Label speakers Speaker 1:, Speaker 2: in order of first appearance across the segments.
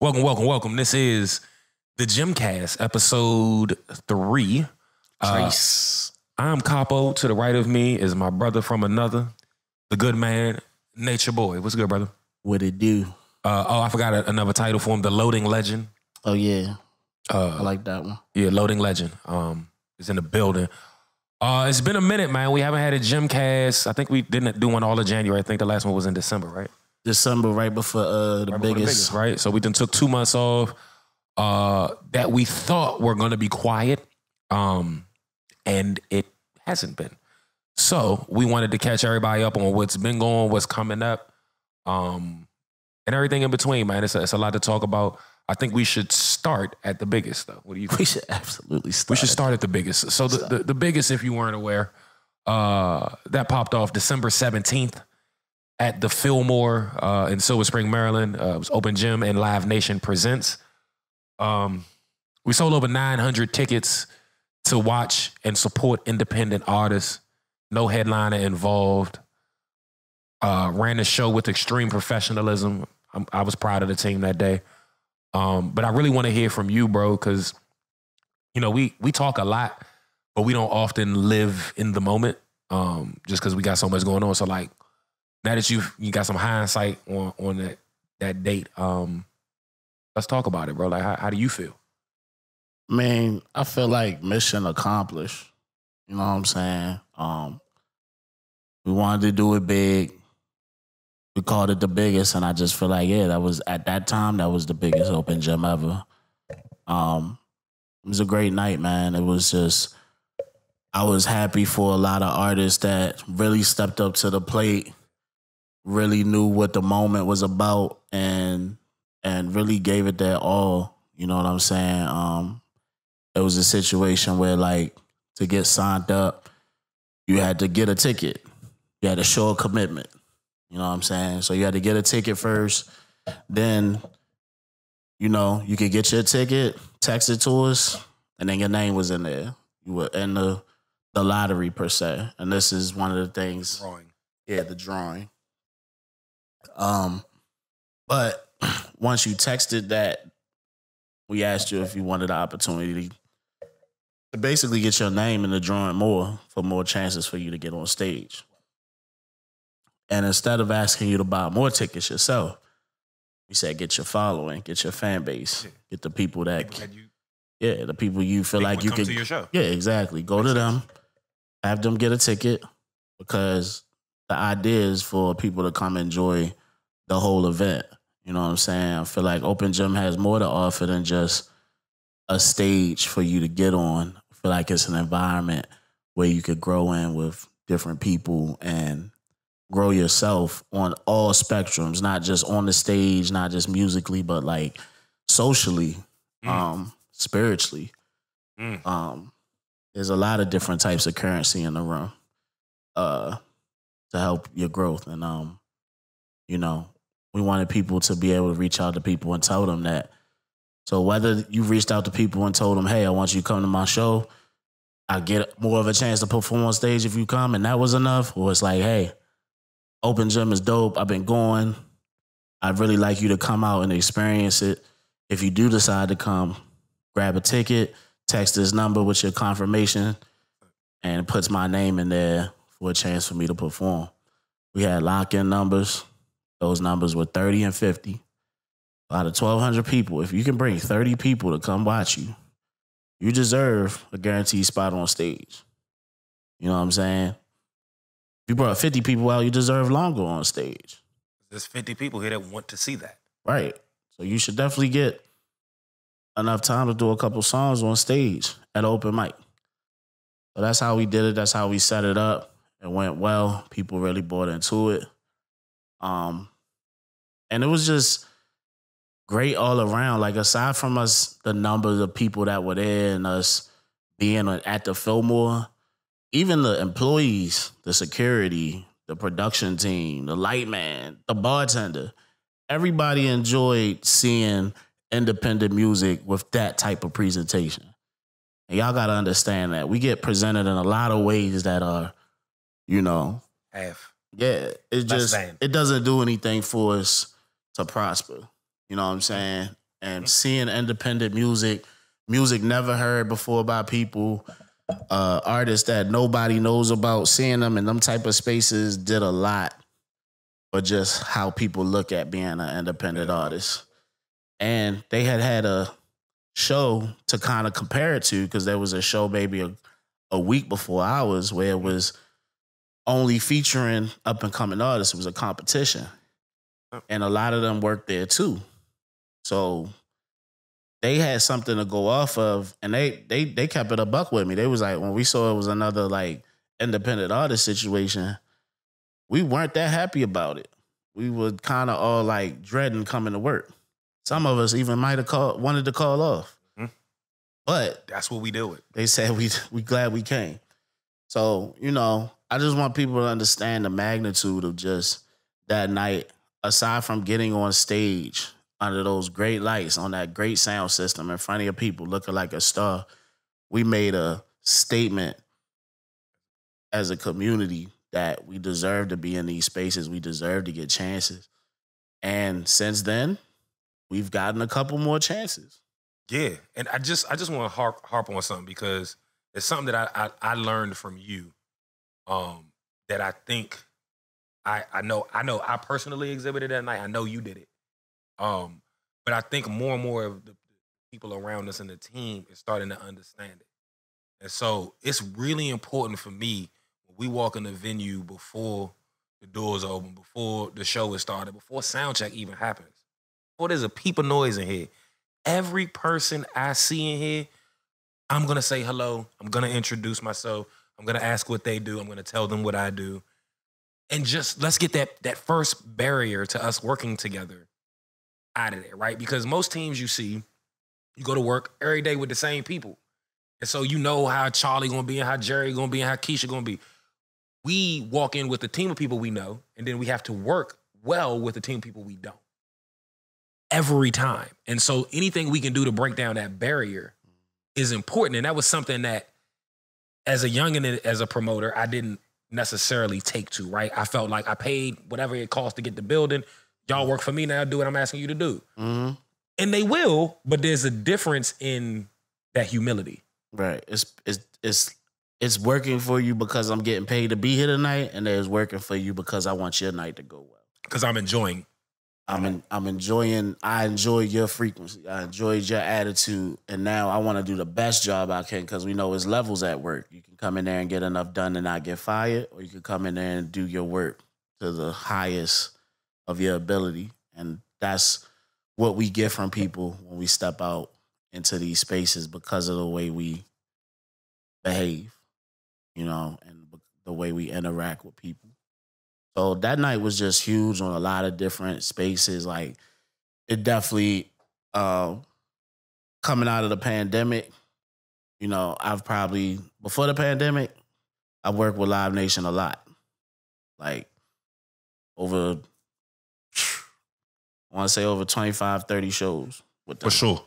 Speaker 1: Welcome. This is the GemCast, episode 3. I'm Capo. To the right of me is my brother from another, the good man, Nature Boi. What's good, brother?
Speaker 2: What it do?
Speaker 1: I forgot another title for him, the Loading Legend.
Speaker 2: Oh, yeah. I like that one.
Speaker 1: Yeah, Loading Legend. Is in the building. It's been a minute, man. We haven't had a GemCast. I think we didn't do one all of January. I think the last one was in December, right?
Speaker 2: December, right before the biggest,
Speaker 1: right? So we then took 2 months off that we thought were going to be quiet, and it hasn't been. So we wanted to catch everybody up on what's been going, what's coming up, and everything in between, man. It's a lot to talk about. I think we should start at the biggest, though. What do you think?
Speaker 2: We should absolutely start.
Speaker 1: We should start at the biggest. So the biggest, if you weren't aware, that popped off December 17th. At the Fillmore in Silver Spring, Maryland. It was Open Gym and Live Nation Presents. We sold over 900 tickets to watch and support independent artists. No headliner involved. Ran the show with extreme professionalism. I was proud of the team that day. But I really want to hear from you, bro, because, you know, we talk a lot, but we don't often live in the moment just because we got so much going on. So, like, now that you got some hindsight on that date, let's talk about it, bro. Like, how do you feel?
Speaker 2: Man, I feel like mission accomplished. You know what I'm saying? We wanted to do it big. We called it the biggest, and I just feel like, yeah, that was at that time, that was the biggest open gym ever. It was a great night, man. It was just, I was happy for a lot of artists that really stepped up to the plate, really knew what the moment was about, and really gave it their all. You know what I'm saying? It was a situation where, like, to get signed up, you had to get a ticket. You had to show a commitment. You know what I'm saying? So you had to get a ticket first. Then, you know, you could get your ticket, text it to us, and then your name was in there. You were in the lottery, per se. And this is one of the things.
Speaker 1: Drawing.
Speaker 2: Yeah, the drawing. But once you texted that, we asked you if you wanted the opportunity to basically get your name in the drawing for more chances for you to get on stage. And instead of asking you to buy more tickets yourself, we said get your following, get your fan base, get the people that the people you feel like you
Speaker 1: come
Speaker 2: could
Speaker 1: to your show.
Speaker 2: Yeah, exactly. Go to them, have them get a ticket, because the idea is for people to come enjoy the whole event. You know what I'm saying? I feel like Open Gym has more to offer than just a stage for you to get on. I feel like it's an environment where you could grow in with different people and grow yourself on all spectrums, not just on the stage, not just musically, but like socially, spiritually. There's a lot of different types of currency in the room to help your growth. And, you know, we wanted people to be able to reach out to people and tell them that. So whether you reached out to people and told them, hey, I want you to come to my show, I get more of a chance to perform on stage if you come, and that was enough, or it's like, hey, Open Gym is dope. I've been going. I'd really like you to come out and experience it. If you do decide to come, grab a ticket, text this number with your confirmation, and it puts my name in there for a chance for me to perform. We had lock-in numbers. Those numbers were 30 and 50. Out of 1,200 people, if you can bring 30 people to come watch you, you deserve a guaranteed spot on stage. You know what I'm saying? If you brought 50 people out, you deserve longer on stage.
Speaker 1: There's 50 people here that want to see that.
Speaker 2: Right. So you should definitely get enough time to do a couple songs on stage at open mic. So that's how we did it. That's how we set it up. It went well. People really bought into it. And it was just great all around. Like, aside from us, the numbers of people that were there and us being at the Fillmore, even the employees, the security, the production team, the light man, the bartender, everybody enjoyed seeing independent music with that type of presentation. And y'all got to understand that we get presented in a lot of ways that are, you know, yeah, it just, it doesn't do anything for us to prosper. You know what I'm saying? And seeing independent music never heard before by people, artists that nobody knows about, seeing them in them type of spaces did a lot for just how people look at being an independent artist. And they had a show to kind of compare it to, because there was a show maybe a week before ours where it was only featuring up and coming artists. It was a competition. And a lot of them worked there too. So they had something to go off of, and they kept it a buck with me. They was like, when we saw it was another like independent artist situation, we weren't that happy about it. We were kind of all like dreading coming to work. Some of us even might have wanted to call off. But
Speaker 1: that's what we deal with.
Speaker 2: They said we glad we came. So, you know, I just want people to understand the magnitude of just that night. Aside from getting on stage under those great lights on that great sound system in front of your people looking like a star, we made a statement as a community that we deserve to be in these spaces. We deserve to get chances. And since then, we've gotten a couple more chances.
Speaker 1: Yeah, and I just want to harp on something, because it's something that I learned from you, that I think I know I personally exhibited that night. I know you did it, but I think more and more of the people around us and the team is starting to understand it. And so it's really important for me when we walk in the venue before the doors open, before the show is started, before sound check even happens, before there's a peep of noise in here. Every person I see in here, I'm going to say hello. I'm going to introduce myself. I'm going to ask what they do. I'm going to tell them what I do. And just let's get that first barrier to us working together out of there, right? Because most teams you see, you go to work every day with the same people. And so you know how Charlie going to be and how Jerry going to be and how Keisha going to be. We walk in with a team of people we know, and then we have to work well with a team of people we don't. Every time. And so anything we can do to break down that barrier is important. And that was something that as a youngin', as a promoter, I didn't necessarily take to, right? I felt like I paid whatever it cost to get the building. Y'all work for me now, do what I'm asking you to do. Mm-hmm. And they will, but there's a difference in that humility.
Speaker 2: Right. It's working for you because I'm getting paid to be here tonight, and there's working for you because I want your night to go well.
Speaker 1: Because I'm enjoying.
Speaker 2: I enjoy your frequency. I enjoyed your attitude. And now I want to do the best job I can, because we know it's levels at work. You can come in there and get enough done and not get fired, or you can come in there and do your work to the highest of your ability. And that's what we get from people when we step out into these spaces, because of the way we behave, you know, and the way we interact with people. So that night was just huge on a lot of different spaces. Like, it definitely, coming out of the pandemic, you know, before the pandemic, I worked with Live Nation a lot. Like, over 25, 30 shows with them.
Speaker 1: For sure.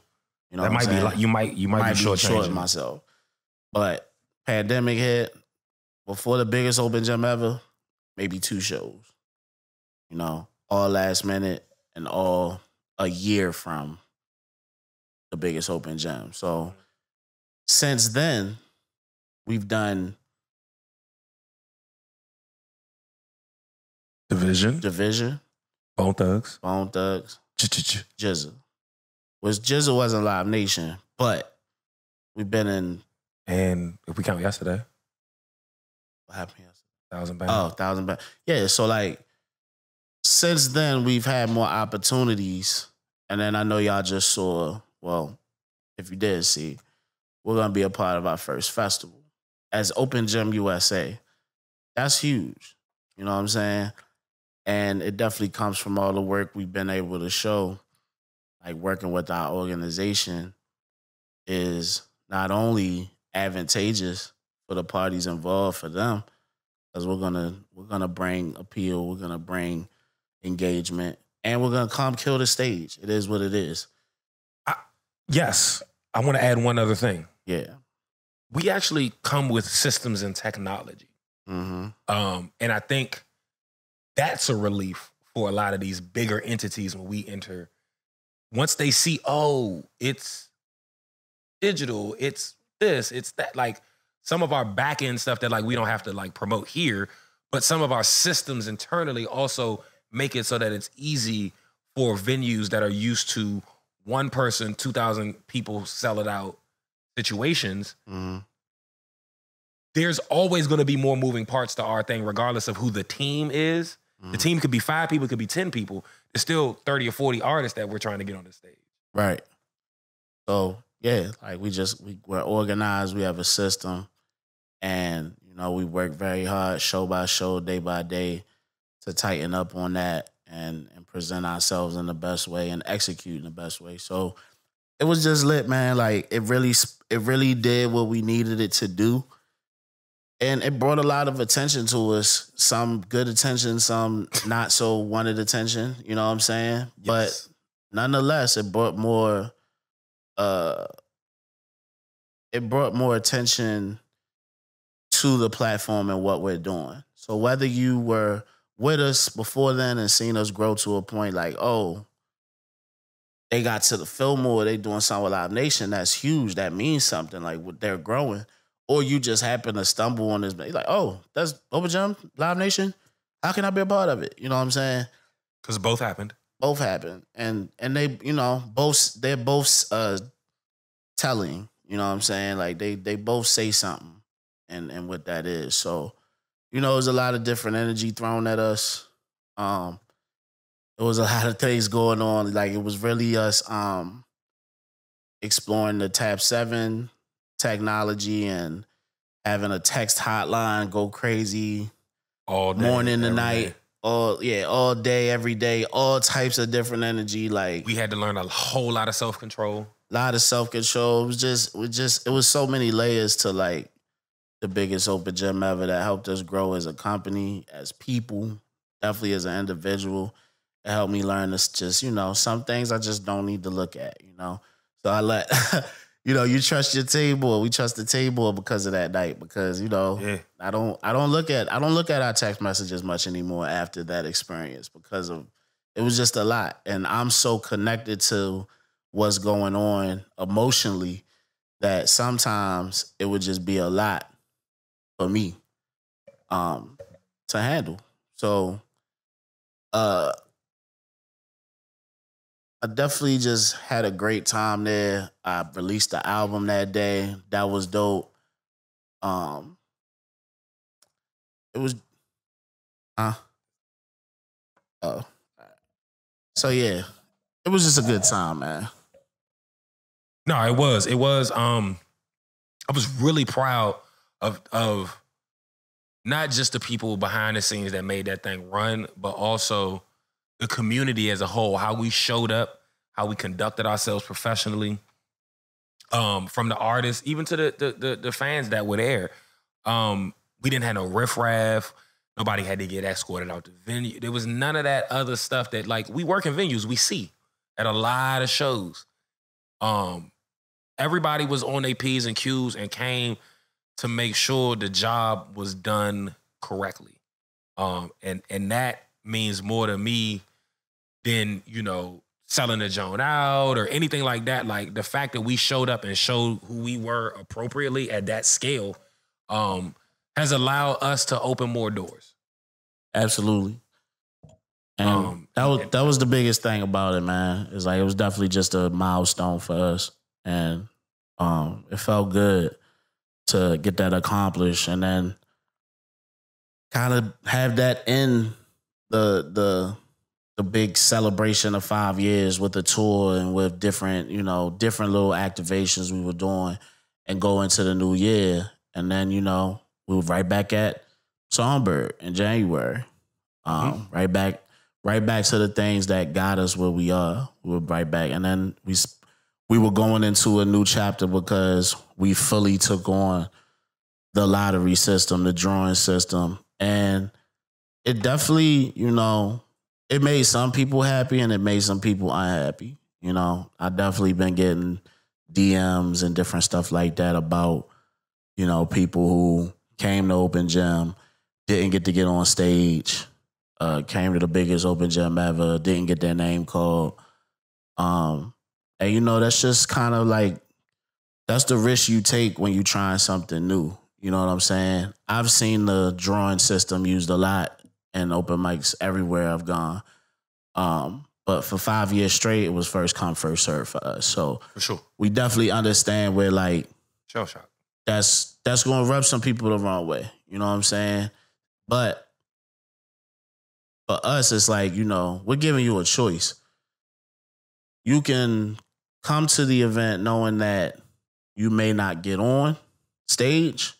Speaker 2: You know,
Speaker 1: that might be like, you might be short
Speaker 2: myself. But pandemic hit, before the biggest open gym ever, maybe 2 shows, you know, all last minute and all a year from the biggest open gym. So since then, we've done Division,
Speaker 1: Bone Thugs,
Speaker 2: GZA. GZA wasn't Live Nation, but we've been in.
Speaker 1: And if we count yesterday,
Speaker 2: what happened yesterday?
Speaker 1: 1,000 Pounds.
Speaker 2: Oh, 1,000 Pounds. Yeah, so like, since then, we've had more opportunities. And then I know y'all just saw, well, if you did see, we're going to be a part of our first festival as Open Gym USA. That's huge. You know what I'm saying? And it definitely comes from all the work we've been able to show. Like, working with our organization is not only advantageous for the parties involved, for them, because we're gonna bring appeal, we're gonna bring engagement, and we're gonna come kill the stage. It is what it is.
Speaker 1: Yes, I want to add one other thing.
Speaker 2: Yeah,
Speaker 1: we actually come with systems and technology, and I think that's a relief for a lot of these bigger entities when we enter once they see, oh, it's digital, it's this, it's that, like some of our back end stuff that like we don't have to like promote here, but some of our systems internally also make it so that it's easy for venues that are used to one person, 2,000 people sell it out situations.
Speaker 2: Mm-hmm.
Speaker 1: There's always going to be more moving parts to our thing, regardless of who the team is. Mm-hmm. The team could be 5 people, it could be 10 people. There's still 30 or 40 artists that we're trying to get on the stage.
Speaker 2: Right. So yeah, like we're organized. We have a system, and we work very hard, show by show, day by day, to tighten up on that and present ourselves in the best way and execute in the best way. So it was just lit, man. Like it really did what we needed it to do. And it brought a lot of attention to us. Some good attention, some not so wanted attention. You know what I'm saying? Yes. But nonetheless, it brought more attention to the platform and what we're doing. So whether you were with us before then and seen us grow to a point like, oh, they got to the Fillmore, they doing something with Live Nation, that's huge. That means something, like they're growing. Or you just happen to stumble on this, like, oh, that's Open Gym, Live Nation. How can I be a part of it? You know what I'm saying?
Speaker 1: Because both happened.
Speaker 2: Both happened, and they, they're both telling. You know what I'm saying? Like they both say something, and what that is. So, there's a lot of different energy thrown at us. There was a lot of things going on. Like it was really us exploring the Tab 7 technology and having a text hotline go crazy
Speaker 1: all day,
Speaker 2: morning to night, all day, every day, all types of different energy. Like
Speaker 1: we had to learn a whole lot of self-control.
Speaker 2: It was so many layers to like the biggest open gym ever that helped us grow as a company, as people, definitely as an individual. It helped me learn this just, some things I just don't need to look at, So I let you trust your table. We trust the table because of that night. Because
Speaker 1: yeah.
Speaker 2: I don't look at our text messages much anymore after that experience because of it was just a lot, and I'm so connected to what's going on emotionally that sometimes it would just be a lot for me to handle. So I definitely just had a great time there. I released the album that day. That was dope. It was, so yeah, it was just a good time, man.
Speaker 1: No, it was. I was really proud of not just the people behind the scenes that made that thing run, but also the community as a whole, how we showed up, how we conducted ourselves professionally, from the artists, even to the fans that were there. We didn't have no riffraff. Nobody had to get escorted out the venue. There was none of that other stuff that, like, we work in venues, we see at a lot of shows. Everybody was on their P's and Q's and came to make sure the job was done correctly. And that means more to me than, selling the joint out or anything like that. Like the fact that we showed up and showed who we were appropriately at that scale has allowed us to open more doors.
Speaker 2: Absolutely. And that was the biggest thing about it, man. It's like it was definitely just a milestone for us. And it felt good to get that accomplished and then kind of have that in the big celebration of 5 years with the tour and with different little activations we were doing and go into the new year. And then, we were right back at Songbird in January. Right back to the things that got us where we are. We were right back. And then we were going into a new chapter because we fully took on the lottery system, the drawing system. And it definitely, it made some people happy and it made some people unhappy. I definitely been getting DMs and different stuff like that about, people who came to Open Gym, didn't get to get on stage, came to the biggest Open Gym ever, didn't get their name called. And you know, that's just kind of like, that's the risk you take when you trying something new. You know what I'm saying? I've seen the drawing system used a lot in open mics everywhere I've gone. But for 5 years straight, it was first come, first serve for us. So
Speaker 1: for sure,
Speaker 2: we definitely understand where like
Speaker 1: shell shock.
Speaker 2: That's going to rub some people the wrong way. You know what I'm saying? But for us, it's like, you know, we're giving you a choice. You can come to the event knowing that you may not get on stage,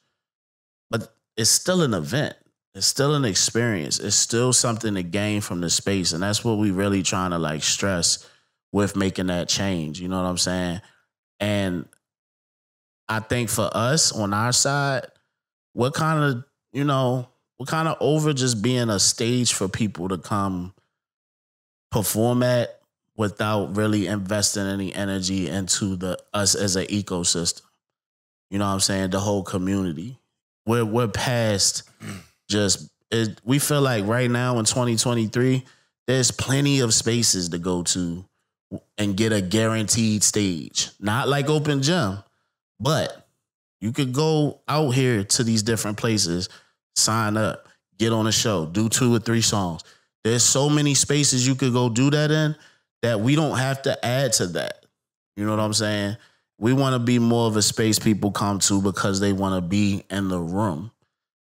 Speaker 2: but it's still an event. It's still an experience. It's still something to gain from the space. And that's what we really trying to like stress with making that change. You know what I'm saying? And I think for us on our side, we're kind of over just being a stage for people to come perform at without really investing any energy into us as an ecosystem. You know what I'm saying? The whole community. We're past we feel like right now in 2023, there's plenty of spaces to go to and get a guaranteed stage. Not like open gym, but you could go out here to these different places, sign up, get on a show, do 2 or 3 songs. There's so many spaces you could go do that in that we don't have to add to that. You know what I'm saying? We want to be more of a space people come to because they want to be in the room.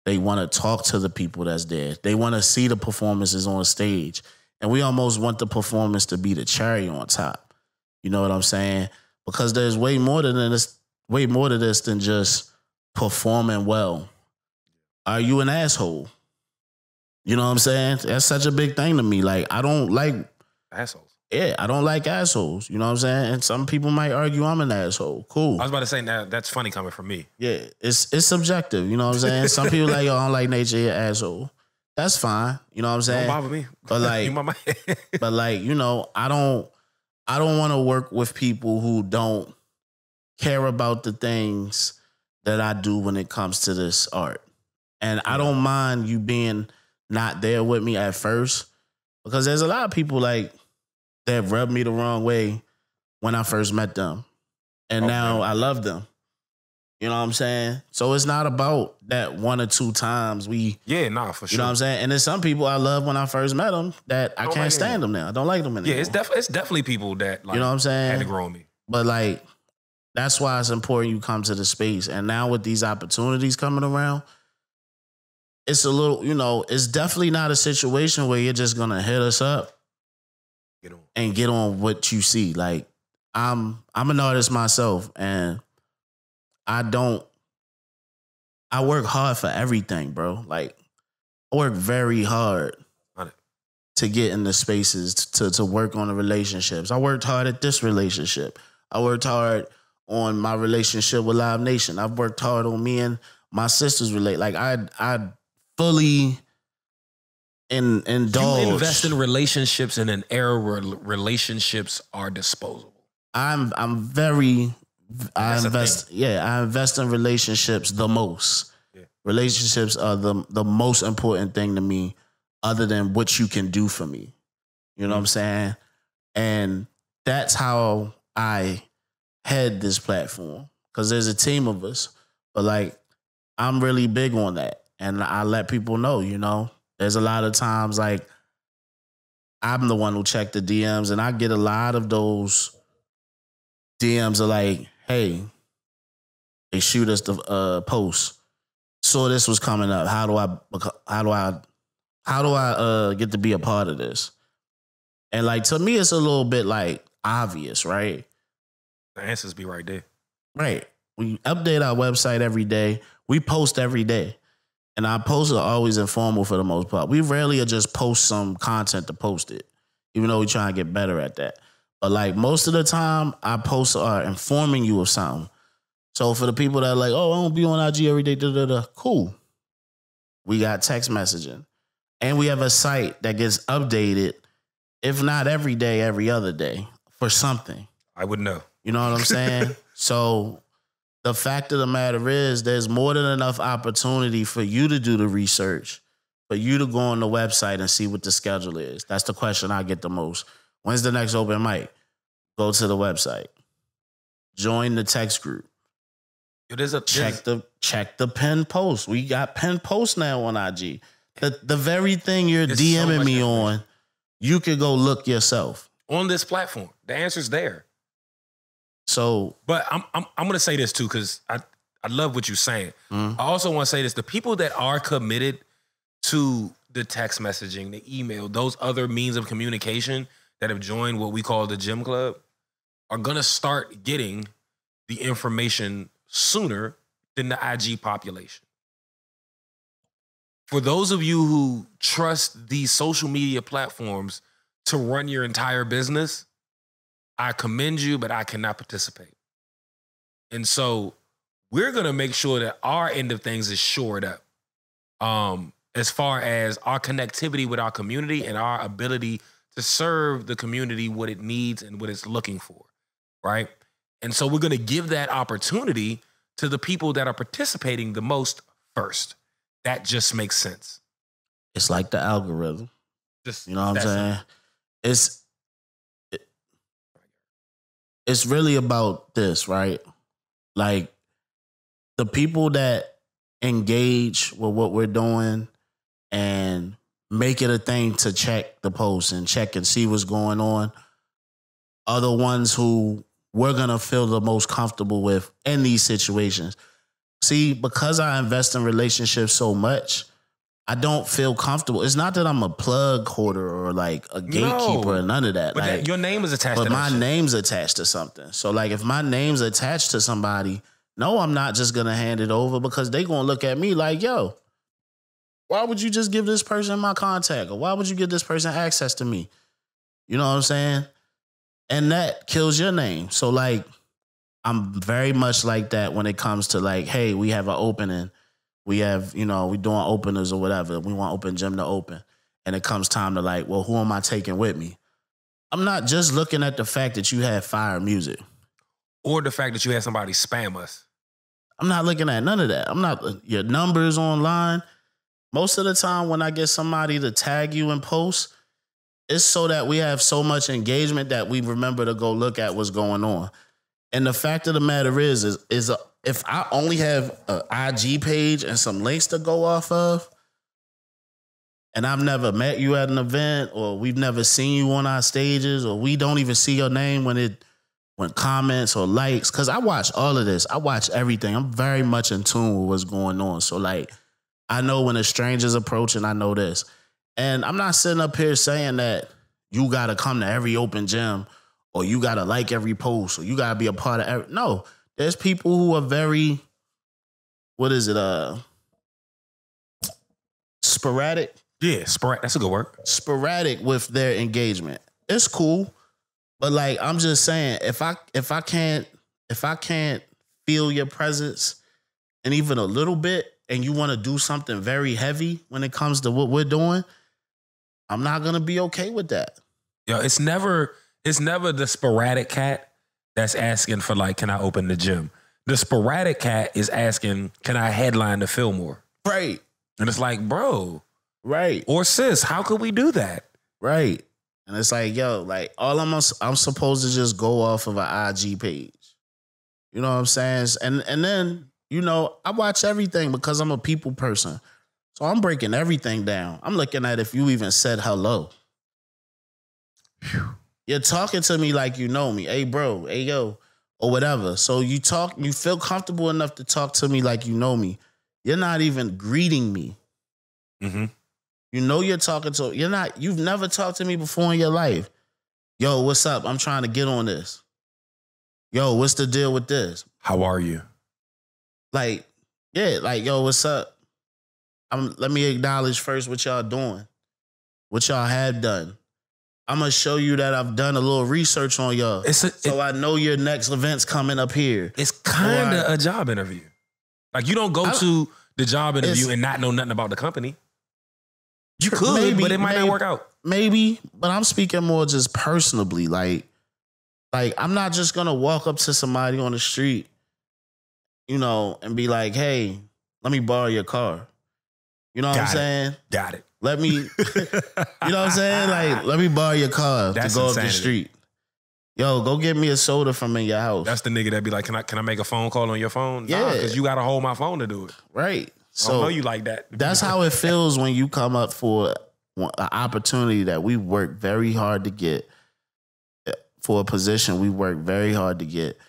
Speaker 2: They want to talk to the people that's there. They want to see the performances on stage. And we almost want the performance to be the cherry on top. You know what I'm saying? Because there's way more to this than just performing well. Are you an asshole? You know what I'm saying? That's such a big thing to me. Like, I don't like
Speaker 1: assholes.
Speaker 2: Yeah, I don't like assholes. You know what I'm saying? And some people might argue I'm an asshole. Cool.
Speaker 1: I was about to say, now that's funny coming from me.
Speaker 2: Yeah, it's subjective. You know what I'm saying? Some people like, yo, I don't like Nature, you're an asshole. That's fine. You know what I'm saying?
Speaker 1: Don't bother me.
Speaker 2: But like, you know, I don't want to work with people who don't care about the things that I do when it comes to this art. And I don't mind you being not there with me at first, because there's a lot of people like that rubbed me the wrong way when I first met them. And now I love them. You know what I'm saying? So it's not about that 1 or 2 times for sure.
Speaker 1: You know what
Speaker 2: I'm saying? And there's some people I loved when I first met them that I can't stand them now. I don't like them anymore.
Speaker 1: Yeah, it's definitely people that, like,
Speaker 2: you know what I'm saying?
Speaker 1: had to grow on me.
Speaker 2: But like, that's why it's important you come to the space. And now with these opportunities coming around, it's a little, you know, it's definitely not a situation where you're just going to hit us up and get on what you see. Like, I'm an artist myself, and I work hard for everything, bro. Like, I work very hard to get in the spaces, to work on the relationships. I worked hard at this relationship. I worked hard on my relationship with Live Nation. I've worked hard on me and my sister's relate. Like, I fully indulge.
Speaker 1: You invest in relationships in an era where relationships are disposable.
Speaker 2: I invest in relationships the most. Yeah. Relationships are the most important thing to me, other than what you can do for me. You know what I'm saying? And that's how I head this platform, because there's a team of us. But like, I'm really big on that. And I let people know, you know, there's a lot of times like I'm the one who check the DMs, and I get a lot of those DMs are like, hey, they shoot us the post. Saw this was coming up. How do I get to be a part of this? And like, to me, it's a little bit like obvious, right?
Speaker 1: The answers be right there.
Speaker 2: Right. We update our website every day. We post every day. And our posts are always informal for the most part. We rarely just post some content to post it, even though we try to get better at that. But like, most of the time, our posts are informing you of something. So for the people that are like, oh, I don't be on IG every day, cool. We got text messaging. And we have a site that gets updated, if not every day, every other day, for something.
Speaker 1: I would know.
Speaker 2: You know what I'm saying? So the fact of the matter is, there's more than enough opportunity for you to do the research, for you to go on the website and see what the schedule is. That's the question I get the most. When's the next open mic? Go to the website. Join the text group. Check the pinned post. We got pinned posts now on IG. The very thing you're DMing me on, you could go look yourself
Speaker 1: on this platform. The answer's there.
Speaker 2: So,
Speaker 1: but I'm gonna say this too, because I love what you're saying. I also want to say this: the people that are committed to the text messaging, the email, those other means of communication that have joined what we call the Gem Club, are gonna start getting the information sooner than the IG population. For those of you who trust these social media platforms to run your entire business, I commend you, but I cannot participate. And so we're going to make sure that our end of things is shored up as far as our connectivity with our community and our ability to serve the community what it needs and what it's looking for, right? And so we're going to give that opportunity to the people that are participating the most first. That just makes sense.
Speaker 2: It's like the algorithm. You know what I'm saying? It's really about this, right? Like, the people that engage with what we're doing and make it a thing to check the posts and check and see what's going on are the ones who we're going to feel the most comfortable with in these situations. See, because I invest in relationships so much, I don't feel comfortable. It's not that I'm a plug holder or like a gatekeeper or none of that.
Speaker 1: But
Speaker 2: like,
Speaker 1: your name is attached to that.
Speaker 2: But my name's attached to something. So like if my name's attached to somebody, no, I'm not just going to hand it over because they going to look at me like, yo, why would you just give this person my contact? Or why would you give this person access to me? You know what I'm saying? And that kills your name. So like, I'm very much like that when it comes to like, hey, we have an opening. We have, you know, we doing openers or whatever. We want Open Gym to open. And it comes time to like, well, who am I taking with me? I'm not just looking at the fact that you have fire music.
Speaker 1: Or the fact that you had somebody spam us.
Speaker 2: I'm not looking at none of that. I'm not, your numbers online. Most of the time when I get somebody to tag you in posts, it's so that we have so much engagement that we remember to go look at what's going on. And the fact of the matter is if I only have an IG page and some links to go off of, and I've never met you at an event, or we've never seen you on our stages, or we don't even see your name when comments or likes, because I watch all of this. I watch everything. I'm very much in tune with what's going on. So like, I know when a stranger's approaching, I know this. And I'm not sitting up here saying that you got to come to every open gym or you got to like every post or you got to be a part of every. No, there's people who are very, sporadic?
Speaker 1: Yeah, sporadic. That's a good word.
Speaker 2: Sporadic with their engagement. It's cool. But like, I'm just saying, if I can't feel your presence and even a little bit, and you want to do something very heavy when it comes to what we're doing, I'm not going to be okay with that.
Speaker 1: Yo, it's never the sporadic cat that's asking for like, can I open the gym? The sporadic cat is asking, can I headline the Fillmore?
Speaker 2: Right.
Speaker 1: And it's like, bro.
Speaker 2: Right.
Speaker 1: Or sis, how could we do that?
Speaker 2: Right. And it's like, yo, like I'm supposed to just go off of an IG page. You know what I'm saying? And then, you know, I watch everything because I'm a people person. So I'm breaking everything down. I'm looking at if you even said hello. Whew. You're talking to me like you know me. Hey, bro. Hey, yo. Or whatever. So you feel comfortable enough to talk to me like you know me. You're not even greeting me.
Speaker 1: Mm-hmm.
Speaker 2: You know you're talking to, you've never talked to me before in your life. Yo, what's up? I'm trying to get on this. Yo, what's the deal with this?
Speaker 1: How are you?
Speaker 2: Like, yeah, like, yo, what's up? Let me acknowledge first what y'all doing, what y'all have done. I'm going to show you that I've done a little research on y'all. So I know your next event's coming up here.
Speaker 1: It's kind of a job interview. Like, you don't go to the job interview and not know nothing about the company. You could, but it might not work out.
Speaker 2: Maybe, but I'm speaking more just personally. Like I'm not just going to walk up to somebody on the street, you know, and be like, hey, let me borrow your car. You know what I'm saying?
Speaker 1: Got it.
Speaker 2: Let me, you know what I'm saying? Like, let me borrow your car to go up the street. Yo, go get me a soda from in your house.
Speaker 1: That's the nigga that be like, can I make a phone call on your phone?
Speaker 2: Yeah.
Speaker 1: Because you got to hold my phone to do it.
Speaker 2: Right.
Speaker 1: So I don't know you like that.
Speaker 2: That's how it feels when you come up for an opportunity that we work very hard to get, for a position we work very hard to get.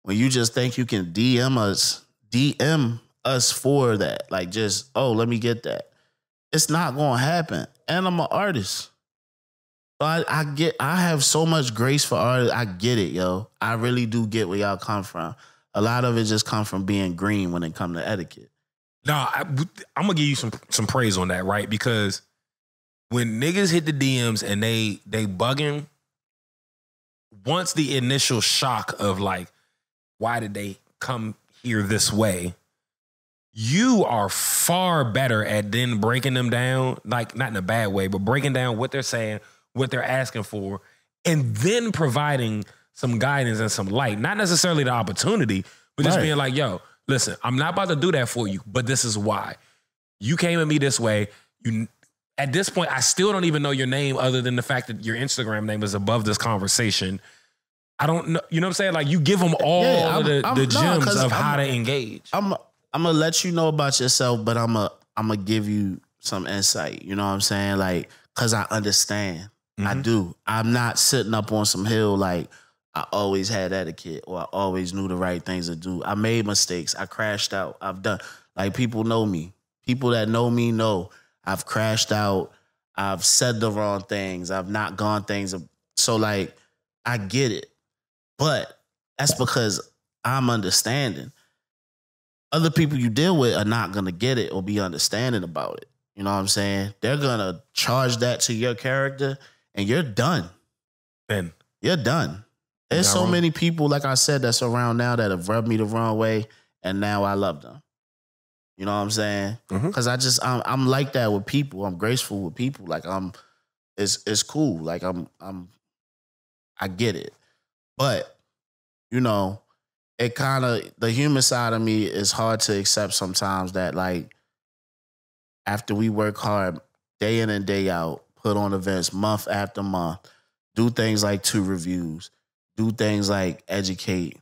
Speaker 2: When you just think you can DM us for that, like just, oh, let me get that. It's not gonna happen. And I'm an artist. So I have so much grace for artists. I get it, yo. I really do get where y'all come from. A lot of it just come from being green when it come to etiquette.
Speaker 1: No, I'm gonna give you some praise on that, right? Because when niggas hit the DMs and they bugging, once the initial shock of like, why did they come here this way? You are far better at then breaking them down, like not in a bad way, but breaking down what they're saying, what they're asking for, and then providing some guidance and some light. Not necessarily the opportunity, but just being like, yo, listen, I'm not about to do that for you, but this is why. You came at me this way. At this point, I still don't even know your name other than the fact that your Instagram name is above this conversation. I don't know. You know what I'm saying? Like, you give them all the gems of how to engage.
Speaker 2: I'm going to let you know about yourself, but I'm going to give you some insight. You know what I'm saying? Like, because I understand. I do. I'm not sitting up on some hill like I always had etiquette or I always knew the right things to do. I made mistakes. I crashed out. I've done, like, people know me. People that know me know I've crashed out. I've said the wrong things. I've not gone things. So, like, I get it. But that's because I'm understanding. Other people you deal with are not going to get it or be understanding about it. You know what I'm saying? They're going to charge that to your character and you're done.
Speaker 1: Ben.
Speaker 2: You're done. There's so many people, like I said, that's around now that have rubbed me the wrong way and now I love them. You know what I'm saying? Because I'm like that with people. I'm graceful with people. Like it's cool. Like I get it. But, you know, it kind of, the human side of me is hard to accept sometimes that, like, after we work hard day in and day out, put on events month after month, do things like 2 reviews, do things like educate,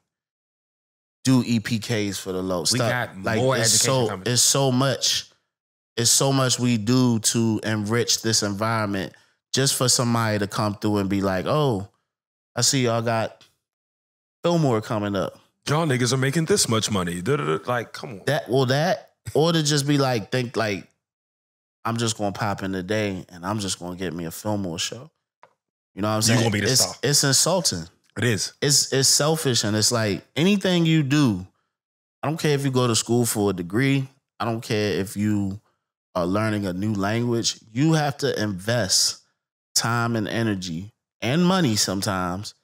Speaker 2: do EPKs for the low.
Speaker 1: We got like, more education coming.
Speaker 2: It's so much we do to enrich this environment just for somebody to come through and be like, oh, I see y'all got Fillmore coming up.
Speaker 1: Y'all niggas are making this much money. Like, come on.
Speaker 2: Or to just be like, think like, I'm just gonna pop in today and I'm just gonna get me a Fillmore show. You know what I'm saying?
Speaker 1: You're gonna be the star.
Speaker 2: It's insulting.
Speaker 1: It is.
Speaker 2: It's selfish and it's like anything you do. I don't care if you go to school for a degree. I don't care if you are learning a new language. You have to invest time and energy and money sometimes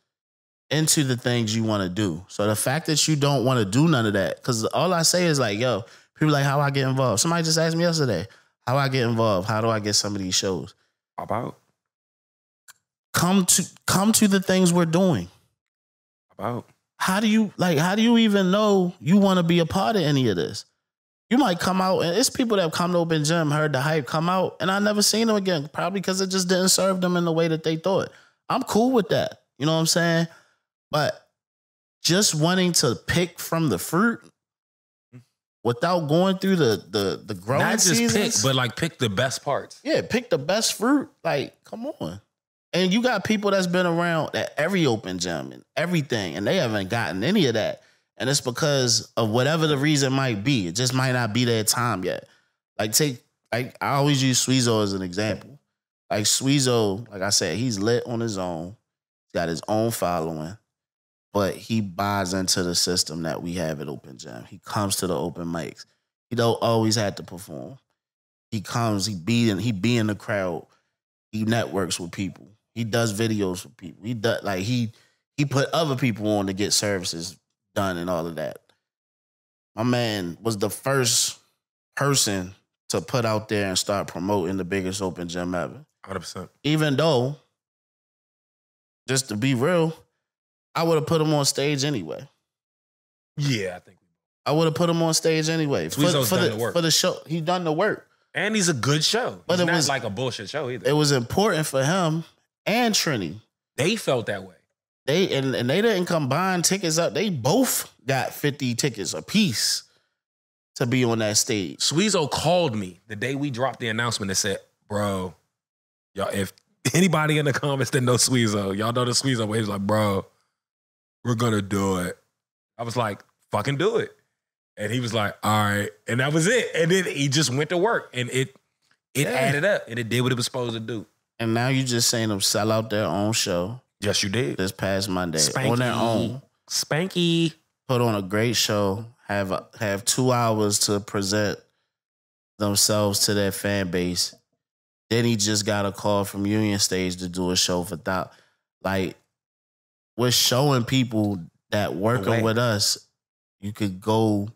Speaker 2: into the things you want to do. So the fact that you don't want to do none of that, because all I say is like, yo, people like, how I get involved? Somebody just asked me yesterday, how I get involved? How do I get some of these shows?
Speaker 1: How about?
Speaker 2: Come to the things we're doing.
Speaker 1: About?
Speaker 2: How do you even know you want to be a part of any of this? You might come out, and it's people that have come to Open Gym, heard the hype, come out, and I never seen them again, probably because it just didn't serve them in the way that they thought. I'm cool with that. You know what I'm saying? But just wanting to pick from the fruit without going through the growing
Speaker 1: not just
Speaker 2: seasons,
Speaker 1: pick, but like pick the best parts.
Speaker 2: Yeah, pick the best fruit. Like, come on. And you got people that's been around at every Open Gym and everything, and they haven't gotten any of that. And it's because of whatever the reason might be. It just might not be their time yet. Like, I always use Sweezo as an example. Like, Sweezo, like I said, he's lit on his own. He's got his own following. But he buys into the system that we have at Open Gym. He comes to the open mics. He don't always have to perform. He comes, he be in the crowd. He networks with people. He does videos for people. He does, like, he put other people on to get services done and all of that. My man was the first person to put out there and start promoting the biggest Open Gym ever.
Speaker 1: 100%.
Speaker 2: Even though, just to be real, I would have put him on stage anyway.
Speaker 1: Yeah, I think
Speaker 2: I would have put him on stage anyway. For the show. He done the work.
Speaker 1: And he's a good show. But it was like a bullshit show either.
Speaker 2: It was important for him and Trini.
Speaker 1: They felt that way.
Speaker 2: they didn't combine tickets up. They both got 50 tickets apiece to be on that stage.
Speaker 1: Sweezo called me the day we dropped the announcement and said, bro, y'all, if anybody in the comments that know Sweezo, y'all know the Sweezo, but he was like, bro, we're gonna do it. I was like, fucking do it. And he was like, all right. And that was it. And then he just went to work and it added up and it did what it was supposed to do.
Speaker 2: And now you just saying them sell out their own show.
Speaker 1: Yes, you did.
Speaker 2: This past Monday.
Speaker 1: Spanky.
Speaker 2: On their own.
Speaker 1: Spanky.
Speaker 2: Put on a great show. Have 2 hours to present themselves to their fan base. Then he just got a call from Union Stage to do a show for that. Like, we're showing people that working with us, you could go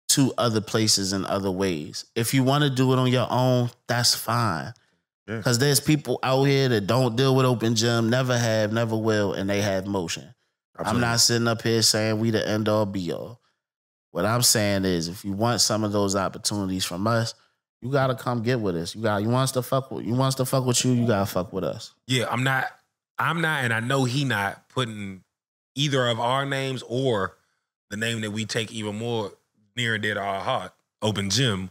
Speaker 2: to other places in other ways. If you want to do it on your own, that's fine. Because there's people out here that don't deal with open gym, never have, never will, and they have motion. Absolutely. I'm not sitting up here saying we the end all be all. What I'm saying is, if you want some of those opportunities from us, you gotta come get with us. You want us to fuck with you, you gotta fuck with us.
Speaker 1: Yeah, I'm not, and I know he not putting either of our names or the name that we take even more near and dear to our heart, open gym,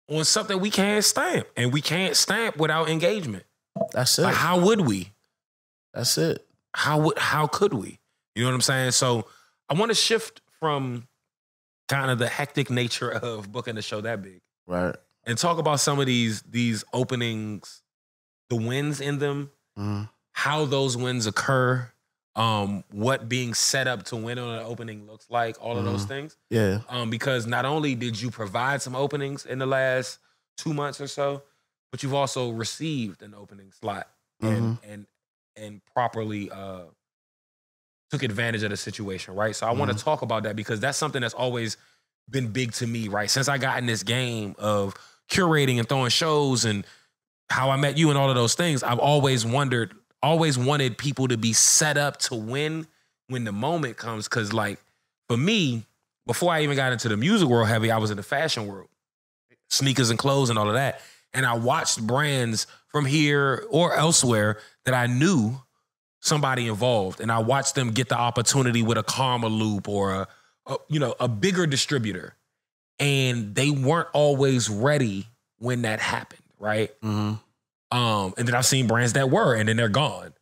Speaker 1: on something we can't stamp. And we can't stamp without engagement.
Speaker 2: That's it.
Speaker 1: Like, how would we?
Speaker 2: That's it.
Speaker 1: How could we? You know what I'm saying? So I want to shift from kind of the hectic nature of booking a show that big.
Speaker 2: Right.
Speaker 1: And talk about some of these openings, the wins in them, how those wins occur, what being set up to win on an opening looks like, all of those things.
Speaker 2: Yeah.
Speaker 1: Because not only did you provide some openings in the last 2 months or so, but you've also received an opening slot and properly took advantage of the situation, right? So I want to talk about that because that's something that's always been big to me, right? Since I got in this game of curating and throwing shows and how I met you and all of those things, I've always wanted people to be set up to win when the moment comes. Cause like for me, before I even got into the music world heavy, I was in the fashion world, sneakers and clothes and all of that. And I watched brands from here or elsewhere that I knew somebody involved. And I watched them get the opportunity with a Karma Loop or a bigger distributor. And they weren't always ready when that happened, right? And then I've seen brands that were, and then they're gone,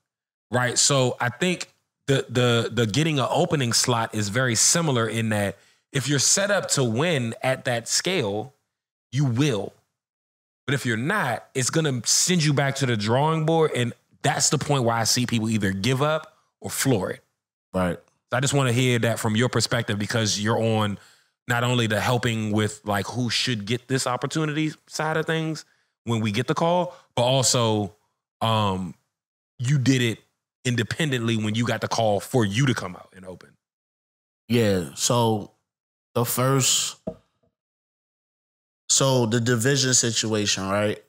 Speaker 1: right? So I think the getting an opening slot is very similar in that if you're set up to win at that scale, you will. But if you're not, it's gonna send you back to the drawing board, and that's the point where I see people either give up or floor it.
Speaker 2: Right.
Speaker 1: So I just want to hear that from your perspective because you're on not only the helping with like who should get this opportunity side of things when we get the call, but also you did it independently when you got the call for you to come out and open.
Speaker 2: Yeah. So the division situation, right?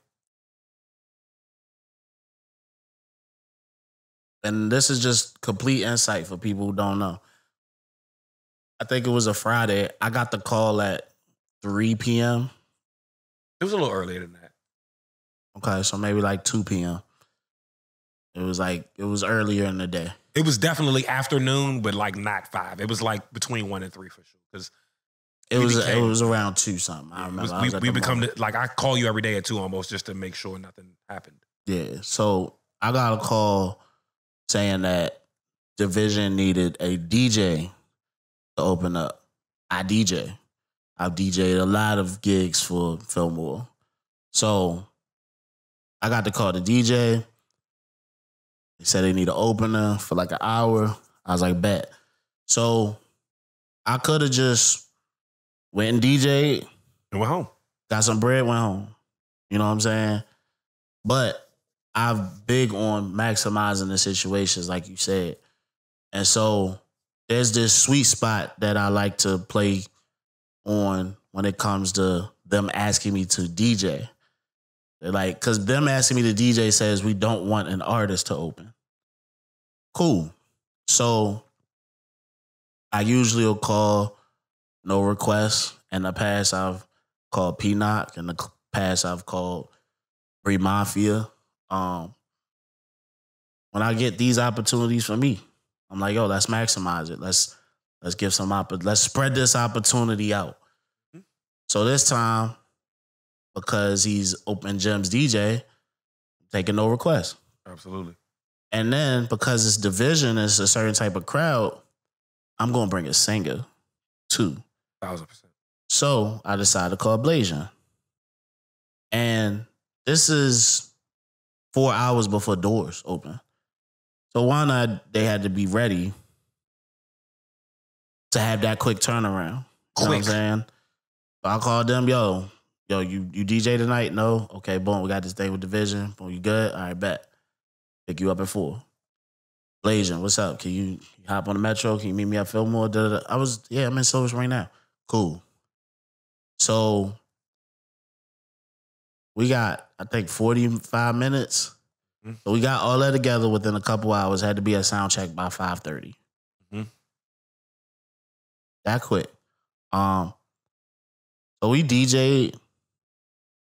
Speaker 2: And this is just complete insight for people who don't know. I think it was a Friday. I got the call at 3 p.m.
Speaker 1: It was a little earlier than that.
Speaker 2: Okay, so maybe like 2 p.m. It was earlier in the day.
Speaker 1: It was definitely afternoon, but like not 5. It was like between 1 and 3 for sure. Because
Speaker 2: it was around 2 something. I remember.
Speaker 1: We become like I call you every day at 2 almost just to make sure nothing happened.
Speaker 2: Yeah. So I got a call saying that Division needed a DJ to open up. I've DJed a lot of gigs for Fillmore. So I got to call the DJ. They said they need an opener for like an hour. I was like, bet. So I could have just went and DJed.
Speaker 1: And went home.
Speaker 2: Got some bread, went home. You know what I'm saying? But I'm big on maximizing the situations, like you said. And so there's this sweet spot that I like to play on when it comes to them asking me to DJ. They're like, because them asking me to DJ says we don't want an artist to open. Cool. So I usually will call no requests. In the past, I've called P-Knock. In the past, I've called Bree Mafia. when I get these opportunities for me, I'm like, yo, let's maximize it. Let's give some let's spread this opportunity out. Mm-hmm. So this time, because he's Open Gem's DJ, taking no requests.
Speaker 1: Absolutely.
Speaker 2: And then because it's division, it's a certain type of crowd, I'm gonna bring a singer too.
Speaker 1: 1,000%.
Speaker 2: So I decided to call Blasian. And this is 4 hours before doors open. So why not? They had to be ready to have that quick turnaround. You know what I'm saying? So I called them, yo, you DJ tonight? No? Okay, boom, we got this thing with Division. Boom, you good? All right, bet. Pick you up at 4. Blasian, what's up? Can you hop on the metro? Can you meet me at Fillmore? I'm in Silver Spring right now. Cool. So we got, I think, 45 minutes. Mm-hmm. So we got all that together within a couple hours. Had to be at sound check by 5:30. Mm-hmm. That quick. So we DJ'd,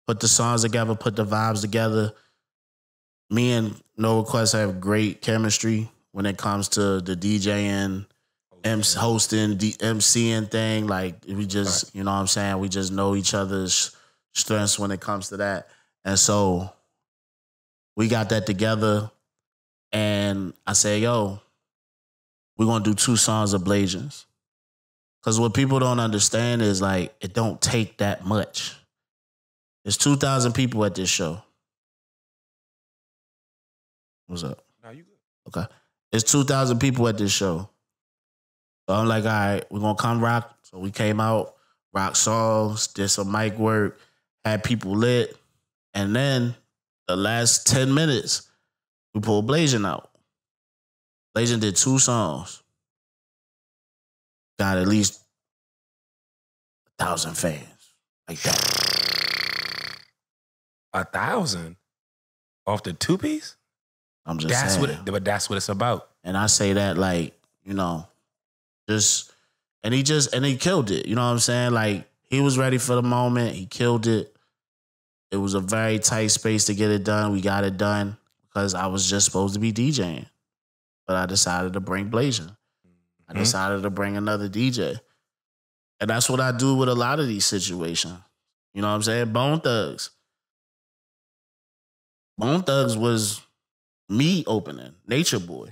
Speaker 2: put the songs together, put the vibes together. Me and No Request have great chemistry when it comes to the DJing, hosting, MCing thing. Like, we just, you know what I'm saying? We just know each other's strengths when it comes to that. And so we got that together. And I said, yo, we're going to do 2 songs of Blasian's. Because what people don't understand is, like, it don't take that much. There's 2,000 people at this show. What's up?
Speaker 1: No, you good.
Speaker 2: Okay. There's 2,000 people at this show. So I'm like, all right, we're going to come rock. So we came out, rock songs, did some mic work, had people lit. And then the last 10 minutes, we pulled Blasian out. Blasian did 2 songs. Got at least 1,000 fans. Like that.
Speaker 1: 1,000? Off the 2-piece?
Speaker 2: I'm just saying.
Speaker 1: But that's what it's about.
Speaker 2: And I say that, like, you know, and he killed it. You know what I'm saying? Like, he was ready for the moment. He killed it. It was a very tight space to get it done. We got it done because I was just supposed to be DJing. But I decided to bring Blasian. I decided to bring another DJ. And that's what I do with a lot of these situations. You know what I'm saying? Bone Thugs. Bone Thugs was me opening. Nature Boi.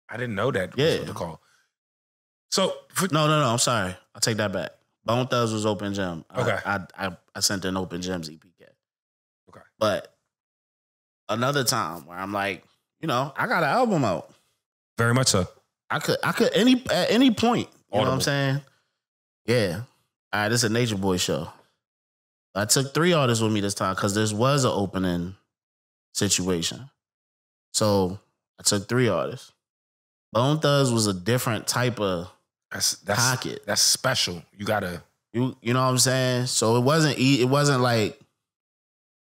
Speaker 1: I didn't know that.
Speaker 2: Yeah.
Speaker 1: Was the call. So
Speaker 2: No, I'm sorry. I take that back. Bone Thugs was Open Gem.
Speaker 1: Okay.
Speaker 2: I sent an Open Gems EPK.
Speaker 1: Okay.
Speaker 2: But another time where I'm like, you know, I got an album out.
Speaker 1: Very much so.
Speaker 2: I could at any point. You know what I'm saying? Yeah. All right, this is a Nature Boi show. I took 3 artists with me this time because this was an opening situation. So I took 3 artists. Bone Thugs was a different type of pocket.
Speaker 1: That's special. You gotta.
Speaker 2: You know what I'm saying? So it wasn't like.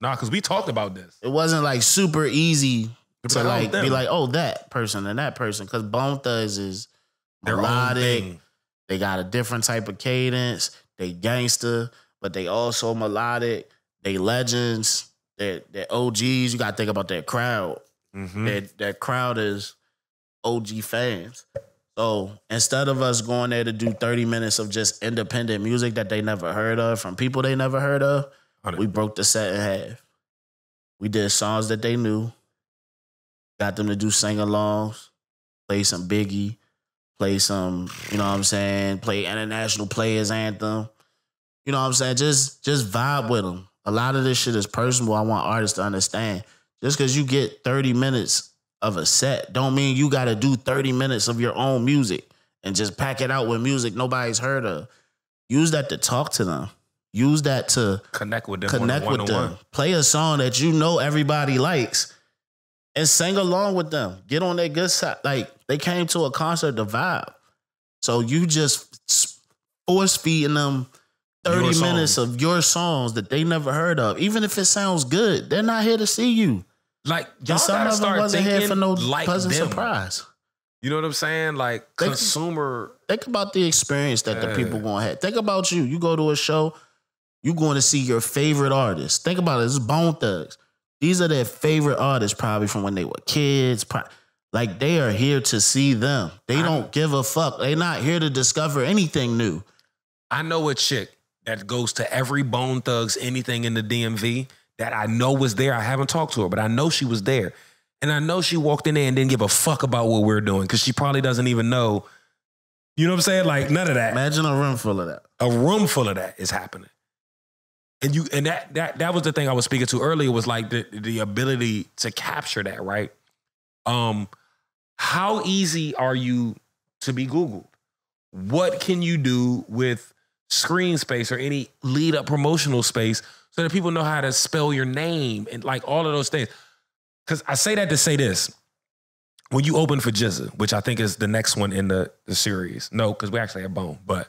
Speaker 1: Nah, because we talked about this.
Speaker 2: It wasn't like super easy to like be like, oh, that person and that person. Because Bone Thugs is melodic. They got a different type of cadence. They gangster, but they also melodic. They legends. They're OGs. You got to think about that crowd. Mm-hmm. That crowd is OG fans. So instead of us going there to do 30 minutes of just independent music that they never heard of from people they never heard of, we broke the set in half. We did songs that they knew. Got them to do sing-alongs, play some Biggie, play some, you know what I'm saying, play International Players Anthem. You know what I'm saying? Just vibe with them. A lot of this shit is personal. I want artists to understand. Just because you get 30 minutes of a set don't mean you got to do 30 minutes of your own music and just pack it out with music nobody's heard of. Use that to talk to them. Use that to
Speaker 1: connect with them.
Speaker 2: Play a song that you know everybody likes and sing along with them. Get on their good side. Like, they came to a concert to vibe. So you just force feeding them 30 minutes of your songs that they never heard of. Even if it sounds good, they're not here to see you.
Speaker 1: Like, y'all
Speaker 2: some of them wasn't here for no pleasant
Speaker 1: them.
Speaker 2: Surprise.
Speaker 1: You know what I'm saying? Like, consumer.
Speaker 2: Think about the experience that the people going to have. Think about you. You go to a show, you going to see your favorite artist. Think about it. This is Bone Thugs. These are their favorite artists probably from when they were kids. Like, they are here to see them. They don't give a fuck. They're not here to discover anything new.
Speaker 1: I know a chick that goes to every Bone Thugs, anything in the DMV that I know was there. I haven't talked to her, but I know she was there. And I know she walked in there and didn't give a fuck about what we're doing because she probably doesn't even know. You know what I'm saying? Like, none of that.
Speaker 2: Imagine a room full of that.
Speaker 1: A room full of that is happening. And that was the thing I was speaking to earlier, was like the ability to capture that, right? How easy are you to be Googled? What can you do with screen space or any lead up promotional space so that people know how to spell your name and like all of those things? Because I say that to say this. When you open for GZA, which I think is the next one in the series. No, because we actually have Bone. But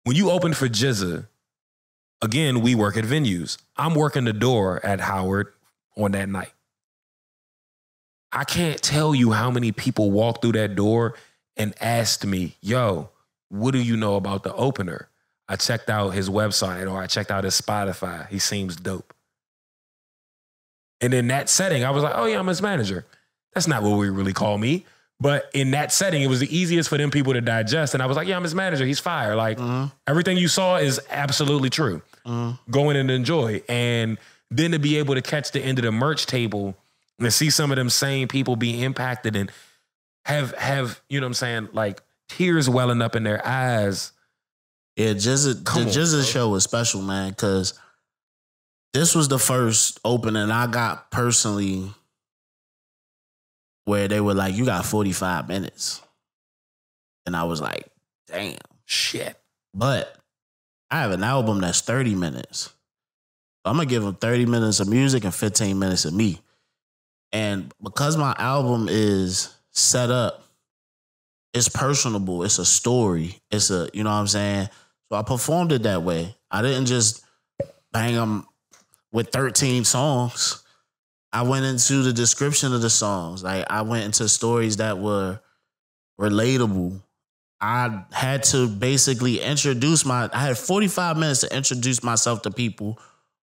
Speaker 1: when you open for GZA, again, we work at venues. I'm working the door at Howard on that night. I can't tell you how many people walked through that door and asked me, yo, what do you know about the opener? I checked out his website or I checked out his Spotify. He seems dope. And in that setting, I was like, oh yeah, I'm his manager. That's not what we really call me. But in that setting, it was the easiest for them people to digest. And I was like, yeah, I'm his manager. He's fire. Like, everything you saw is absolutely true. Go in and enjoy. And then to be able to catch the end of the merch table and to see some of them same people be impacted and have you know what I'm saying, like tears welling up in their eyes.
Speaker 2: Yeah, the GZA show was special, man, because this was the first opening I got personally where they were like, you got 45 minutes. And I was like, damn, shit. But I have an album that's 30 minutes. I'm going to give them 30 minutes of music and 15 minutes of me. And because my album is set up, it's personable. It's a story. It's a, you know what I'm saying? So I performed it that way. I didn't just bang them with 13 songs. I went into the description of the songs. Like, I went into stories that were relatable. I had to basically I had 45 minutes to introduce myself to people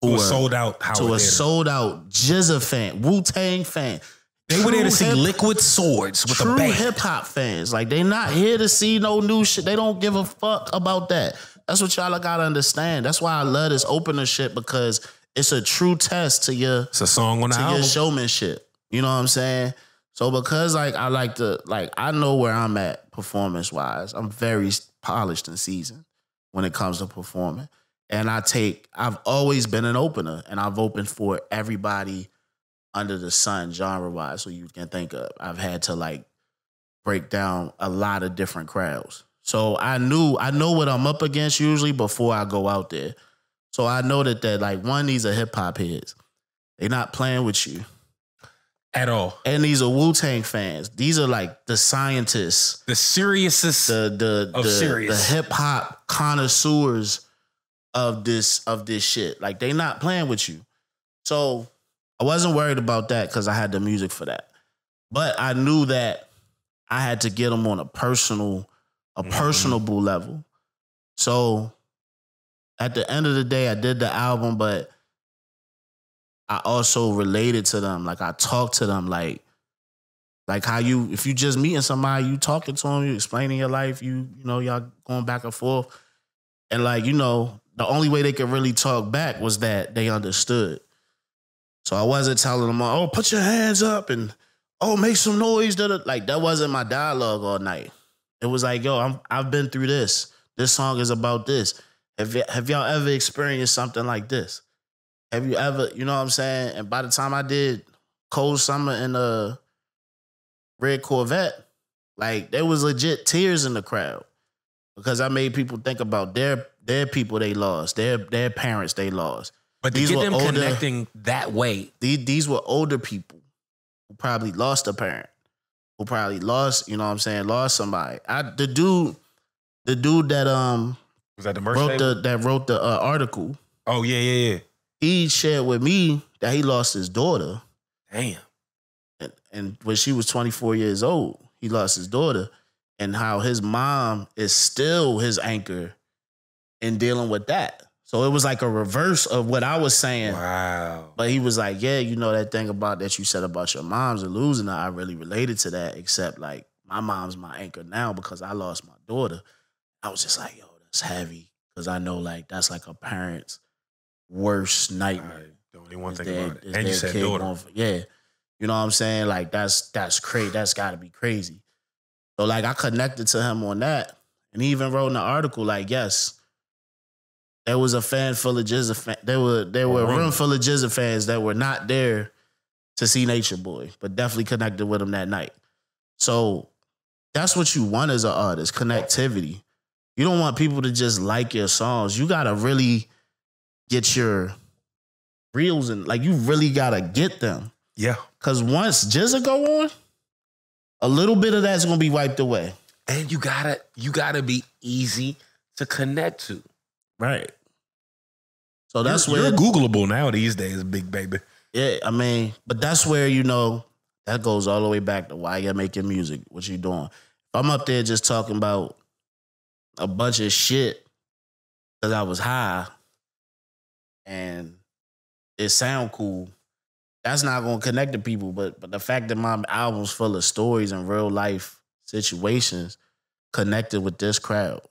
Speaker 2: who were
Speaker 1: sold out.
Speaker 2: To a sold out GZA fan, Wu-Tang fan.
Speaker 1: They were there to see Liquid Swords with a band.
Speaker 2: True hip hop fans. Like, they not here to see no new shit. They don't give a fuck about that. That's what y'all gotta understand. That's why I love this opener shit, because it's a true test to your,
Speaker 1: it's a song on the album,
Speaker 2: your showmanship. You know what I'm saying? So because like I like to, like, I know where I'm at performance wise. I'm very polished and seasoned when it comes to performing. And I've always been an opener, and I've opened for everybody under the sun genre wise, so you can think of. I've had to like break down a lot of different crowds. So I know what I'm up against usually before I go out there. So I know that like, one, these are hip hop heads. They're not playing with you
Speaker 1: at all.
Speaker 2: And these are Wu-Tang fans. These are like the scientists,
Speaker 1: the seriousest
Speaker 2: the hip hop connoisseurs of this shit. Like, they not playing with you. So I wasn't worried about that because I had the music for that. But I knew that I had to get them on a personable level. So at the end of the day, I did the album, but I also related to them. Like, I talked to them like how if you just meeting somebody, you talking to them, you explaining your life, you know, y'all going back and forth. And like, you know, the only way they could really talk back was that they understood. So I wasn't telling them, oh, put your hands up and, oh, make some noise. Like, that wasn't my dialogue all night. It was like, yo, I've been through this. This song is about this. Have y'all ever experienced something like this? Have you ever, you know what I'm saying? And by the time I did Cold Summer in a Red Corvette, like, there was legit tears in the crowd because I made people think about their people they lost, their parents they lost.
Speaker 1: But to get them connecting that way.
Speaker 2: These were older people who probably lost a parent, who probably lost, you know what I'm saying, lost somebody. The dude that
Speaker 1: was that the merch
Speaker 2: wrote the article.
Speaker 1: Oh yeah.
Speaker 2: He shared with me that he lost his daughter.
Speaker 1: Damn.
Speaker 2: And when she was 24 years old, he lost his daughter, and how his mom is still his anchor in dealing with that. So it was like a reverse of what I was saying.
Speaker 1: Wow.
Speaker 2: But he was like, yeah, you know that thing about that you said about your moms and losing her, I really related to that, except like my mom's my anchor now because I lost my daughter. I was just like, yo, that's heavy. Because I know like that's like a parent's worst nightmare.
Speaker 1: The only one thing about it. And you said daughter.
Speaker 2: Yeah. You know what I'm saying? Like that's crazy. That's gotta be crazy. So like I connected to him on that. And he even wrote in the article, like, yes, there was a fan full of Jizza fans. There were a room full of Jizza fans that were not there to see Nature Boi, but definitely connected with him that night. So that's what you want as an artist, connectivity. You don't want people to just like your songs. You gotta really get your reels and like you really gotta get them.
Speaker 1: Yeah.
Speaker 2: Cause once Jizza go on, a little bit of that's gonna be wiped away.
Speaker 1: And you gotta be easy to connect to.
Speaker 2: Right. So that's
Speaker 1: you're Googleable now these days, big baby.
Speaker 2: Yeah, I mean, but that's where, you know, that goes all the way back to why you're making music, what you doing. If I'm up there just talking about a bunch of shit because I was high and it sound cool, that's not going to connect to people. But the fact that my album's full of stories and real life situations connected with this crowd.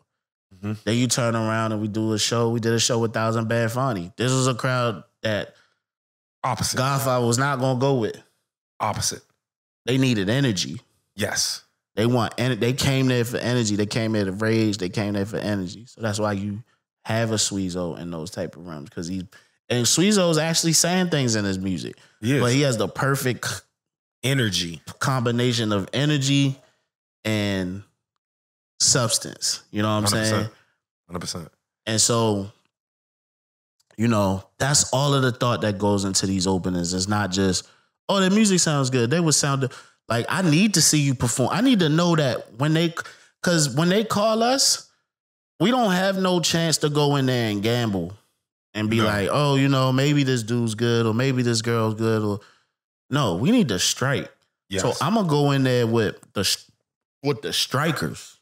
Speaker 2: Mm-hmm. Then you turn around and we do a show. We did a show with Thousand Bad Funny. This was a crowd that
Speaker 1: opposite
Speaker 2: Godfather was not gonna go with.
Speaker 1: Opposite.
Speaker 2: They needed energy.
Speaker 1: Yes.
Speaker 2: They came there for energy. They came there to rage. They came there for energy. So that's why you have a Sweezo in those type of rooms because Sweezo's actually saying things in his music.
Speaker 1: Yes.
Speaker 2: But he has the perfect
Speaker 1: energy
Speaker 2: combination of energy and substance. You know what I'm
Speaker 1: 100%.
Speaker 2: saying?
Speaker 1: 100%.
Speaker 2: And so, you know, that's all of the thought that goes into these openings. It's not just, oh, the music sounds good. They would sound like, I need to see you perform. I need to know that because when they call us, we don't have no chance to go in there and gamble and be like, oh, you know, maybe this dude's good or maybe this girl's good. Or no, we need to strike. Yes. So I'm going to go in there with the strikers.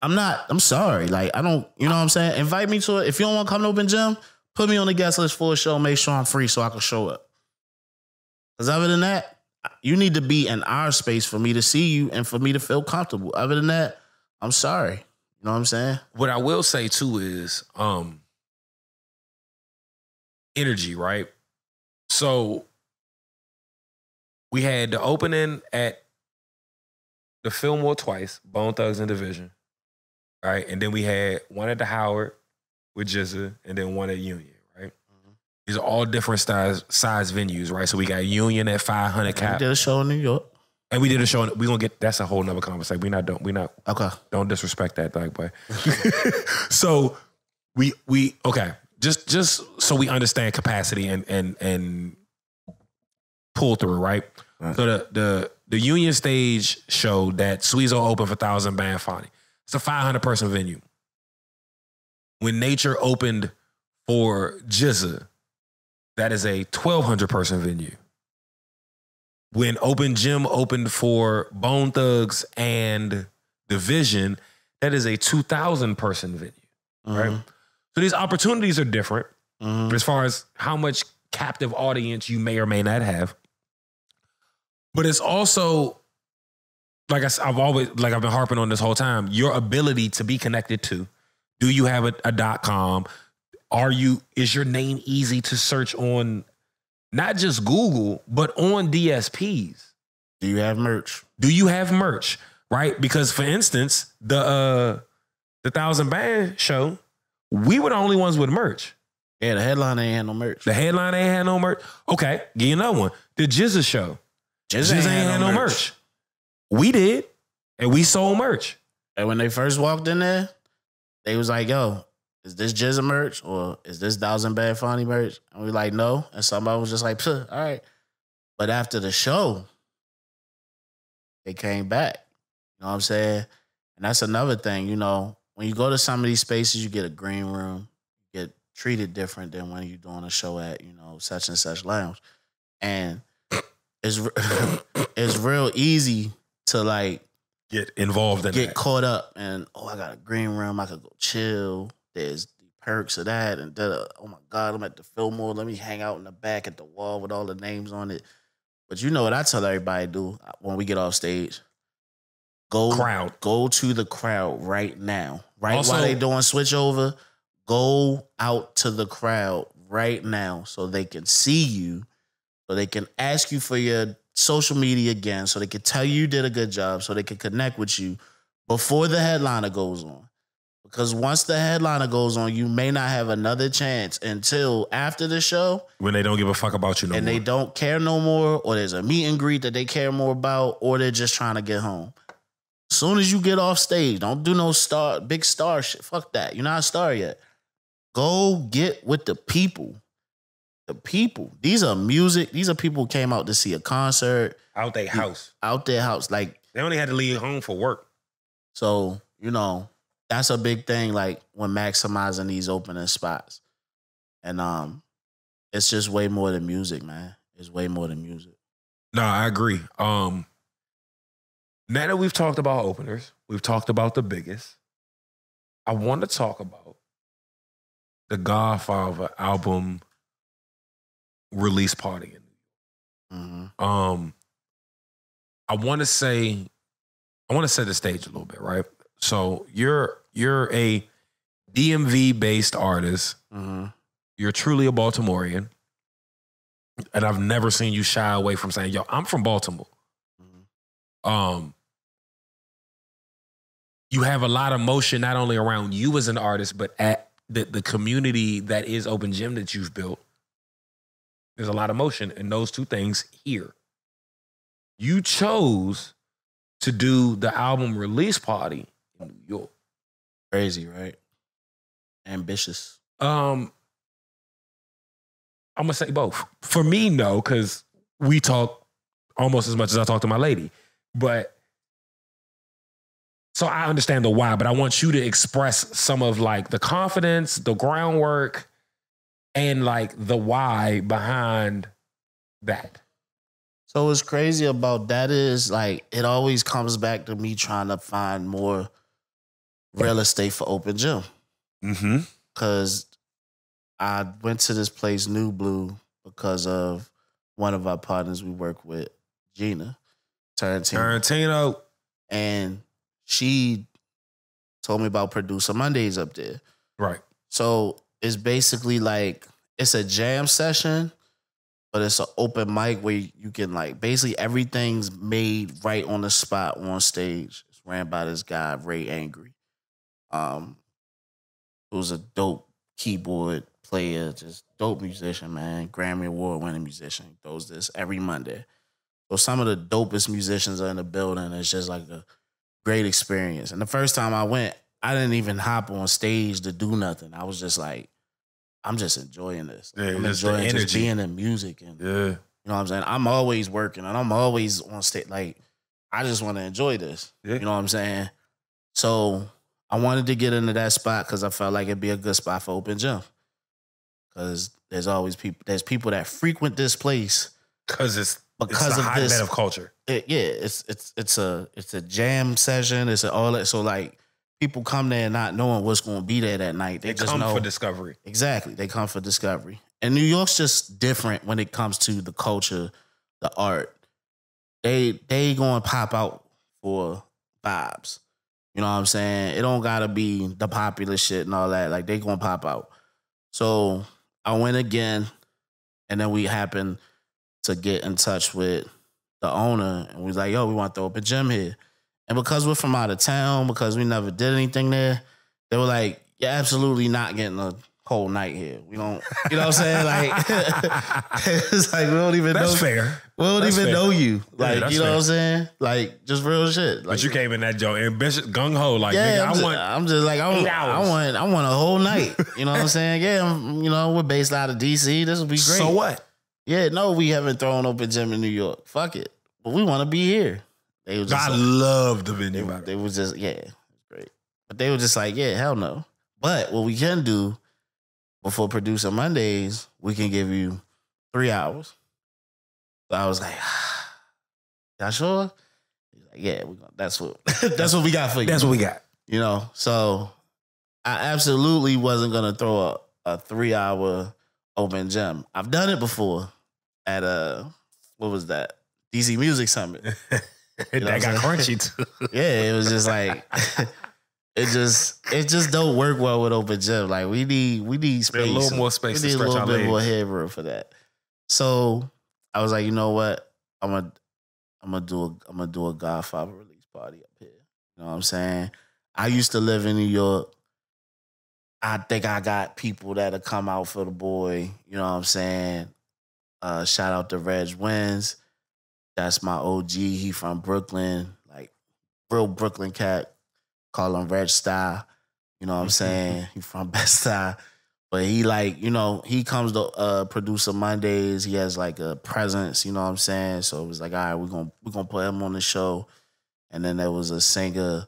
Speaker 2: I'm sorry. Like, I don't, you know what I'm saying? Invite me to it. If you don't want to come to Open Gym, put me on the guest list for a show. Make sure I'm free so I can show up. Because other than that, you need to be in our space for me to see you and for me to feel comfortable. Other than that, I'm sorry. You know what I'm saying?
Speaker 1: What I will say too is energy, right? So we had the opening at the Fillmore twice, Bone Thugs and Division. Right, and then we had one at the Howard with Jizza, and then one at Union. Right, these are all different size venues. Right, so we got Union at 500 cap.
Speaker 2: We did a show in New York,
Speaker 1: and we did a show. We gonna get that's a whole nother conversation. We not
Speaker 2: okay.
Speaker 1: Don't disrespect that, like, boy. So we okay. Just so we understand capacity and pull through. Right. So the Union stage show that Sweezo opened for Thousand Band Funny. It's a 500-person venue. When Nature opened for Jizza, that is a 1,200-person venue. When Open Gym opened for Bone Thugs and Division, that is a 2,000-person venue. Right? So these opportunities are different as far as how much captive audience you may or may not have. But it's also, like I've been harping on this whole time, your ability to be connected to. Do you have a .com? Is your name easy to search on not just Google, but on DSPs?
Speaker 2: Do you have merch?
Speaker 1: Right? Because for instance, the Thousand Band show, we were the only ones with merch.
Speaker 2: Yeah, the headline ain't had no merch.
Speaker 1: Okay, give you another one. The Jizza show.
Speaker 2: Jizza ain't had no merch.
Speaker 1: We did, and we sold merch.
Speaker 2: And when they first walked in there, they was like, yo, is this Jizza merch or is this Thousand Bad Funny merch? And we like, no. And somebody was just like, all right. But after the show, they came back. You know what I'm saying? And that's another thing, you know, when you go to some of these spaces, you get a green room, you get treated different than when you're doing a show at, you know, such and such lounge. And it's real easy to like
Speaker 1: get involved in
Speaker 2: get caught up and I got a green room, I could go chill. There's perks of that, and oh my God, I'm at the Fillmore. Let me hang out in the back at the wall with all the names on it. But you know what I tell everybody to do when we get off stage? Go to the crowd right now. While they doing switch over, go out to the crowd right now so they can see you, so they can ask you for your social media again, so they can tell you did a good job, so they can connect with you before the headliner goes on. Because once the headliner goes on, you may not have another chance until after the show.
Speaker 1: When they don't give a fuck about you no more.
Speaker 2: And they don't care no more, or there's a meet and greet that they care more about, or they're just trying to get home. As soon as you get off stage, don't do no big star shit. Fuck that. You're not a star yet. Go get with the people. The people. These are music. These are people who came out to see a concert.
Speaker 1: Out their house.
Speaker 2: Out their house. Like,
Speaker 1: they only had to leave home for work.
Speaker 2: So, you know, that's a big thing, like, when maximizing these opening spots. And it's just way more than music, man. It's way more than music.
Speaker 1: No, I agree. Now that we've talked about openers, we've talked about the biggest, I want to talk about the Godfather album release party.
Speaker 2: Mm-hmm.
Speaker 1: I want to set the stage a little bit, right? So you're a DMV based artist.
Speaker 2: Mm-hmm.
Speaker 1: You're truly a Baltimorean, and I've never seen you shy away from saying, "Yo, I'm from Baltimore."
Speaker 2: Mm-hmm.
Speaker 1: You have a lot of motion not only around you as an artist, but at the community that is Open Gym that you've built. There's a lot of motion in those two things here. You chose to do the album release party in New York.
Speaker 2: Crazy, right? Ambitious.
Speaker 1: I'm gonna say both. For me, no, because we talk almost as much as I talk to my lady. But so I understand the why, but I want you to express some of like the confidence, the groundwork, and like the why behind that.
Speaker 2: So what's crazy about that is, like, it always comes back to me trying to find more real estate for Open Gym.
Speaker 1: Mm-hmm.
Speaker 2: Because I went to this place, New Blue, because of one of our partners we work with, Gina Tarantino. And she told me about Producer Mondays up there.
Speaker 1: Right.
Speaker 2: So it's basically like, it's a jam session, but it's an open mic where you can, like, basically everything's made right on the spot on stage. It's ran by this guy, Ray Angry, who's a dope keyboard player, just dope musician, man. Grammy Award winning musician. He does this every Monday. So some of the dopest musicians are in the building. It's just like a great experience. And the first time I went, I didn't even hop on stage to do nothing. I was just like, I'm just enjoying this.
Speaker 1: Yeah,
Speaker 2: I'm enjoying just being in music. And
Speaker 1: yeah.
Speaker 2: You know what I'm saying? I'm always working and I'm always on stage. Like, I just want to enjoy this.
Speaker 1: Yeah.
Speaker 2: You know what I'm saying? So I wanted to get into that spot because I felt like it'd be a good spot for Open Gym. Because there's always people that frequent this place.
Speaker 1: Because it's a hotbed of culture.
Speaker 2: It's a jam session. It's all that. So, like, people come there not knowing what's going to be there that night. They just come
Speaker 1: for discovery.
Speaker 2: Exactly. They come for discovery. And New York's just different when it comes to the culture, the art. They going to pop out for vibes. You know what I'm saying? It don't got to be the popular shit and all that. Like, they going to pop out. So I went again, and then we happened to get in touch with the owner, and we was like, yo, we want the Open Gym here. And because we're from out of town, because we never did anything there, they were like, you're absolutely not getting a whole night here. We don't, you know what I'm saying? Like, it's like, we don't even know.
Speaker 1: That's fair.
Speaker 2: We don't even know you. Like,
Speaker 1: yeah,
Speaker 2: you know
Speaker 1: fair.
Speaker 2: what I'm saying? Like, just real shit. Like,
Speaker 1: But you came in that joint ambitious, gung-ho, like,
Speaker 2: yeah,
Speaker 1: nigga,
Speaker 2: I'm just like, I want a whole night. You know what I'm saying? Yeah, we're based out of DC. This will be great.
Speaker 1: So what?
Speaker 2: Yeah, no, we haven't thrown Open Gym in New York. Fuck it. But we want to be here. They was just
Speaker 1: I
Speaker 2: like,
Speaker 1: love the venue.
Speaker 2: They was just, it's great. But they were just like, yeah, hell no. But what we can do before Producer Mondays, we can give you 3 hours. So I was like, y'all sure? He's like, yeah, that's what we got for you.
Speaker 1: That's what we got.
Speaker 2: You know, so I absolutely wasn't gonna throw a 3-hour open gym. I've done it before at what was that? DC Music Summit.
Speaker 1: You know that got crunchy too.
Speaker 2: Yeah, it was just like it just don't work well with open gym. Like we need space.
Speaker 1: A little more space to stretch our legs.
Speaker 2: We need a little bit more headroom for that. So I was like, you know what? I'm gonna do a Godfather release party up here. You know what I'm saying? I used to live in New York. I think I got people that'll come out for the boy. You know what I'm saying? Shout out to Reg Wins. That's my OG. He from Brooklyn, like real Brooklyn cat. Call him Reg Style. You know what I'm saying? He from Bed-Stuy. But he like, you know, he comes to Producer Mondays. He has like a presence, you know what I'm saying? So it was like, all right, we're gonna put him on the show. And then there was a singer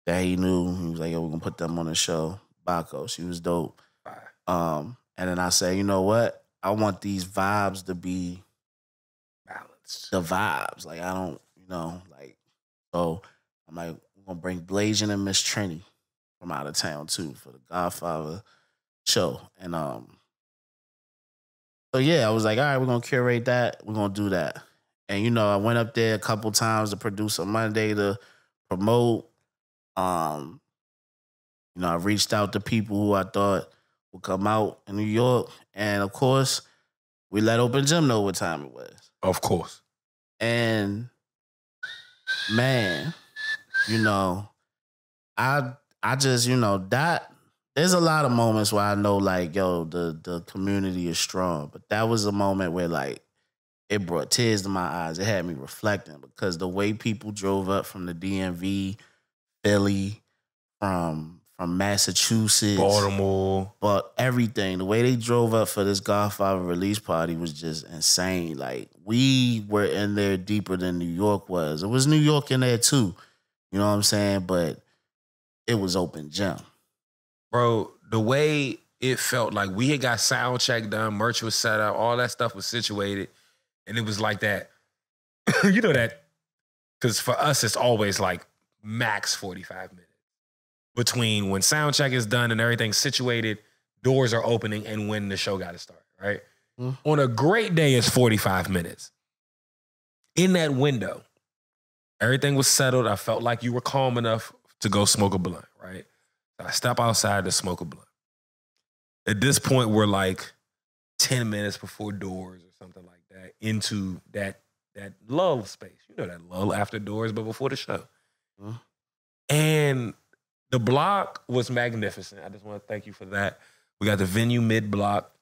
Speaker 2: that he knew. He was like, yo, we're gonna put them on the show. Baco. She was dope. And then I said, you know what? I want these vibes to be balanced. The vibes. Like I don't, you know, like so I'm like, we're gonna bring Blasian and Miss Trini from out of town too for the Godfather show. And so yeah, I was like, all right, we're gonna curate that, we're gonna do that. And you know, I went up there a couple times to Producer Monday to promote. You know, I reached out to people who I thought would come out in New York. And of course, we let Open Gym know what time it was.
Speaker 1: Of course. And
Speaker 2: man, you know, I just, you know, that there's a lot of moments where I know like, yo, the community is strong. But that was a moment where like it brought tears to my eyes. It had me reflecting because the way people drove up from the DMV, Philly, from Massachusetts,
Speaker 1: Baltimore,
Speaker 2: but everything, the way they drove up for this Godfather release party was just insane. Like we were in there deeper than New York was. It was New York in there too, you know what I'm saying? But it was Open Gym,
Speaker 1: bro. The way it felt, like we had got sound check done, merch was set up, all that stuff was situated, and it was like that. You know that, because for us it's always like max 45 minutes. Between when sound check is done and everything's situated, doors are opening, and when the show got to start, right? On a great day, it's 45 minutes. In that window, everything was settled. I felt like you were calm enough to go smoke a blunt, right? So I step outside to smoke a blunt. At this point, we're like 10 minutes before doors or something like that into that lull space. You know that lull after doors, but before the show. And the block was magnificent. I just want to thank you for that. We got the venue mid-block.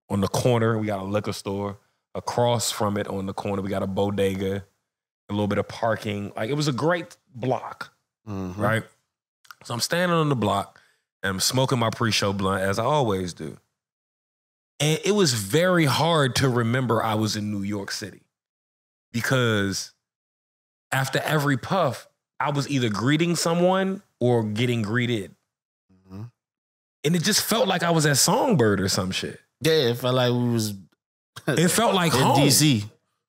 Speaker 1: On the corner, we got a liquor store. Across from it on the corner, we got a bodega, a little bit of parking. Like, it was a great block, right? So I'm standing on the block, and I'm smoking my pre-show blunt, as I always do. And it was very hard to remember I was in New York City because after every puff, I was either greeting someone or getting greeted. And it just felt like I was at Songbird or some shit.
Speaker 2: Yeah, it felt like we was
Speaker 1: it felt like
Speaker 2: in
Speaker 1: home.
Speaker 2: DC.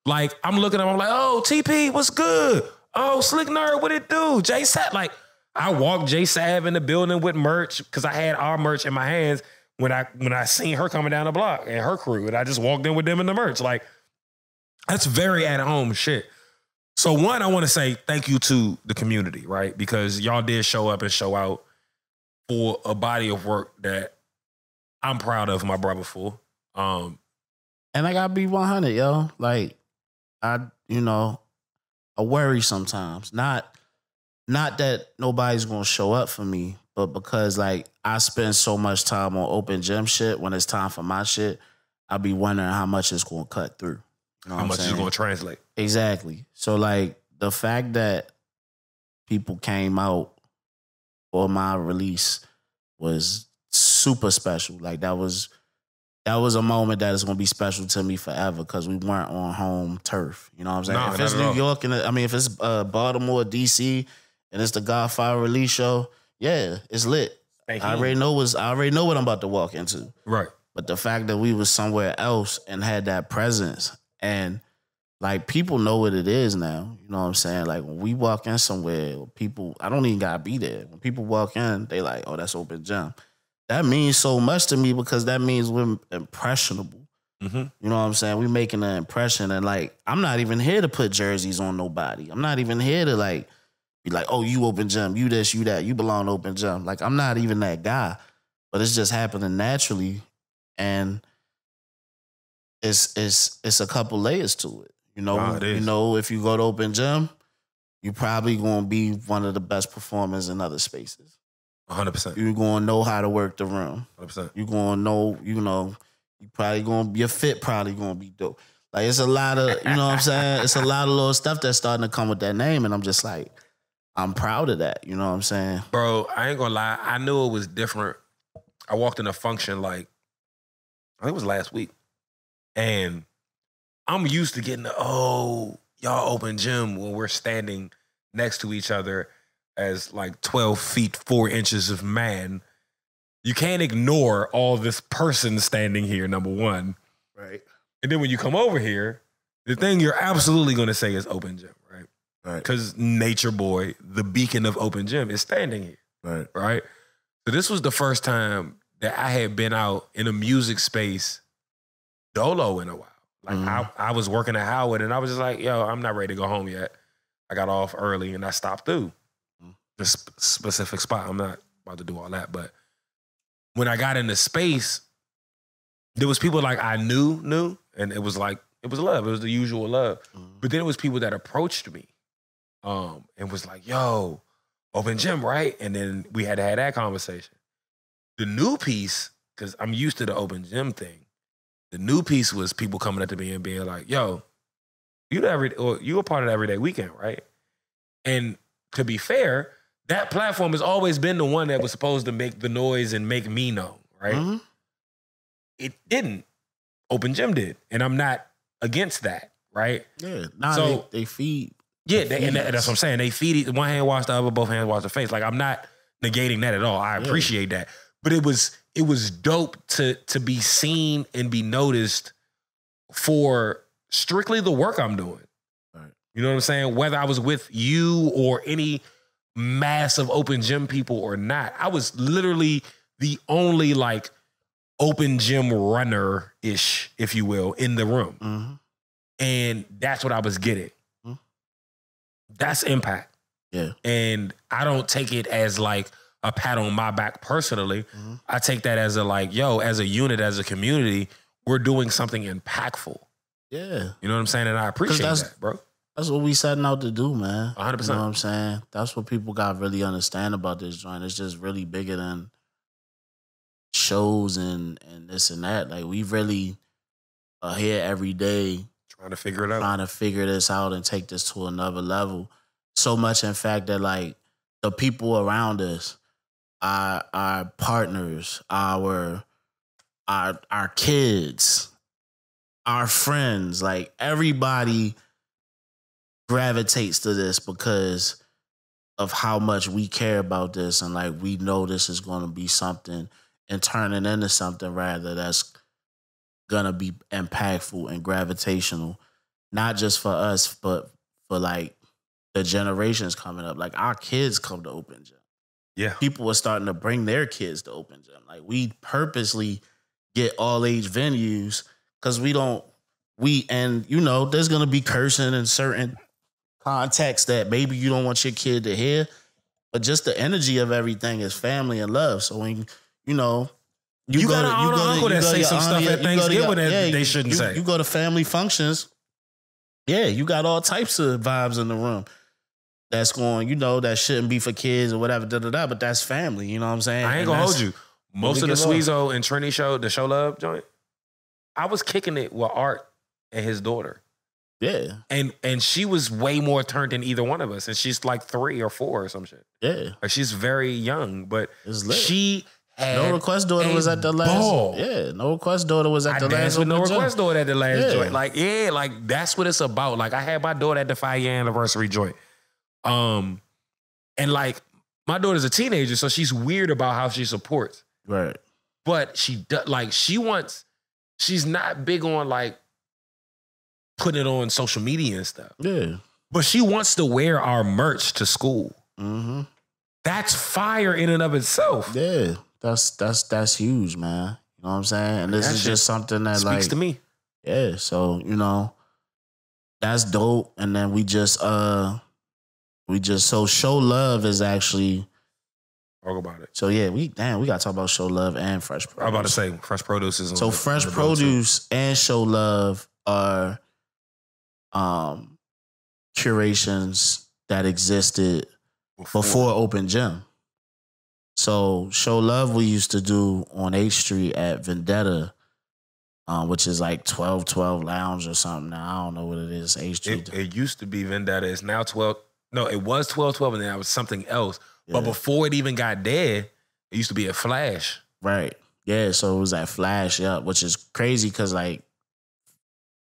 Speaker 1: Like, I'm looking at him, I'm like, oh, TP, what's good? Oh, Slick Nerd, what it do? J Sav, like, I walked J Sav in the building with merch because I had our merch in my hands when I seen her coming down the block and her crew, and I just walked in with them in the merch. Like, that's very at home shit. So one, I want to say thank you to the community, right? Because y'all did show up and show out for a body of work that I'm proud of my brother for.
Speaker 2: And I gotta be 100, yo. Like, I worry sometimes. Not that nobody's gonna show up for me, but because like I spend so much time on Open Gym shit, when it's time for my shit, I be wondering how much it's gonna cut through. You know
Speaker 1: how much is gonna translate.
Speaker 2: Exactly. So like the fact that people came out for my release was super special. Like that was a moment that is gonna be special to me forever because we weren't on home turf. You know what I'm saying?
Speaker 1: No,
Speaker 2: if it's New York and if it's Baltimore, DC, and it's the Godfather release show, yeah, it's lit. I already know what I'm about to walk into.
Speaker 1: Right.
Speaker 2: But the fact that we was somewhere else and had that presence, and like people know what it is now. You know what I'm saying? Like when we walk in somewhere, people, I don't even gotta be there. When people walk in, they like, oh, that's Open Gym. that means so much to me because that means we're impressionable.
Speaker 1: Mm-hmm.
Speaker 2: You know what I'm saying? We're making an impression, and like, I'm not even here to put jerseys on nobody. I'm not even here to like be like, oh, you open gym, you this, you that, you belong to open gym. Like, I'm not even that guy, but it's just happening naturally, and it's a couple layers to it. You know, if you go to open gym, you probably gonna be one of the best performers in other spaces.
Speaker 1: 100%.
Speaker 2: You're gonna know how to work the room.
Speaker 1: 100%.
Speaker 2: You're gonna know, you probably gonna, your fit probably gonna be dope. Like, it's a lot of, you know what I'm saying? It's a lot of little stuff that's starting to come with that name, and I'm just like, I'm proud of that. You know what I'm saying?
Speaker 1: Bro, I ain't gonna lie. I knew it was different. I walked in a function like, I think it was last week. And I'm used to getting y'all open gym when we're standing next to each other as like 12 feet, 4 inches of man. You can't ignore all this person standing here, number one.
Speaker 2: Right.
Speaker 1: And then when you come over here, the thing you're absolutely going to say is open gym, right?
Speaker 2: Right.
Speaker 1: Because Nature Boi, the beacon of open gym, is standing here.
Speaker 2: Right.
Speaker 1: Right? So this was the first time that I had been out in a music space dolo in a while. Like, I was working at Howard, and I was just like, yo, I'm not ready to go home yet. I got off early, and I stopped through the specific spot. I'm not about to do all that, but when I got into space, there was people like I knew, and it was like, it was love. It was the usual love. But then it was people that approached me and was like, yo, open gym, right? And then we had to have that conversation. The new piece, because I'm used to the open gym thing, the new piece was people coming up to me and being like, yo, you a part of the Everyday Weekend, right? And to be fair, that platform has always been the one that was supposed to make the noise and make me known, right?
Speaker 2: Mm-hmm.
Speaker 1: It didn't. Open gym did. And I'm not against that, right?
Speaker 2: Yeah. Nah,
Speaker 1: so
Speaker 2: they feed.
Speaker 1: Yeah, and that's what I'm saying. They feed it. One hand wash the other, both hands wash the face. Like, I'm not negating that at all. I appreciate that. But it was dope to be seen and be noticed for strictly the work I'm doing.
Speaker 2: Right.
Speaker 1: You know what I'm saying? Whether I was with you or any massive open gym people or not, I was literally the only like open gym runner-ish, if you will, in the room.
Speaker 2: Mm-hmm.
Speaker 1: And that's what I was getting. Mm-hmm. That's impact.
Speaker 2: Yeah.
Speaker 1: And I don't take it as like a pat on my back personally. Mm-hmm. I take that as a like, yo, as a unit, as a community, we're doing something impactful.
Speaker 2: Yeah.
Speaker 1: You know what I'm saying? And I appreciate that, bro.
Speaker 2: That's what we setting out to do, man.
Speaker 1: 100%.
Speaker 2: You know what I'm saying? That's what people got to really understand about this joint. It's just really bigger than shows and this and that. Like, we really are here every day
Speaker 1: trying to figure it out.
Speaker 2: Trying to figure this out and take this to another level. So much, in fact, that like the people around us, our partners, our kids, our friends, like everybody gravitates to this because of how much we care about this, and like we know this is going to be something and turning into something rather that's going to be impactful and gravitational, not just for us, but for like the generations coming up. Like, our kids come to open gym.
Speaker 1: Yeah.
Speaker 2: People are starting to bring their kids to open gym. Like, we purposely get all age venues because and you know, there's going to be cursing in certain contexts that maybe you don't want your kid to hear, but just the energy of everything is family and love. So when, you know,
Speaker 1: you got an uncle that say some stuff at Thanksgiving that they shouldn't say.
Speaker 2: You go to family functions, you got all types of vibes in the room. That's going, you know, that shouldn't be for kids or whatever, but that's family, you know what I'm saying?
Speaker 1: I ain't gonna hold you. Most of the Sweezo and Trini show, the Show Love joint, I was kicking it with Art and his daughter.
Speaker 2: Yeah.
Speaker 1: And she was way more turned than either one of us. And she's like 3 or 4 or some shit.
Speaker 2: Yeah.
Speaker 1: Like, she's very young, but she had
Speaker 2: No Request daughter was at the last.
Speaker 1: Ball.
Speaker 2: Yeah. No Request daughter was at the last.
Speaker 1: I danced with No Request daughter at the last joint.
Speaker 2: Like,
Speaker 1: That's what it's about. Like, I had my daughter at the 5-year anniversary joint. And like, my daughter's a teenager, so she's weird about how she supports.
Speaker 2: Right.
Speaker 1: But she's not big on like putting it on social media and stuff.
Speaker 2: Yeah.
Speaker 1: But she wants to wear our merch to school.
Speaker 2: Mm-hmm.
Speaker 1: That's fire in and of itself.
Speaker 2: Yeah. that's huge, man. You know what I'm saying? And this is just something that
Speaker 1: speaks to me.
Speaker 2: Yeah, so that's dope. And then we just so Show Love is actually
Speaker 1: talk about it.
Speaker 2: So yeah, we gotta talk about Show Love and Fresh Produce.
Speaker 1: I'm about to say Fresh Produce is
Speaker 2: so Fresh Produce and Show Love are curations that existed before Open Gym. So Show Love we used to do on H Street at Vendetta, which is like 1212 Lounge or something now. I don't know what it is. H Street.
Speaker 1: It used to be Vendetta. It's now 12. No, it was 1212 and then it was something else. Yeah. But before it even got dead, it used to be at Flash.
Speaker 2: Right. Yeah, so it was at Flash, yeah, which is crazy because like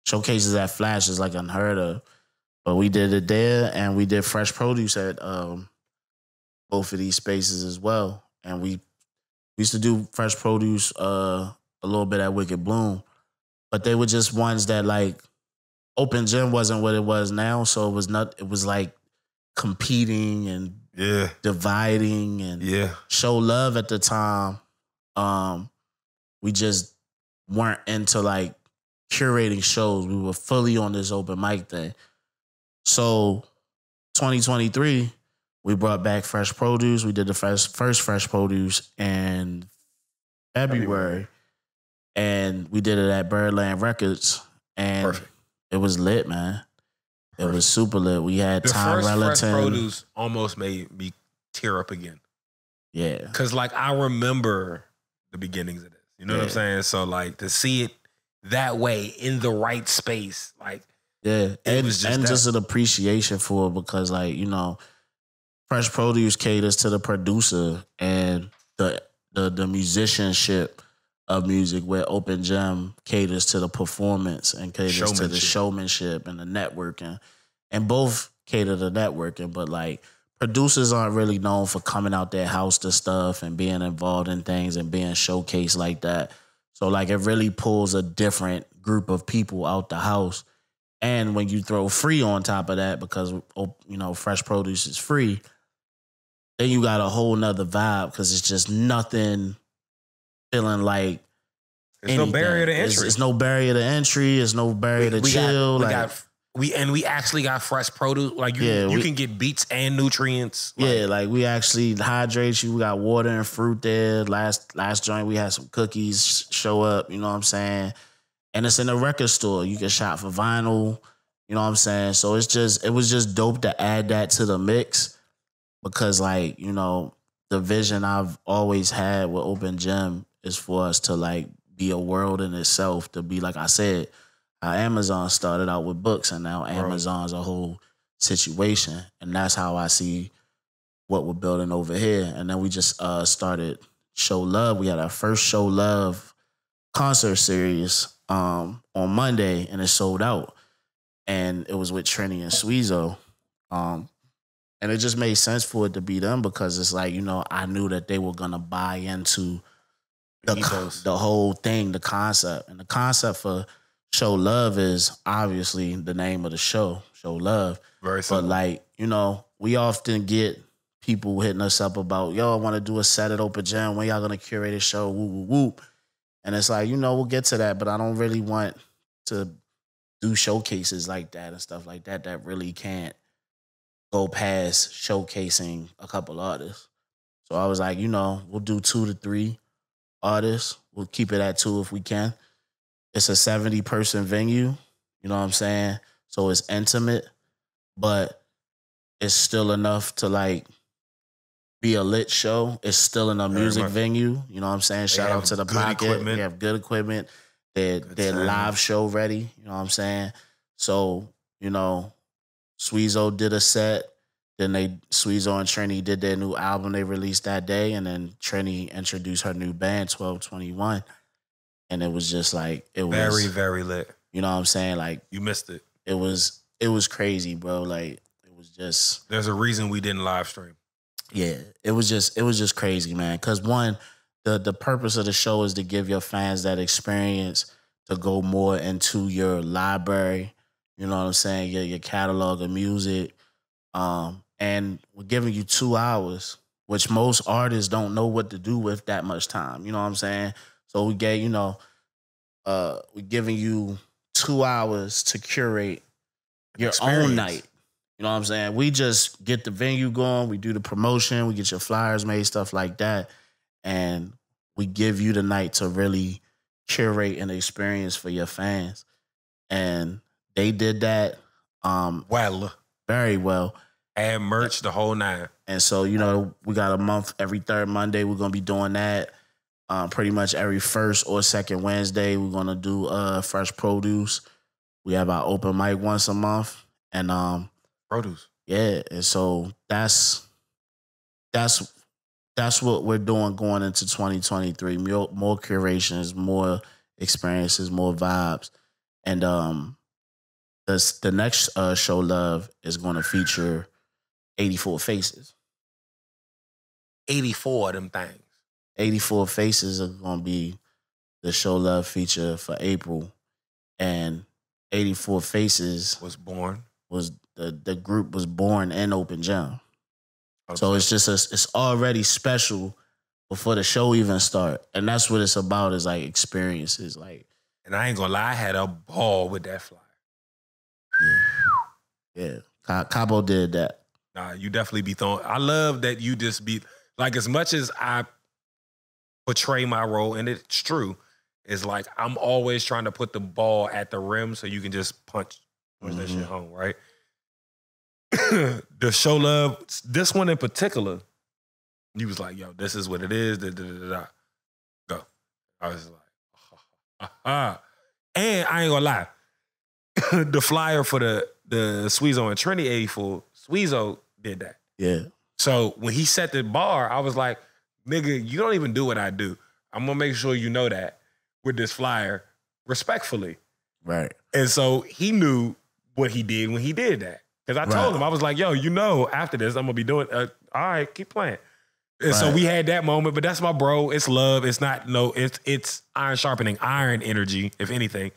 Speaker 2: showcases at Flash is like unheard of. But we did it there and we did Fresh Produce at both of these spaces as well. And we used to do Fresh Produce a little bit at Wicked Bloom. But they were just ones that like Open Gym wasn't what it was now. So it was like competing and dividing and Show Love at the time. We just weren't into like curating shows. We were fully on this open mic thing. So 2023, we brought back Fresh Produce. We did the first Fresh Produce in February. And we did it at Birdland Records. And it was lit, man. It was super lit. We had Tom Relaton.
Speaker 1: The first Fresh Produce almost made me tear up again.
Speaker 2: Yeah.
Speaker 1: Because like I remember the beginnings of this. You know what I'm saying? So like to see it that way in the right space, like
Speaker 2: and just an appreciation for it because like, Fresh Produce caters to the producer and the musicianship of music, where Open Gym caters to the performance and caters to the showmanship and the networking. And both cater to networking, but like producers aren't really known for coming out their house to stuff and being involved in things and being showcased like that. So like it really pulls a different group of people out the house. And when you throw free on top of that, because Fresh Produce is free, then you got a whole nother vibe because it's just nothing feeling like
Speaker 1: there's no barrier to entry.
Speaker 2: It's no barrier to entry. It's no barrier to chill.
Speaker 1: We actually got fresh produce. Like you can get beats and nutrients.
Speaker 2: Like we actually hydrate you. We got water and fruit there. Last joint we had some cookies show up. You know what I'm saying? And it's in a record store. You can shop for vinyl. You know what I'm saying? So it was just dope to add that to the mix because like, the vision I've always had with Open Gym is for us to like be a world in itself, to be, like I said, how Amazon started out with books and now Amazon's a whole situation. And that's how I see what we're building over here. And then we just started Show Love. We had our first Show Love concert series on Monday and it sold out. And it was with Trini and Sweezo. And it just made sense for it to be them because it's like, I knew that they were going to buy into the whole thing, the concept. And the concept for Show Love is obviously the name of the show, Show Love.
Speaker 1: Very simple.
Speaker 2: But like, we often get people hitting us up about, I want to do a set at Open Gym. When y'all going to curate a show? Whoop, whoop, whoop. And it's like, we'll get to that, but I don't really want to do showcases like that and stuff like that that really can't go past showcasing a couple artists. So I was like, we'll do 2 to 3 artists. We'll keep it at 2 if we can. It's a 70-person venue. You know what I'm saying? So it's intimate, but it's still enough to like be a lit show. It's still in a music venue. You know what I'm saying? Shout out to the Pocket. They have good equipment. They're live show ready. You know what I'm saying? So, Sweezo did a set. Then Sweezo and Trini did their new album they released that day. And then Trini introduced her new band, 1221. And it was just like, it was
Speaker 1: very, very lit.
Speaker 2: You know what I'm saying? Like,
Speaker 1: you missed it.
Speaker 2: It was crazy, bro. Like, it was just,
Speaker 1: there's a reason we didn't live stream.
Speaker 2: Yeah. It was just crazy, man. Cause one, the purpose of the show is to give your fans that experience to go more into your library. You know what I'm saying? Your catalog of music. And we're giving you 2 hours. which most artists don't know what to do with that much time. You know what I'm saying? So we get, we're giving you 2 hours to curate your own night. You know what I'm saying? We just get the venue going. We do the promotion. We get your flyers made, stuff like that. And we give you the night to really curate an experience for your fans. And they did that
Speaker 1: well,
Speaker 2: very well.
Speaker 1: And merch the whole 9.
Speaker 2: And so, we got a month every 3rd Monday. We're going to be doing that. Pretty much every 1st or 2nd Wednesday, we're going to do fresh produce. We have our open mic once a month. And
Speaker 1: produce.
Speaker 2: Yeah. And so that's what we're doing going into 2023. More curations, more experiences, more vibes. And the next show, Love, is going to feature 84 faces.
Speaker 1: 84 of them things.
Speaker 2: 84 faces are going to be the Show Love feature for April. And 84 faces the group was born in Open Gym. Okay. So it's just it's already special before the show even start. And that's what it's about, is like experiences. Like,
Speaker 1: and I ain't gonna lie, I had a ball with that flyer.
Speaker 2: Yeah. Cabo did that.
Speaker 1: Nah, you definitely be throwing. I love that you just be like, as much as I portray my role, and it's true, it's like I'm always trying to put the ball at the rim so you can just punch that shit home, right? The Show Love, this one in particular, you was like, yo, this is what it is. Go. I was like, And I ain't gonna lie, the flyer for the Sweezo and Trinity 84, Sweezo did that.
Speaker 2: Yeah.
Speaker 1: So when he set the bar, I was like, nigga, you don't even do what I do. I'm gonna make sure you know that with this flyer, respectfully.
Speaker 2: Right.
Speaker 1: And so he knew what he did when he did that. Because I told him, I was like, yo, after this, I'm gonna be doing, all right, keep playing. And so we had that moment, but that's my bro. It's love. It's not, it's iron sharpening iron energy, if anything.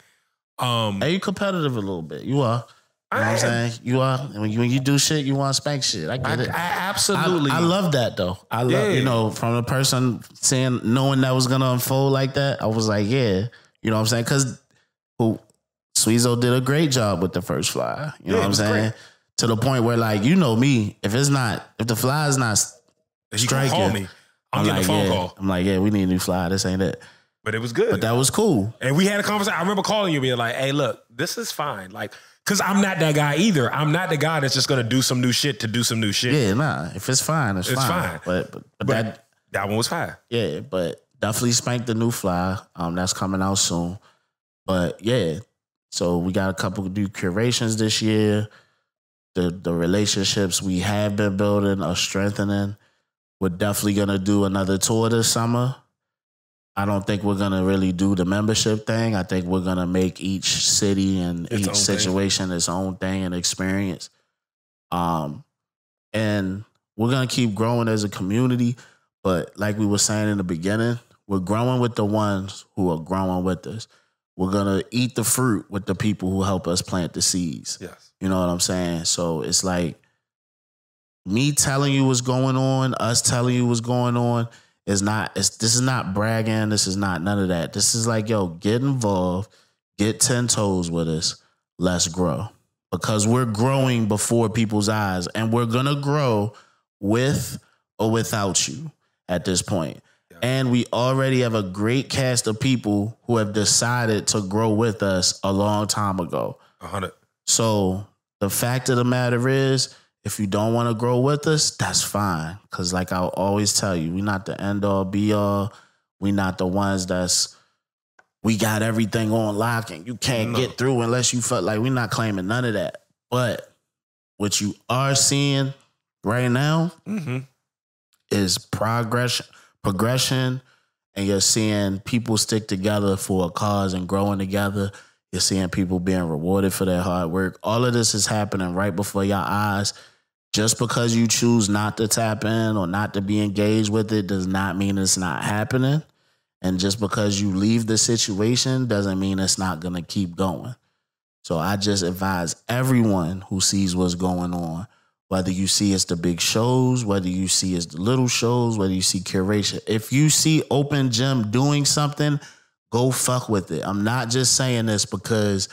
Speaker 2: Are you competitive a little bit? You are. You know what I'm saying? You are. When you do shit, you want to spank shit. I get it.
Speaker 1: I absolutely.
Speaker 2: I love that, though. I love, from the person knowing that was going to unfold like that, I was like, yeah. You know what I'm saying? Because Sweezo did a great job with the first fly. You know what I'm saying? Great. To the point where, like, me, if the fly is not striking,
Speaker 1: call me. I'm getting a phone call.
Speaker 2: I'm like, yeah, we need a new fly. This ain't it.
Speaker 1: But it was good.
Speaker 2: But that was cool.
Speaker 1: And we had a conversation. I remember calling you being like, hey, look, this is fine. Like, because I'm not that guy either. I'm not the guy that's just going to do some new shit to do some new shit.
Speaker 2: Yeah, nah. If it's fine, it's fine. But
Speaker 1: that one was fine.
Speaker 2: Yeah, but definitely spank the new fly. That's coming out soon. But yeah, so we got a couple of new curations this year. The relationships we have been building are strengthening. We're definitely going to do another tour this summer. I don't think we're going to really do the membership thing. I think we're going to make each city and each situation its own thing and experience. And we're going to keep growing as a community. But like we were saying in the beginning, we're growing with the ones who are growing with us. We're going to eat the fruit with the people who help us plant the seeds.
Speaker 1: Yes.
Speaker 2: You know what I'm saying? So it's like me telling you what's going on, us telling you what's going on, this is not bragging. This is not none of that. This is like, yo, get involved, get 10 toes with us. Let's grow. Because we're growing before people's eyes, and we're going to grow with or without you at this point. Yeah. And we already have a great cast of people who have decided to grow with us a long time ago.
Speaker 1: 100.
Speaker 2: So the fact of the matter is, if you don't want to grow with us, that's fine. Because like I always tell you, we're not the end all be all. We're not the ones we got everything on lock and you can't get through unless you felt like we're not claiming none of that. But what you are seeing right now is progression, and you're seeing people stick together for a cause and growing together. You're seeing people being rewarded for their hard work. All of this is happening right before your eyes. Just because you choose not to tap in or not to be engaged with it does not mean it's not happening. And just because you leave the situation doesn't mean it's not going to keep going. So I just advise everyone who sees what's going on Whether you see it's the big shows, whether you see it's the little shows, whether you see curation. If you see Open Gym doing something, go fuck with it. I'm not just saying this because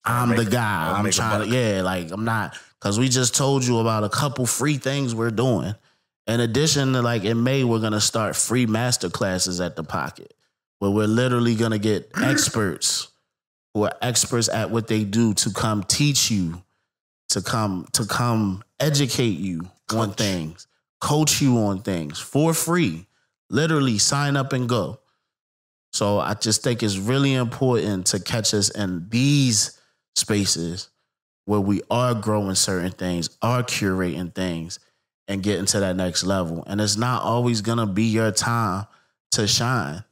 Speaker 2: I'm the guy. I'm trying to, I'm not, because we just told you about a couple free things we're doing. In addition to, like, in May, we're going to start free master classes at the Pocket, where we're literally going to get experts who are experts at what they do to come teach you, to come educate you on things, coach you on things for free. Literally sign up and go. So I just think it's really important to catch us in these spaces where we are growing certain things, are curating things, and getting to that next level. And it's not always going to be your time to shine.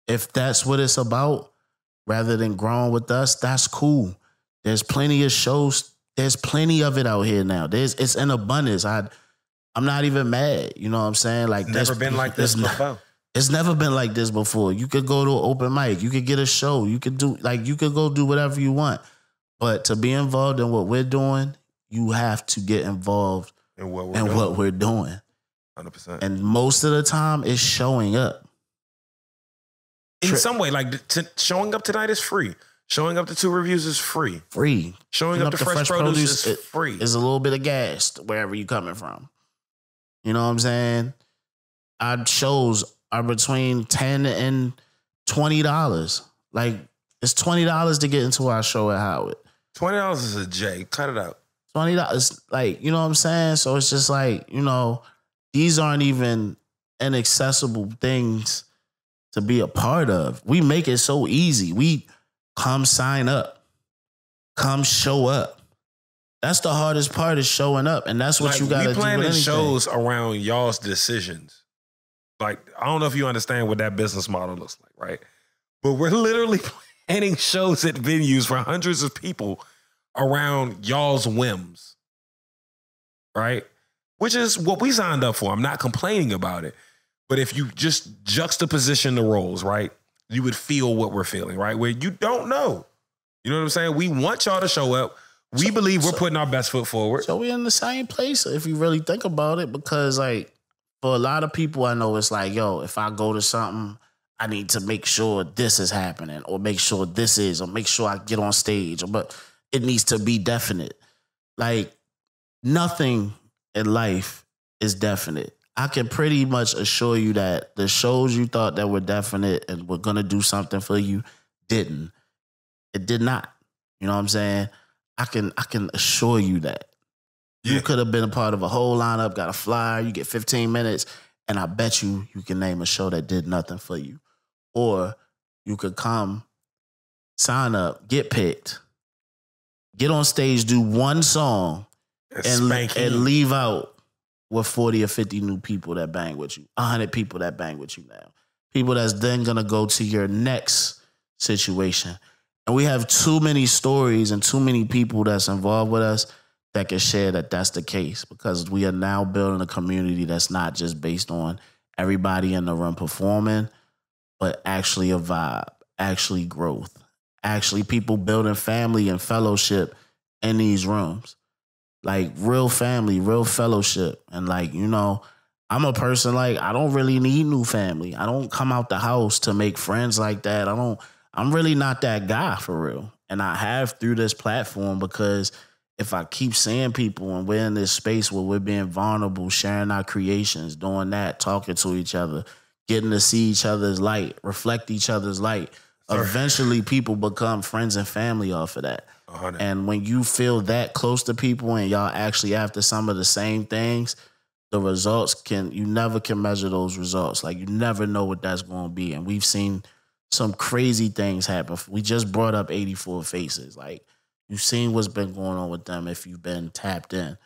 Speaker 2: If that's what it's about, rather than growing with us, that's cool. There's plenty of shows. There's plenty of it out here now. It's in abundance. I'm not even mad. You know what I'm saying? Like,
Speaker 1: it's never been like this before.
Speaker 2: It's never been like this before. You could go to an open mic. You could get a show. You could go do whatever you want. But to be involved in what we're doing, you have to get involved in what we're doing.
Speaker 1: 100%.
Speaker 2: And most of the time, it's showing up.
Speaker 1: In some way, like showing up tonight is free. Showing up to 2 reviews is free.
Speaker 2: Free.
Speaker 1: Showing up to Fresh Produce is free.
Speaker 2: It's a little bit of gas wherever you're coming from. You know what I'm saying? Our shows are between $10 and $20. Like, it's $20 to get into our show at Howard.
Speaker 1: $20 is a J. Cut it out.
Speaker 2: $20, like, you know what I'm saying? So it's just like, you know, these aren't even inaccessible things to be a part of. We make it so easy. We come sign up. Come show up. That's the hardest part, is showing up. And that's what, like, you got to do. We planning
Speaker 1: shows around y'all's decisions. Like, I don't know if you understand what that business model looks like, right? But we're literally planning shows at venues for hundreds of people around y'all's whims, right? Which is what we signed up for. I'm not complaining about it. But if you just juxtaposition the roles, right, you would feel what we're feeling, right? Where you don't know. You know what I'm saying? We want y'all to show up. We believe we're putting our best foot forward.
Speaker 2: So we're in the same place if you really think about it, because, like, for a lot of people I know, it's like, yo, if I go to something, I need to make sure this is happening, or make sure this is, or make sure I get on stage, but it needs to be definite. Like, nothing in life is definite. I can pretty much assure you that the shows you thought that were definite and were going to do something for you didn't. It did not. You know what I'm saying? I can assure you that. Yeah. You could have been a part of a whole lineup, got a flyer, you get 15 minutes, and I bet you can name a show that did nothing for you. Or you could come, sign up, get picked, get on stage, do one song, and leave out with 40 or 50 new people that bang with you, 100 people that bang with you now. People that's then going to go to your next situation. And we have too many stories and too many people that's involved with us that can share that that's the case, because we are now building a community that's not just based on everybody in the room performing, but actually a vibe, actually growth, actually people building family and fellowship in these rooms. Like, real family, real fellowship. And, like, you know, I'm a person, like, I don't really need new family. I don't come out the house to make friends like that. I'm really not that guy, for real. And I have through this platform, because if I keep seeing people and we're in this space where we're being vulnerable, sharing our creations, doing that, talking to each other, getting to see each other's light, reflect each other's light, eventually people become friends and family off of that.
Speaker 1: 100.
Speaker 2: And when you feel that close to people and y'all actually after some of the same things, the results you never can measure those results. Like, you never know what that's going to be. And we've seen some crazy things happen. We just brought up 84 Faces. Like, you've seen what's been going on with them if you've been tapped in.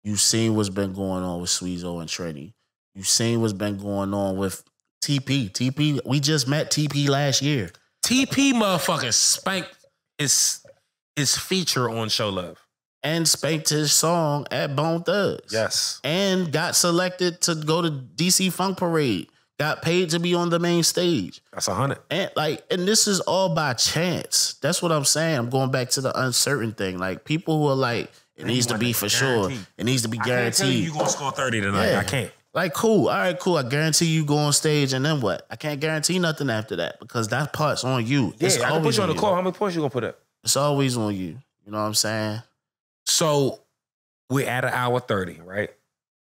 Speaker 2: You've seen what's been going on with Sweezo and Trini. You've seen what's been going on with TP. TP, we just met TP last year.
Speaker 1: TP motherfucking spanked his feature on Show Love.
Speaker 2: And spanked his song at Bone Thugs.
Speaker 1: Yes.
Speaker 2: And got selected to go to DC Funk Parade. Got paid to be on the main stage.
Speaker 1: That's 100.
Speaker 2: And this is all by chance. That's what I'm saying. I'm going back to the uncertain thing. Like, people who are like, It needs to be for sure. It needs to be guaranteed. I can't tell you
Speaker 1: you're going to score 30 tonight. Yeah. I can't.
Speaker 2: Like, cool. All right, cool. I guarantee you go on stage, and then what? I can't guarantee nothing after that because that part's on you.
Speaker 1: Yeah, I can put you on the court. How many points you going to put up?
Speaker 2: It's always on you. You know what I'm saying?
Speaker 1: So, we're at an hour 30, right?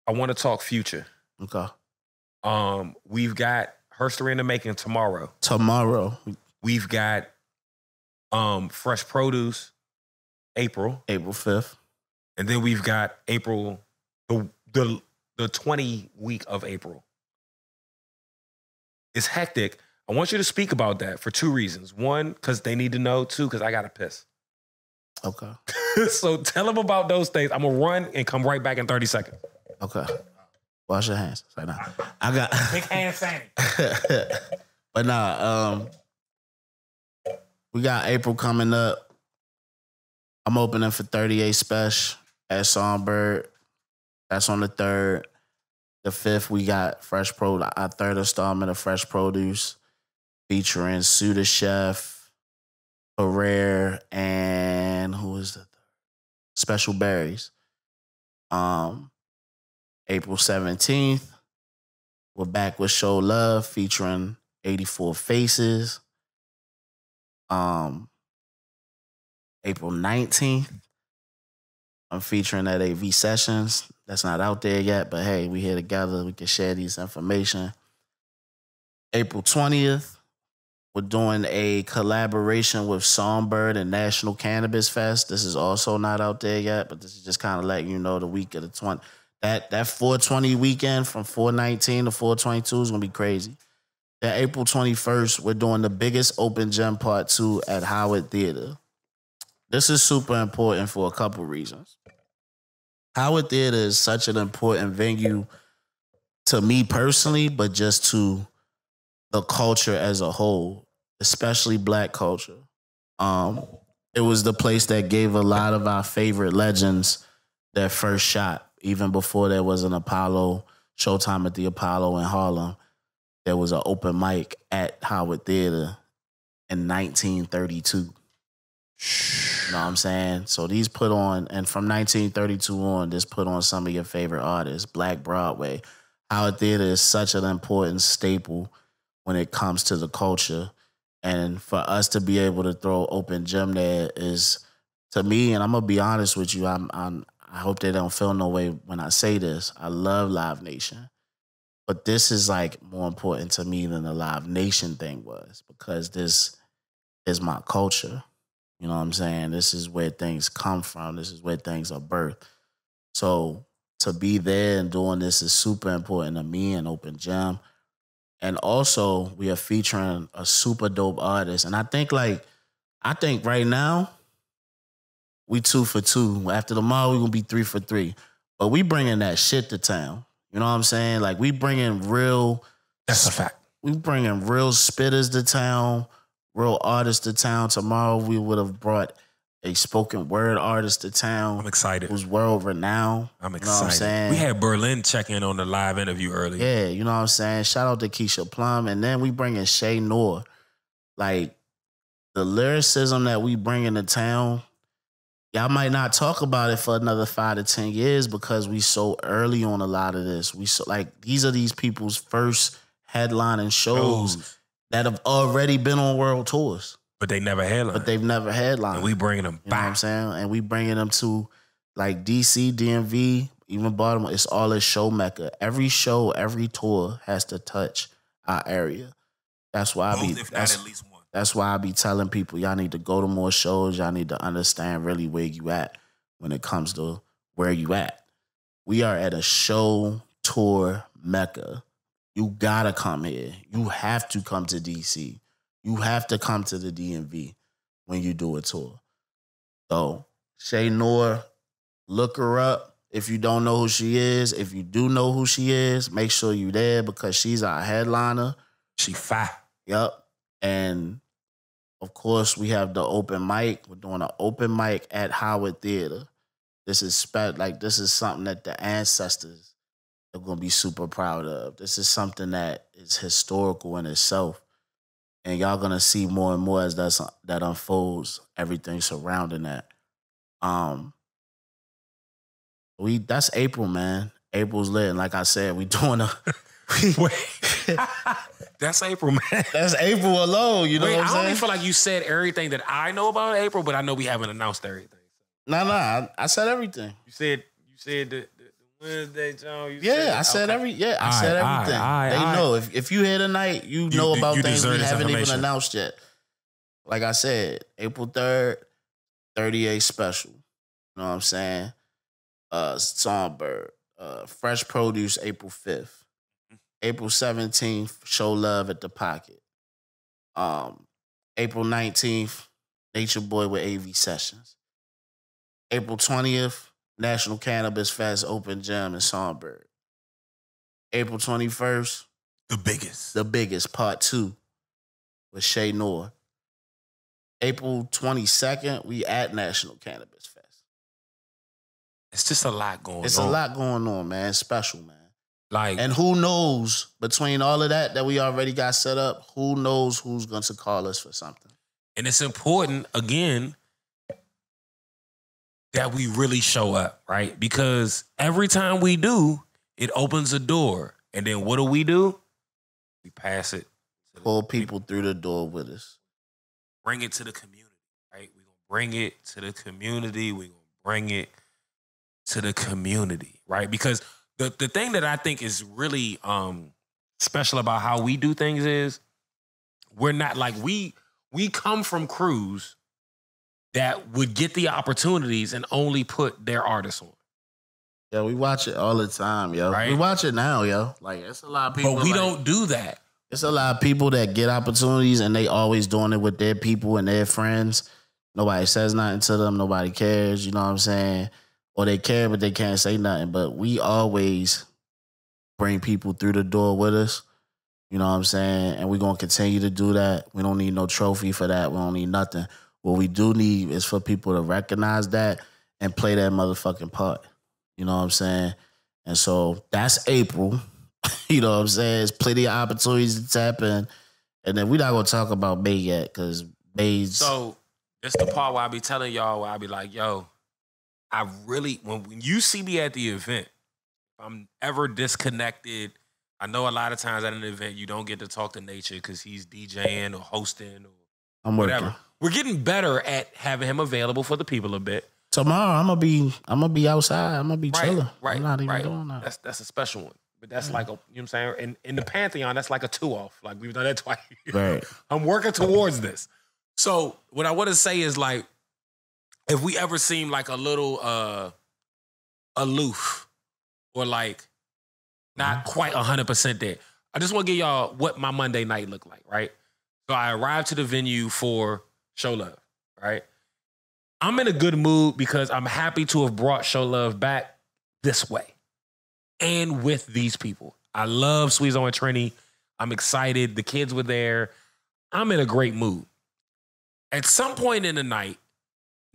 Speaker 1: I want to talk future.
Speaker 2: Okay.
Speaker 1: We've got Herstory in the making tomorrow. We've got Fresh Produce April
Speaker 2: 5th.
Speaker 1: And then we've got April, the 20 week of April. It's hectic. I want you to speak about that for two reasons. One, because they need to know. Two, because I got to piss.
Speaker 2: Okay.
Speaker 1: So tell them about those things. I'm going to run and come right back in 30 seconds.
Speaker 2: Okay. Wash your hands right now. I got
Speaker 1: big hand Fanny.
Speaker 2: But nah, we got April coming up. I'm opening for 38 Special at Songbird. That's on the 3rd. The 5th, we got Fresh Pro, our 3rd installment of Fresh Produce, featuring Suda Chef, Herrera, and who is the 3rd? Special Berries. April 17th, we're back with Show Love featuring 84 Faces. April 19th, I'm featuring at AV Sessions. That's not out there yet, but hey, we here together. We can share these information. April 20th, we're doing a collaboration with Songbird and National Cannabis Fest. This is also not out there yet, but this is just kind of letting you know the week of the 20th. That 420 weekend from 419 to 422 is going to be crazy. Then April 21st, we're doing the biggest open gym part 2 at Howard Theater. This is super important for a couple reasons. Howard Theater is such an important venue to me personally, but just to the culture as a whole, especially Black culture. It was the place that gave a lot of our favorite legends their first shot. Even before there was an Apollo, Showtime at the Apollo in Harlem, there was an open mic at Howard Theater in 1932. You know what I'm saying? So these put on, and from 1932 on, this put on some of your favorite artists. Black Broadway. Howard Theater is such an important staple when it comes to the culture. And for us to be able to throw open gym there is, to me, and I'm going to be honest with you, I hope they don't feel no way when I say this. I love Live Nation. But this is like more important to me than the Live Nation thing was, because this is my culture. You know what I'm saying? This is where things come from. This is where things are birthed. So to be there and doing this is super important to me and Open Gym. And also we are featuring a super dope artist. And I think right now, we 2 for 2. After tomorrow, we're going to be 3 for 3. But we bringing that shit to town. You know what I'm saying? Like, we bringing real...
Speaker 1: That's a fact.
Speaker 2: We bringing real spitters to town, real artists to town. Tomorrow, we would have brought a spoken word artist to town.
Speaker 1: I'm excited.
Speaker 2: Who's world renowned.
Speaker 1: I'm excited.
Speaker 2: You know what I'm saying?
Speaker 1: We had Berlin check in on the live interview earlier.
Speaker 2: Yeah, you know what I'm saying? Shout out to Keisha Plum. And then we bringing Shay Noor. Like, the lyricism that we bring into town... Y'all might not talk about it for another 5 to 10 years because we so early on a lot of this. These are these people's first headlining shows that have already been on world tours.
Speaker 1: But they never headlined.
Speaker 2: And
Speaker 1: we bringing them back.
Speaker 2: You know what I'm saying? And we bringing them to like DC, DMV, even Baltimore. It's all a show mecca. Every show, every tour has to touch our area. That's why That's why I be telling people, y'all need to go to more shows. Y'all need to understand really where you at when it comes to where you at. We are at a show tour mecca. You gotta come here. You have to come to DC. You have to come to the DMV when you do a tour. So, Shay Noor, look her up. If you don't know who she is, if you do know who she is, make sure you there because she's our headliner.
Speaker 1: She fat.
Speaker 2: Yep. And of course, we have the open mic. We're doing an open mic at Howard Theater. This is something that the ancestors are going to be super proud of. This is something that is historical in itself. And y'all going to see more and more as that unfolds, everything surrounding that. That's April, man. April's lit. And like I said, we doing a
Speaker 1: Wait. That's April, man.
Speaker 2: That's April alone, you know what I'm
Speaker 1: I don't
Speaker 2: saying?
Speaker 1: even feel like you said everything that I know about April, but I know we haven't announced everything.
Speaker 2: Nah, I said everything.
Speaker 1: You said the Wednesday, John.
Speaker 2: I said everything. They know. If you here tonight, you know about things we haven't even announced yet. Like I said, April 3rd, 38 special. You know what I'm saying? Songbird. Fresh Produce, April 5th. April 17th, Show Love at the Pocket. April 19th, Nature Boi with AV Sessions. April 20th, National Cannabis Fest Open Gym in Songbird. April 21st, The Biggest, Part 2 with Shay Noor. April 22nd, we at National Cannabis Fest.
Speaker 1: It's just a lot going on.
Speaker 2: It's a lot going on, man. It's special, man.
Speaker 1: And
Speaker 2: who knows, between all of that we already got set up, who knows who's going to call us for something.
Speaker 1: And it's important, again, that we really show up, right? Because every time we do, it opens a door. And then what do? We pass it.
Speaker 2: Pull people through the door with us.
Speaker 1: Bring it to the community, right? We're going to bring it to the community. We're going to bring it to the community, right? Because the thing that I think is really special about how we do things is we're not like, we come from crews that would get the opportunities and only put their artists on.
Speaker 2: Yeah, we watch it all the time, yo.
Speaker 1: Right?
Speaker 2: We watch it now, yo. Like, it's a lot of people.
Speaker 1: But we don't do that.
Speaker 2: It's a lot of people that get opportunities and they always doing it with their people and their friends. Nobody says nothing to them. Nobody cares. You know what I'm saying? Or they care, but they can't say nothing. But we always bring people through the door with us. You know what I'm saying? And we're going to continue to do that. We don't need no trophy for that. We don't need nothing. What we do need is for people to recognize that and play that motherfucking part. You know what I'm saying? And so that's April. You know what I'm saying? There's plenty of opportunities to tap in. And then we're not going to talk about May yet because May's...
Speaker 1: So that's the part where I be telling y'all, where I be like, yo, I really... When you see me at the event, if I'm ever disconnected, I know a lot of times at an event you don't get to talk to Nature because he's DJing or hosting or whatever. We're getting better at having him available for the people a bit.
Speaker 2: Tomorrow I'm gonna be outside. I'm gonna be chilling.
Speaker 1: Right.
Speaker 2: I'm not even doing that.
Speaker 1: That's a special one. But that's like a, you know what I'm saying? And in the Pantheon, that's like a 2-off. Like we've done that twice.
Speaker 2: Right.
Speaker 1: I'm working towards this. So what I want to say is like, if we ever seem like a little aloof or like not quite 100% there, I just want to give y'all what my Monday night looked like, right? So I arrived to the venue for Show Love, right? I'm in a good mood because I'm happy to have brought Show Love back this way and with these people. I love Sweezo and Trini. I'm excited. The kids were there. I'm in a great mood. At some point in the night,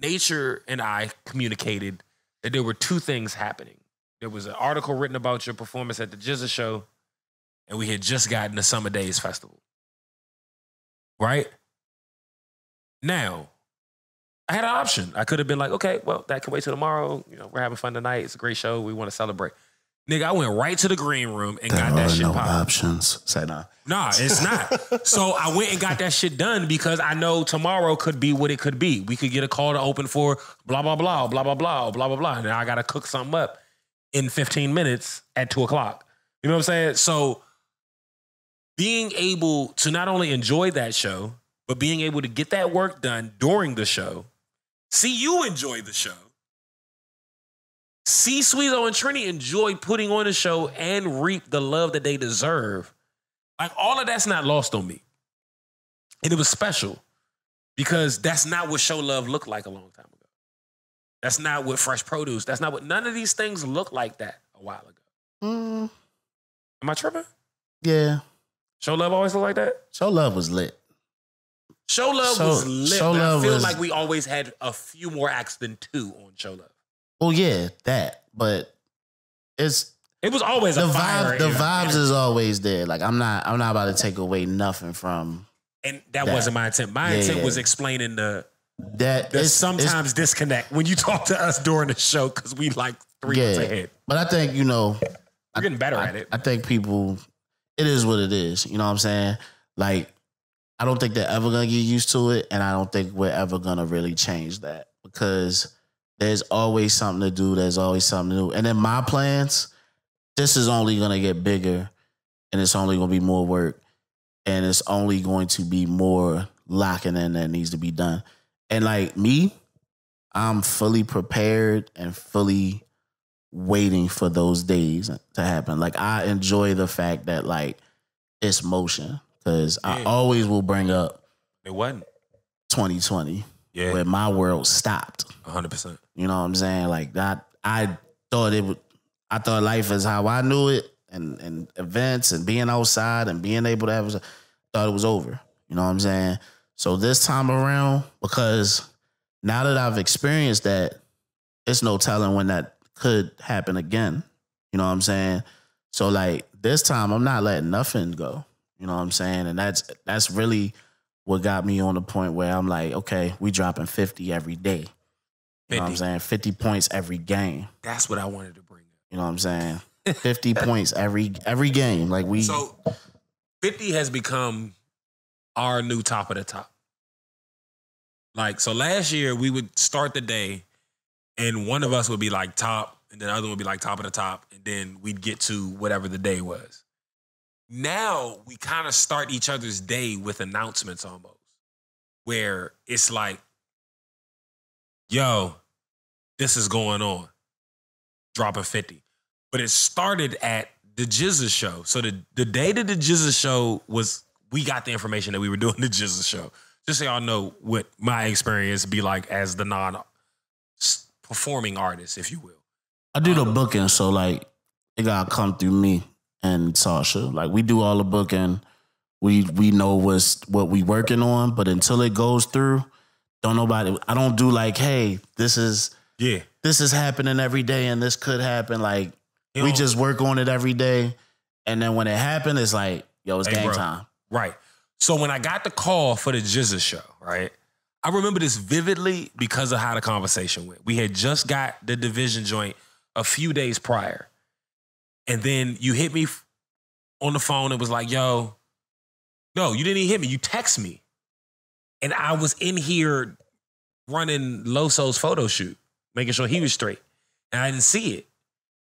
Speaker 1: Nature and I communicated that there were two things happening. There was an article written about your performance at the Jizza show, and we had just gotten the Summer Days Festival. Right? Now, I had an option. I could have been like, okay, well, that can wait till tomorrow. You know, we're having fun tonight. It's a great show. We want to celebrate. Nigga, I went right to the green room and got that shit popped.
Speaker 2: There are no options. Say no.
Speaker 1: Nah, it's not. So I went and got that shit done because I know tomorrow could be what it could be. We could get a call to open for blah, blah, blah, blah, blah, blah, blah, blah, blah. And I got to cook something up in 15 minutes at 2 o'clock. You know what I'm saying? So being able to not only enjoy that show, but being able to get that work done during the show, see you enjoy the show, see Sweezo and Trini enjoy putting on the show and reap the love that they deserve. Like, all of that's not lost on me. And it was special because that's not what Show Love looked like a long time ago. That's not what Fresh Produce, that's not what, none of these things looked like that a while ago. Am I tripping?
Speaker 2: Yeah.
Speaker 1: Show Love always looked like that?
Speaker 2: Show Love was lit.
Speaker 1: Show Love was lit, but I feel like we always had a few more acts than 2 on Show Love.
Speaker 2: Well, yeah, that. But it
Speaker 1: was always a fire.
Speaker 2: The vibes is always there. Like, I'm not about to take away nothing from.
Speaker 1: And that wasn't my intent. My intent was explaining the sometimes disconnect when you talk to us during the show because we like 3 months ahead.
Speaker 2: But I think,
Speaker 1: we're getting better at it.
Speaker 2: I think people, it is what it is. You know what I'm saying? Like, I don't think they're ever going to get used to it. And I don't think we're ever going to really change that because there's always something to do. There's always something new. And in my plans, this is only going to get bigger and it's only going to be more work and it's only going to be more locking in that needs to be done. And like me, I'm fully prepared and fully waiting for those days to happen. Like I enjoy the fact that like it's motion because I always will bring up
Speaker 1: it wasn't
Speaker 2: 2020 where my world stopped.
Speaker 1: 100%.
Speaker 2: You know what I'm saying? Like that, I thought life is how I knew it and events and being outside and being able to have, thought it was over. You know what I'm saying? So this time around, because now that I've experienced that, it's no telling when that could happen again. You know what I'm saying? So like this time I'm not letting nothing go. You know what I'm saying? And that's really what got me on the point where I'm like, okay, we dropping 50 every day. You know what I'm saying? 50 points every game.
Speaker 1: That's what I wanted to bring up.
Speaker 2: You know what I'm saying? 50 points every game. Like
Speaker 1: So 50 has become our new top of the top. Like, so last year we would start the day and one of us would be like top and then the other one would be like top of the top and then we'd get to whatever the day was. Now we kind of start each other's day with announcements almost where it's like, yo, this is going on. Dropping 50. But it started at the Jizza show. So the day that the Jizza show was, we got the information that we were doing the Jizza show. Just so y'all know what my experience be like as the non-performing artist, if you will.
Speaker 2: I do the booking, so like it gotta come through me and Sasha. Like we do all the booking. We know what we working on, but until it goes through, don't nobody. I don't do like, hey, this is happening every day, and this could happen. Like we just work on it every day, and then when it happens, it's like, yo, it's game time.
Speaker 1: Right. So when I got the call for the Jizza show, right, I remember this vividly because of how the conversation went. We had just got the division joint a few days prior. And then you hit me on the phone and was like, yo, no, you didn't even hit me. You text me. And I was in here running Loso's photo shoot, making sure he was straight. And I didn't see it.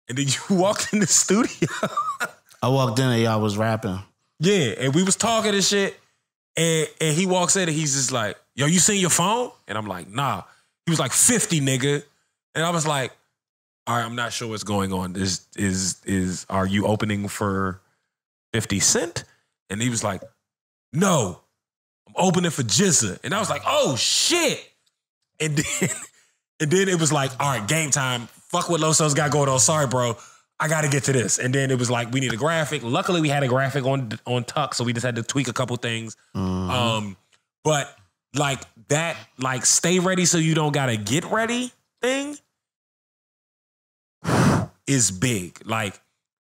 Speaker 1: And then you walked in the studio.
Speaker 2: I walked in and y'all was rapping.
Speaker 1: Yeah, and we was talking and shit. And he walks in and he's just like, yo, you seen your phone? And I'm like, nah. He was like, 50, nigga. And I was like, all right, I'm not sure what's going on. Are you opening for 50 Cent? And he was like, no, I'm opening for Jizza. And I was like, oh shit. And then it was like, all right, game time. Fuck what Loso's got going on. Sorry, bro. I got to get to this. And then it was like, we need a graphic. Luckily, we had a graphic on Tuck, so we just had to tweak a couple things. But like that, like stay ready so you don't got to get ready thing is big. Like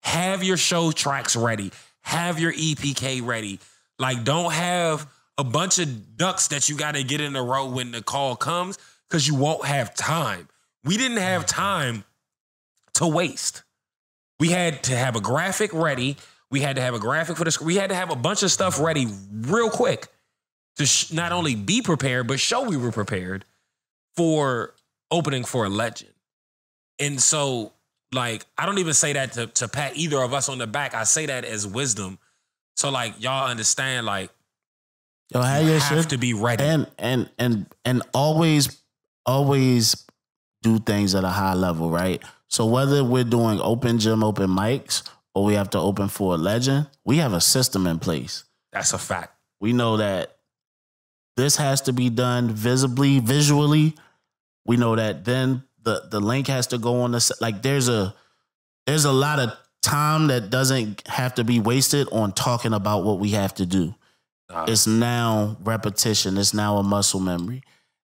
Speaker 1: have your show tracks ready. Have your EPK ready. Like don't have a bunch of ducks that you got to get in a row when the call comes because you won't have time. We didn't have time to waste. We had to have a graphic ready. We had to have a graphic for the screen. We had to have a bunch of stuff ready real quick to not only be prepared, but show we were prepared for opening for a legend. And so, like, I don't even say that to pat either of us on the back. I say that as wisdom. So, like, y'all understand, like,
Speaker 2: yo,
Speaker 1: you have to be ready.
Speaker 2: And always do things at a high level, right? So whether we're doing open gym, open mics, or we have to open for a legend, we have a system in place.
Speaker 1: That's a fact.
Speaker 2: We know that this has to be done visually. We know that then the link has to go on the, like there's a lot of time that doesn't have to be wasted on talking about what we have to do. It's now repetition. It's now a muscle memory.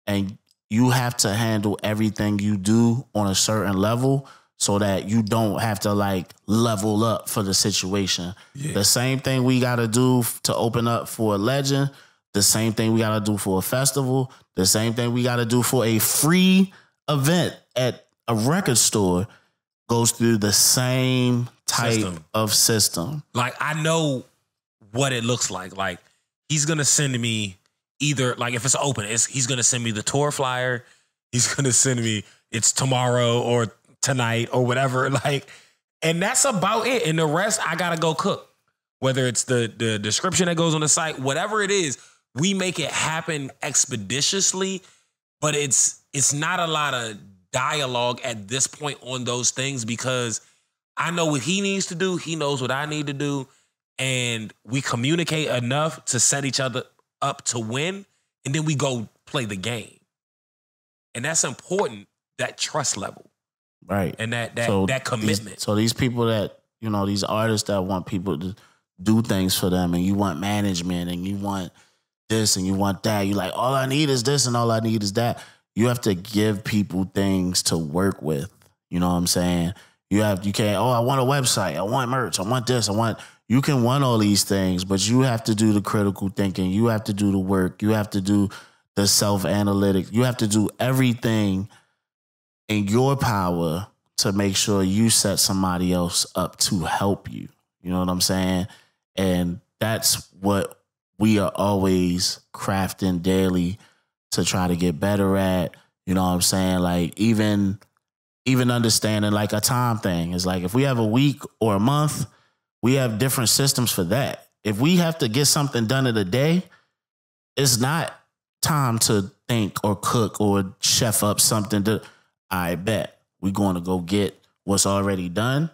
Speaker 2: And you have to handle everything you do on a certain level so that you don't have to like level up for the situation. Yeah. The same thing we got to do to open up for a legend, the same thing we got to do for a festival, the same thing we got to do for a free event at a record store. goes through the same type of system.
Speaker 1: Like, I know what it looks like. Like, he's going to send me either, like, if it's open, he's going to send me the tour flyer. He's going to send me it's tomorrow or tonight or whatever. Like, and that's about it. And the rest, I got to go cook. Whether it's the description that goes on the site, whatever it is, we make it happen expeditiously. But it's not a lot of dialogue at this point on those things, because I know what he needs to do. He knows what I need to do. And we communicate enough to set each other up to win. And then we go play the game. And that's important, that trust level.
Speaker 2: Right.
Speaker 1: And that commitment.
Speaker 2: So these people that, you know, these artists that want people to do things for them, and you want management, and you want this and you want that. You like, all I need is this and all I need is that. You have to give people things to work with. You know what I'm saying? You can't, I want a website, I want merch, I want this, you can want all these things, but you have to do the critical thinking. You have to do the work. You have to do the self-analytics. You have to do everything in your power to make sure you set somebody else up to help you. You know what I'm saying? And that's what we are always crafting daily to try to get better at. You know what I'm saying? Like, even understanding like a time thing is like, if we have a week or a month, we have different systems for that. If we have to get something done in a day, it's not time to think or cook or chef up something to, I bet we're going to go get what's already done,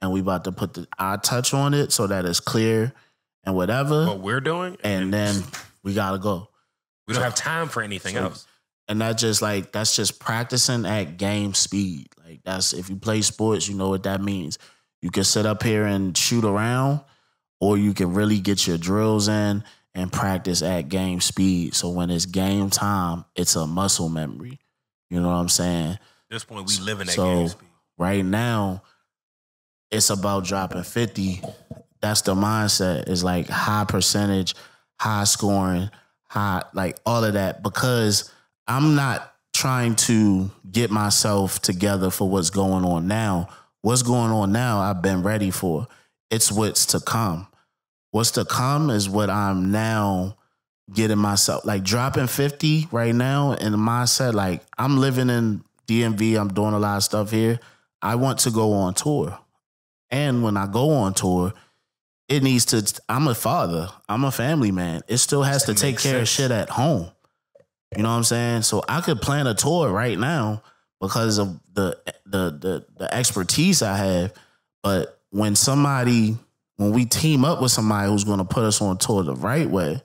Speaker 2: and we about to put our touch on it so that it's clear and whatever.
Speaker 1: What we're doing.
Speaker 2: And then we got to go.
Speaker 1: We don't have time for anything else.
Speaker 2: And that's just practicing at game speed. Like, that's, if you play sports, you know what that means. You can sit up here and shoot around, or you can really get your drills in and practice at game speed. So when it's game time, it's a muscle memory. You know what I'm saying?
Speaker 1: At this point, we live in that game speed.
Speaker 2: Right now, it's about dropping 50. That's the mindset. It's like high percentage, high scoring, high, like all of that, because I'm not trying to get myself together for what's going on now. What's going on now, I've been ready for. It's what's to come. What's to come is what I'm now getting myself, like dropping 50 right now in the mindset. Like, I'm living in DMV. I'm doing a lot of stuff here. I want to go on tour. And when I go on tour, it needs to, I'm a father. I'm a family man. It still has to take care of shit at home. You know what I'm saying? So I could plan a tour right now because of the expertise I have. But when we team up with somebody who's going to put us on tour the right way,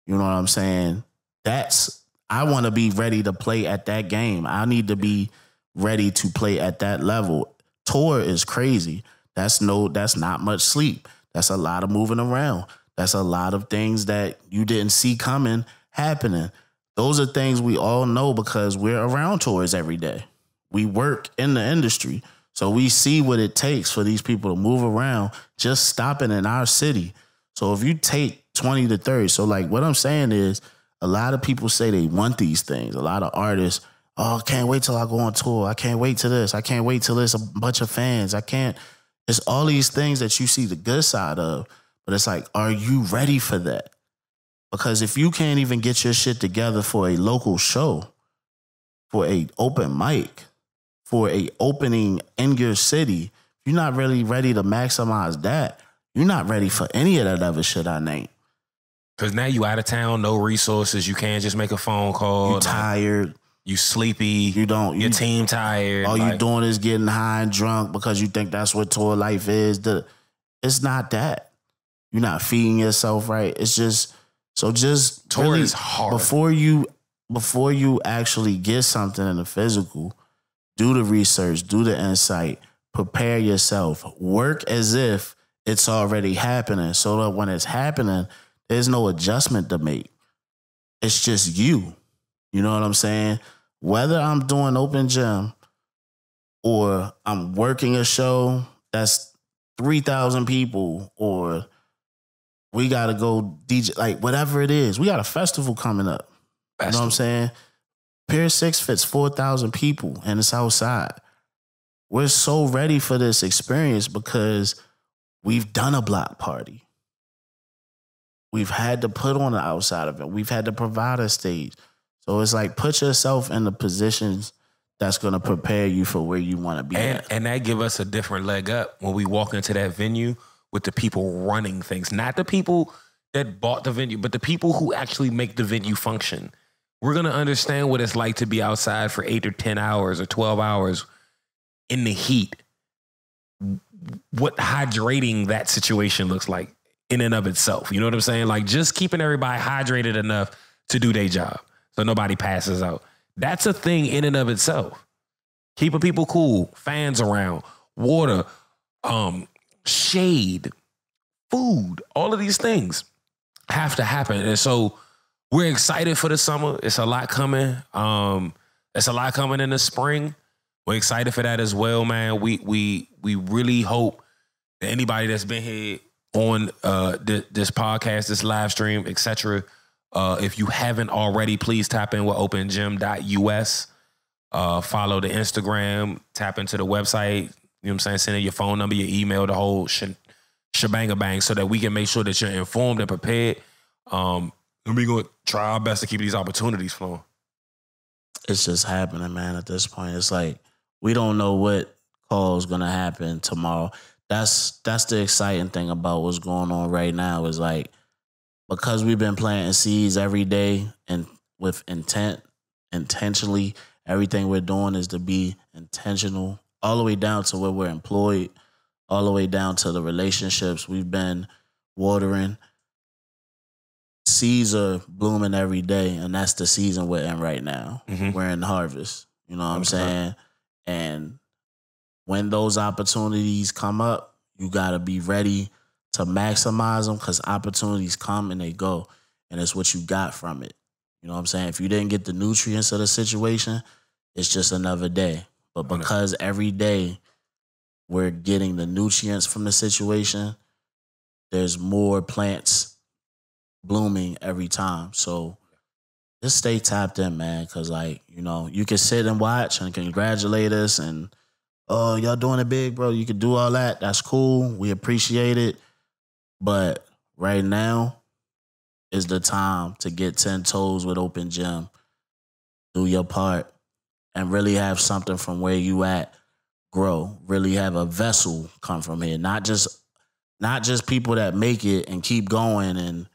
Speaker 2: you know what I'm saying? I want to be ready to play at that game. I need to be ready to play at that level. Tour is crazy. That's not much sleep. That's a lot of moving around. That's a lot of things that you didn't see coming happening. Those are things we all know because we're around tours every day. We work in the industry. So we see what it takes for these people to move around just stopping in our city. So if you take 20 to 30, so like what I'm saying is, a lot of people say they want these things. A lot of artists, I can't wait till I go on tour. I can't wait till this. I can't wait till there's a bunch of fans. It's all these things that you see the good side of, but it's like, are you ready for that? Because if you can't even get your shit together for a local show, for a open mic, for a opening in your city, if you're not really ready to maximize that, you're not ready for any of that other shit I named.
Speaker 1: Because now you out of town, no resources. You can't just make a phone call.
Speaker 2: You tired.
Speaker 1: You sleepy. Your team tired.
Speaker 2: All you doing is getting high and drunk because you think that's what tour life is. It's not that. You're not feeding yourself right. It's just,
Speaker 1: tour
Speaker 2: really,
Speaker 1: is hard.
Speaker 2: Before you actually get something in the physical, do the research, do the insight, prepare yourself, work as if it's already happening so that when it's happening, there's no adjustment to make. It's just you. You know what I'm saying? Whether I'm doing open gym or I'm working a show that's 3,000 people, or we got to go DJ, like whatever it is. We got a festival coming up. You know what I'm saying? Pier 6 fits 4,000 people and it's outside. we're so ready for this experience because we've done a block party. We've had to put on the outside of it. We've had to provide a stage. So it's like, put yourself in the positions that's going to prepare you for where you want to be at.
Speaker 1: And that give us a different leg up when we walk into that venue with the people running things. Not the people that bought the venue, but the people who actually make the venue function. We're going to understand what it's like to be outside for 8 or 10 hours or 12 hours in the heat. What hydrating that situation looks like in and of itself. You know what I'm saying? Like, just keeping everybody hydrated enough to do their job so nobody passes out. That's a thing in and of itself. Keeping people cool, fans around, water, shade, food, all of these things have to happen. And so we're excited for the summer. It's a lot coming. It's a lot coming in the spring. We're excited for that as well, man. We really hope that anybody that's been here on this podcast, this live stream, etc., if you haven't already, please tap in with opengem.us. Follow the Instagram, tap into the website, you know what I'm saying? Send in your phone number, your email, the whole shebang so that we can make sure that you're informed and prepared. And we're going to try our best to keep these opportunities flowing.
Speaker 2: It's just happening, man, at this point. It's like, we don't know what call is going to happen tomorrow. That's the exciting thing about what's going on right now is like, because we've been planting seeds every day and with intentionally, everything we're doing is to be intentional all the way down to where we're employed, all the way down to the relationships we've been watering. Seeds are blooming every day, and that's the season we're in right now. Mm-hmm. We're in harvest. You know what I'm saying? And when those opportunities come up, you got to be ready to maximize them because opportunities come and they go. And it's what you got from it. You know what I'm saying? If you didn't get the nutrients of the situation, it's just another day. But because every day we're getting the nutrients from the situation, there's more plants blooming every time. So just stay tapped in, man, because, like, you know, you can sit and watch and congratulate us and, oh, y'all doing it big, bro. You can do all that. That's cool. We appreciate it. But right now is the time to get 10 toes with Open Gym. Do your part and really have something from where you at grow. Really have a vessel come from here. Not just people that make it and keep going and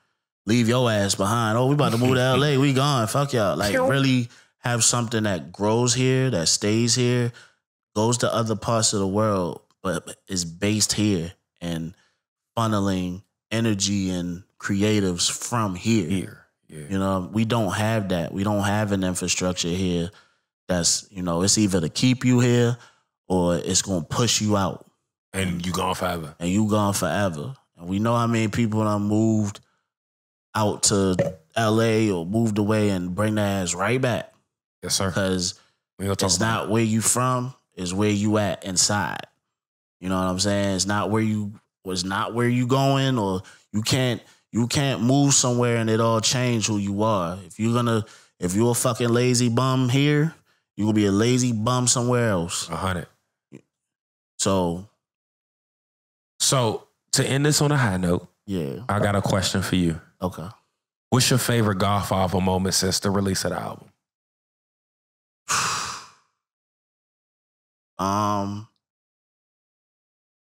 Speaker 2: leave your ass behind. Oh, we about to move to LA. We gone. Fuck y'all. Like, really have something that grows here, that stays here, goes to other parts of the world, but is based here and funneling energy and creatives from here. Yeah. You know, we don't have that. We don't have an infrastructure here that's, you know, it's either to keep you here or it's going to push you out.
Speaker 1: And you gone forever.
Speaker 2: And we know how many people done moved out to LA or moved away and bring their ass right back.
Speaker 1: Yes, sir.
Speaker 2: Because it's not where you from, it's where you at inside. You know what I'm saying? It's not where you going, or you can't move somewhere and it all change who you are. If you're a fucking lazy bum here, you're gonna be a lazy bum somewhere else.
Speaker 1: 100.
Speaker 2: So
Speaker 1: to end this on a high note,
Speaker 2: yeah,
Speaker 1: I got a question for you.
Speaker 2: Okay.
Speaker 1: What's your favorite golf album moment since the release of the album?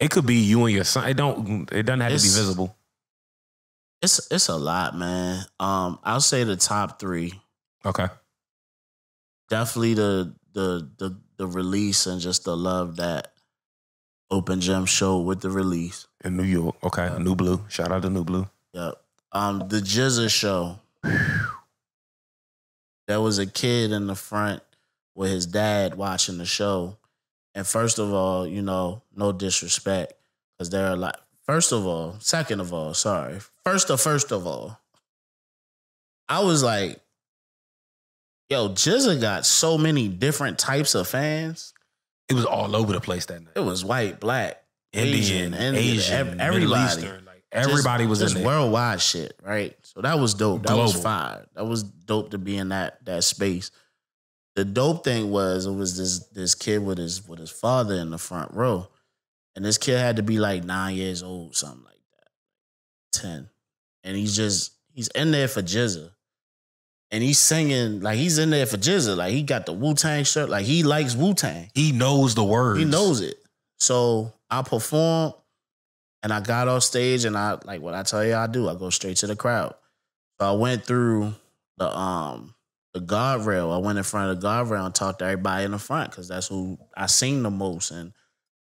Speaker 1: It could be you and your son. It doesn't have to be visible.
Speaker 2: It's a lot, man. I'll say the top 3.
Speaker 1: Okay.
Speaker 2: Definitely the release and just the love that Open Gym showed with the release.
Speaker 1: In New York. Okay. New Blue. Shout out to New Blue.
Speaker 2: Yep. The Jizza show. There was a kid in the front with his dad watching the show. And first of all, you know, no disrespect, because there are a lot. First of all, I was like, yo, Jizza got so many different types of fans.
Speaker 1: It was all over the place that night.
Speaker 2: It was white, black,
Speaker 1: Asian,
Speaker 2: everybody.
Speaker 1: Like, everybody was in there.
Speaker 2: Worldwide shit, right? So that was dope. That was fire. That was dope to be in that space. the dope thing was it was this kid with his father in the front row. And this kid had to be like 9 years old, something like that. 10. And he's in there for Jizza. And he's singing, like he's in there for Jizza. Like he got the Wu-Tang shirt. Like he likes Wu-Tang.
Speaker 1: He knows the words.
Speaker 2: He knows it. So I performed and I got off stage and I like what I tell you I do. I go straight to the crowd. So I went through the guardrail. I went in front of the guardrail and talked to everybody in the front because that's who I seen the most and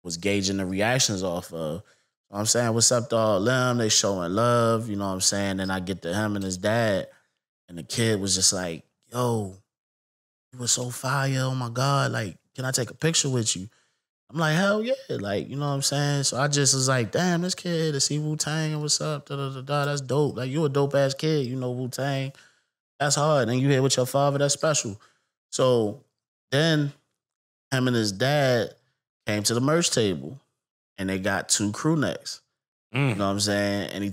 Speaker 2: was gauging the reactions off of. You know what I'm saying? What's up to all them? They showing love. You know what I'm saying? Then I get to him and his dad. And the kid was just like, yo, you were so fire. Oh, my God. Like, can I take a picture with you? I'm like, hell yeah. Like, you know what I'm saying? So I just was like, damn, this kid to see Wu-Tang and what's up? Da-da-da-da. That's dope. Like, you a dope-ass kid. You know Wu-Tang. That's hard. And you here with your father. That's special. So then him and his dad came to the merch table and they got 2 crew necks. You know what I'm saying? And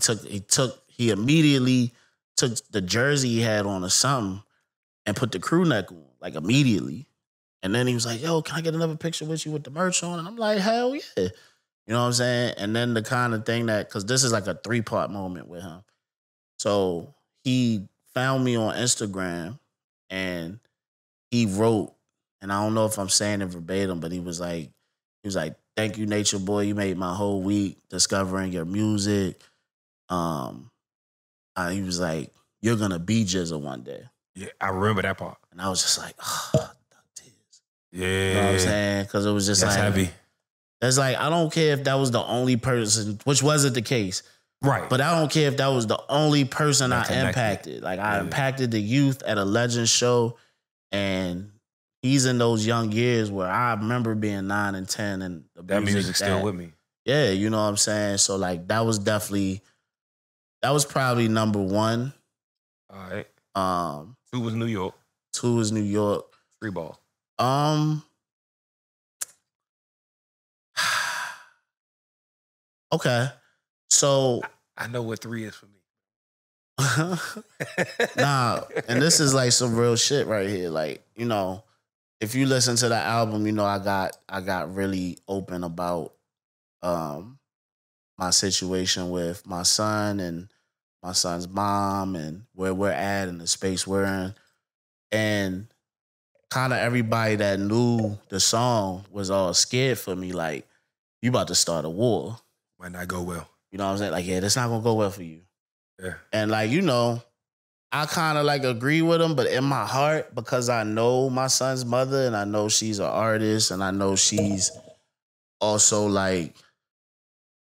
Speaker 2: he immediately took the jersey he had on or something and put the crew neck on, like immediately. And then he was like, yo, can I get another picture with you with the merch on? And I'm like, hell yeah. You know what I'm saying? And then the kind of thing that, because this is like a 3-part moment with him. So he found me on Instagram and he wrote, and I don't know if I'm saying it verbatim, but he was like, thank you, Nature Boi. You made my whole week discovering your music. He was like, you're going to be Jizza one day.
Speaker 1: Yeah, I remember that part.
Speaker 2: And I was just like, oh, tears.
Speaker 1: Yeah.
Speaker 2: You know what I'm saying? Because it was just
Speaker 1: That's
Speaker 2: like,
Speaker 1: heavy.
Speaker 2: It's like, I don't care if that was the only person, which wasn't the case.
Speaker 1: Right.
Speaker 2: But I don't care if that was the only person I
Speaker 1: connected.
Speaker 2: impacted. Like, I impacted the youth at a Legend show. And he's in those young years where I remember being 9 and 10. And
Speaker 1: that music's still with me.
Speaker 2: Yeah, you know what I'm saying? So, like, that was probably number 1.
Speaker 1: All right. 2 was New York.
Speaker 2: 2 was New York.
Speaker 1: Free ball.
Speaker 2: Okay. So
Speaker 1: I know what 3 is for me.
Speaker 2: Nah, and this is like some real shit right here. Like, you know, if you listen to the album, you know, I got really open about my situation with my son and my son's mom and where we're at and the space we're in. And kind of everybody that knew the song was all scared for me, like, you about to start a war.
Speaker 1: Might not go well.
Speaker 2: You know what I'm saying? Like, yeah, that's not gonna go well for you.
Speaker 1: Yeah.
Speaker 2: And like, you know, I kind of like agree with him, but in my heart, because I know my son's mother and I know she's an artist and I know she's also like,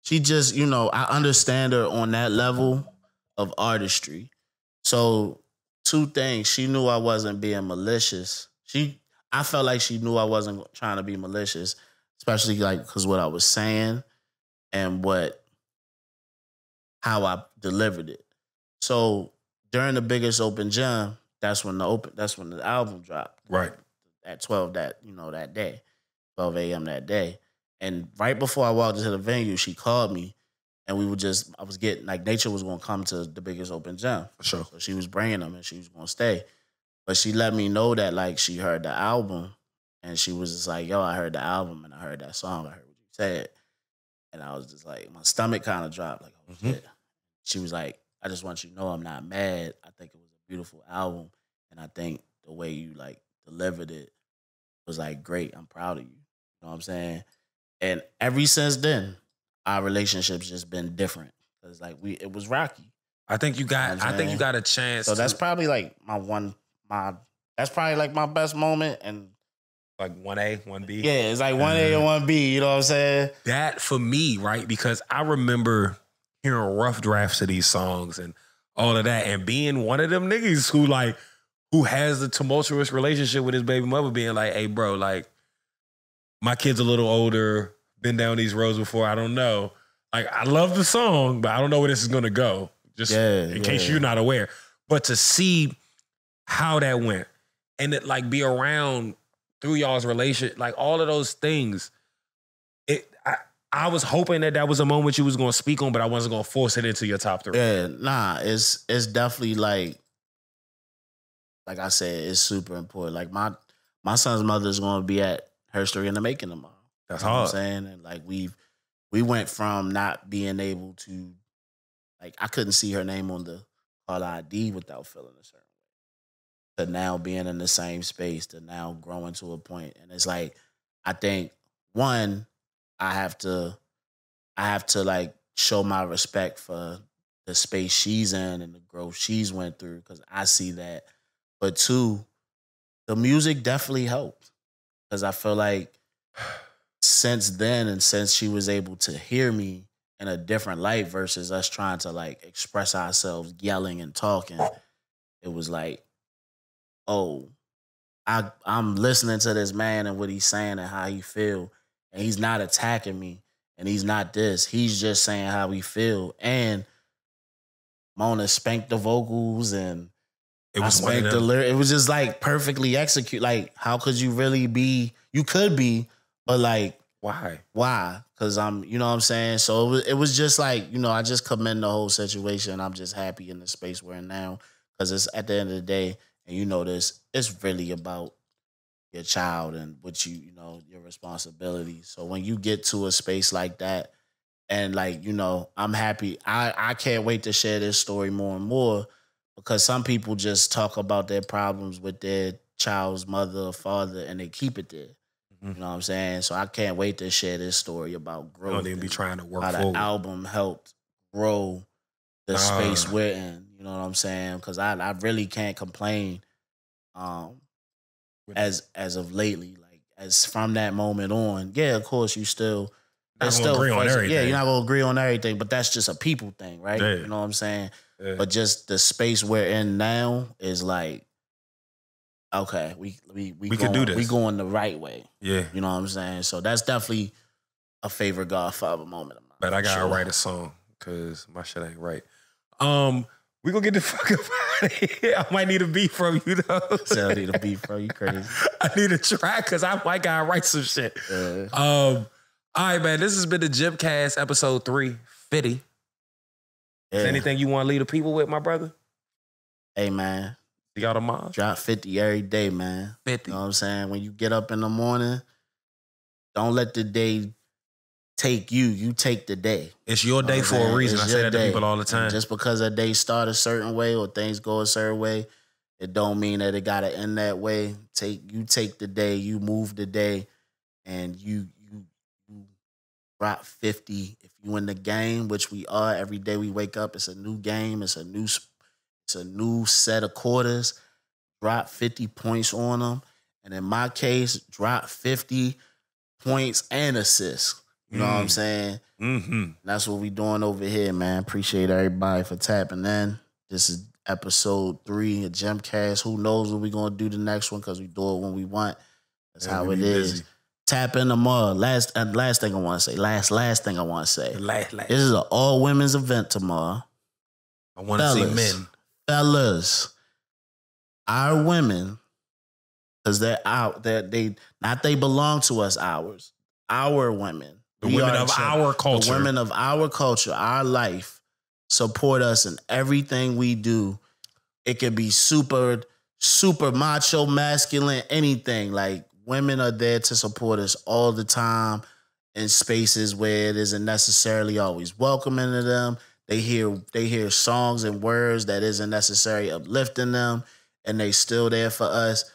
Speaker 2: she just, you know, I understand her on that level of artistry. So 2 things. She knew I wasn't being malicious. I felt like she knew I wasn't trying to be malicious, especially like because what I was saying and how I delivered it. So during the biggest open gym, that's when the album dropped.
Speaker 1: Right.
Speaker 2: At 12 that day, 12 a.m. that day. And right before I walked into the venue, she called me and I was getting, like, Nature was going to come to the biggest open gym.
Speaker 1: For sure.
Speaker 2: So she was bringing them and she was going to stay. But she let me know that, like, she heard the album and she was just like, yo, I heard the album and I heard that song. I heard what you said. And I was just like, my stomach kind of dropped. Like, oh, shit. She was like, I just want you to know I'm not mad. I think it was a beautiful album. And I think the way you, like, delivered it was, like, great. I'm proud of you. You know what I'm saying? And ever since then, our relationship's just been different. Cause like it was rocky.
Speaker 1: I think you got a chance.
Speaker 2: So that's probably like that's probably like my best moment. And
Speaker 1: like 1A, 1B.
Speaker 2: Yeah, it's like 1A and 1B, you know what I'm saying?
Speaker 1: That for me, right? Because I remember hearing rough drafts of these songs and all of that, and being one of them niggas who has a tumultuous relationship with his baby mother, being like, hey, bro, like, my kid's a little older, been down these roads before, I don't know. Like, I love the song, but I don't know where this is going to go, just in case you're not aware. But to see how that went and it, like, be around through y'all's relationship, like, all of those things, I was hoping that was a moment you was going to speak on, but I wasn't going to force it into your top 3.
Speaker 2: Yeah, nah, it's definitely like I said, it's super important. Like, my my son's mother is going to be at Herstory in the making tomorrow.
Speaker 1: That's
Speaker 2: you know
Speaker 1: hard.
Speaker 2: what I'm saying? And like we went from not being able to, like, I couldn't see her name on the call ID without feeling a certain way, to now being in the same space, to now growing to a point. And it's like, I think, one, I have to like show my respect for the space she's in and the growth she's went through, because I see that. But two, the music definitely helped, because I feel like since then, and since she was able to hear me in a different light versus us trying to like express ourselves yelling and talking, it was like, oh, I'm listening to this man and what he's saying and how he feel, and he's not attacking me, and he's not this. He's just saying how he feel. And Mona spanked the vocals, and
Speaker 1: It was
Speaker 2: I spanked the lyric. It was just like perfectly executed. Like, how could you really be? You could be, but like,
Speaker 1: why?
Speaker 2: Because you know what I'm saying? So it was just like, you know, I just commend the whole situation. I'm just happy in the space we're in now, because it's at the end of the day, and you know this, it's really about your child and what you know, your responsibility. So when you get to a space like that, and like, you know, I'm happy. I can't wait to share this story more and more, because some people just talk about their problems with their child's mother or father and they keep it there. You know what I'm saying? So I can't wait to share this story about growth.
Speaker 1: Don't even be trying to work
Speaker 2: how
Speaker 1: forward.
Speaker 2: the album helped grow the space we're in. You know what I'm saying? Because I really can't complain as of lately. Like, as from that moment on, yeah, of course you still
Speaker 1: agree on everything.
Speaker 2: Yeah, you're not gonna agree on everything, but that's just a people thing, right?
Speaker 1: Yeah.
Speaker 2: You know what I'm saying?
Speaker 1: Yeah.
Speaker 2: But just the space we're in now is like, okay, we
Speaker 1: can do this.
Speaker 2: We going the right way.
Speaker 1: Yeah.
Speaker 2: You know what I'm saying? So that's definitely a favorite Godfather moment of mine.
Speaker 1: But I gotta write a song, because my shit ain't right. We gonna get the fuck up out of here. I might need a beat from you though.
Speaker 2: So I need a beat from you, crazy.
Speaker 1: I need a track, because I might gotta write some shit. All right, man. This has been the GemCast episode 3, 50.
Speaker 2: Yeah.
Speaker 1: Is anything you want to leave the people with, my brother?
Speaker 2: Hey, man.
Speaker 1: You got a mom?
Speaker 2: Drop 50 every day, man.
Speaker 1: 50.
Speaker 2: You know what I'm saying? When you get up in the morning, don't let the day take you. You take the day.
Speaker 1: It's your day for a reason. I say that to people all the time.
Speaker 2: And just because a day start a certain way or things go a certain way, it don't mean that it got to end that way. You take the day, you move the day, and you drop 50. If you in the game, which we are, every day we wake up, it's a new game. It's a new set of quarters. Drop 50 points on them. And in my case, drop 50 points and assists. You know what I'm saying?
Speaker 1: Mm-hmm.
Speaker 2: That's what we doing over here, man. Appreciate everybody for tapping in. This is episode 3 of GemCast. Who knows what we going to do the next one, because we do it when we want. That's how it is. Busy. Tap in tomorrow. Last thing I want to say. Last thing I want to say. This is an all women's event tomorrow.
Speaker 1: I want to see men.
Speaker 2: Fellas, our women, because they're out, they belong to us, ours. Our women.
Speaker 1: The women of our culture.
Speaker 2: The women of our culture, our life, support us in everything we do. It could be super, super macho, masculine, anything. Like, women are there to support us all the time in spaces where it isn't necessarily always welcoming to them. They hear songs and words that isn't necessarily uplifting them, and they still there for us.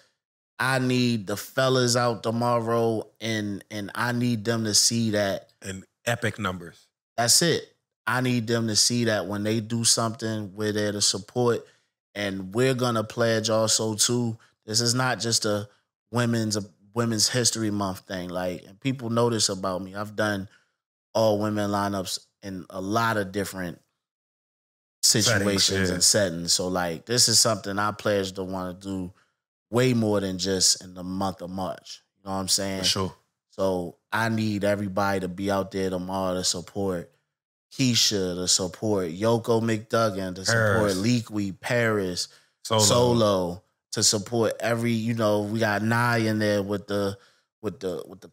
Speaker 2: I need the fellas out tomorrow, and I need them to see that.
Speaker 1: And epic numbers.
Speaker 2: That's it. I need them to see that when they do something, we're there to support. And we're going to pledge also, too. This is not just a Women's History Month thing. Like, and people know this about me. I've done all women lineups in a lot of different situations and settings. So, like, this is something I pledge to want to do way more than just in the month of March. You know what I'm saying?
Speaker 1: For sure.
Speaker 2: So I need everybody to be out there tomorrow to support Keisha, to support Yoko McDuggan, to support Leakweed, Paris, Solo, to support every, you know, we got Nye in there with the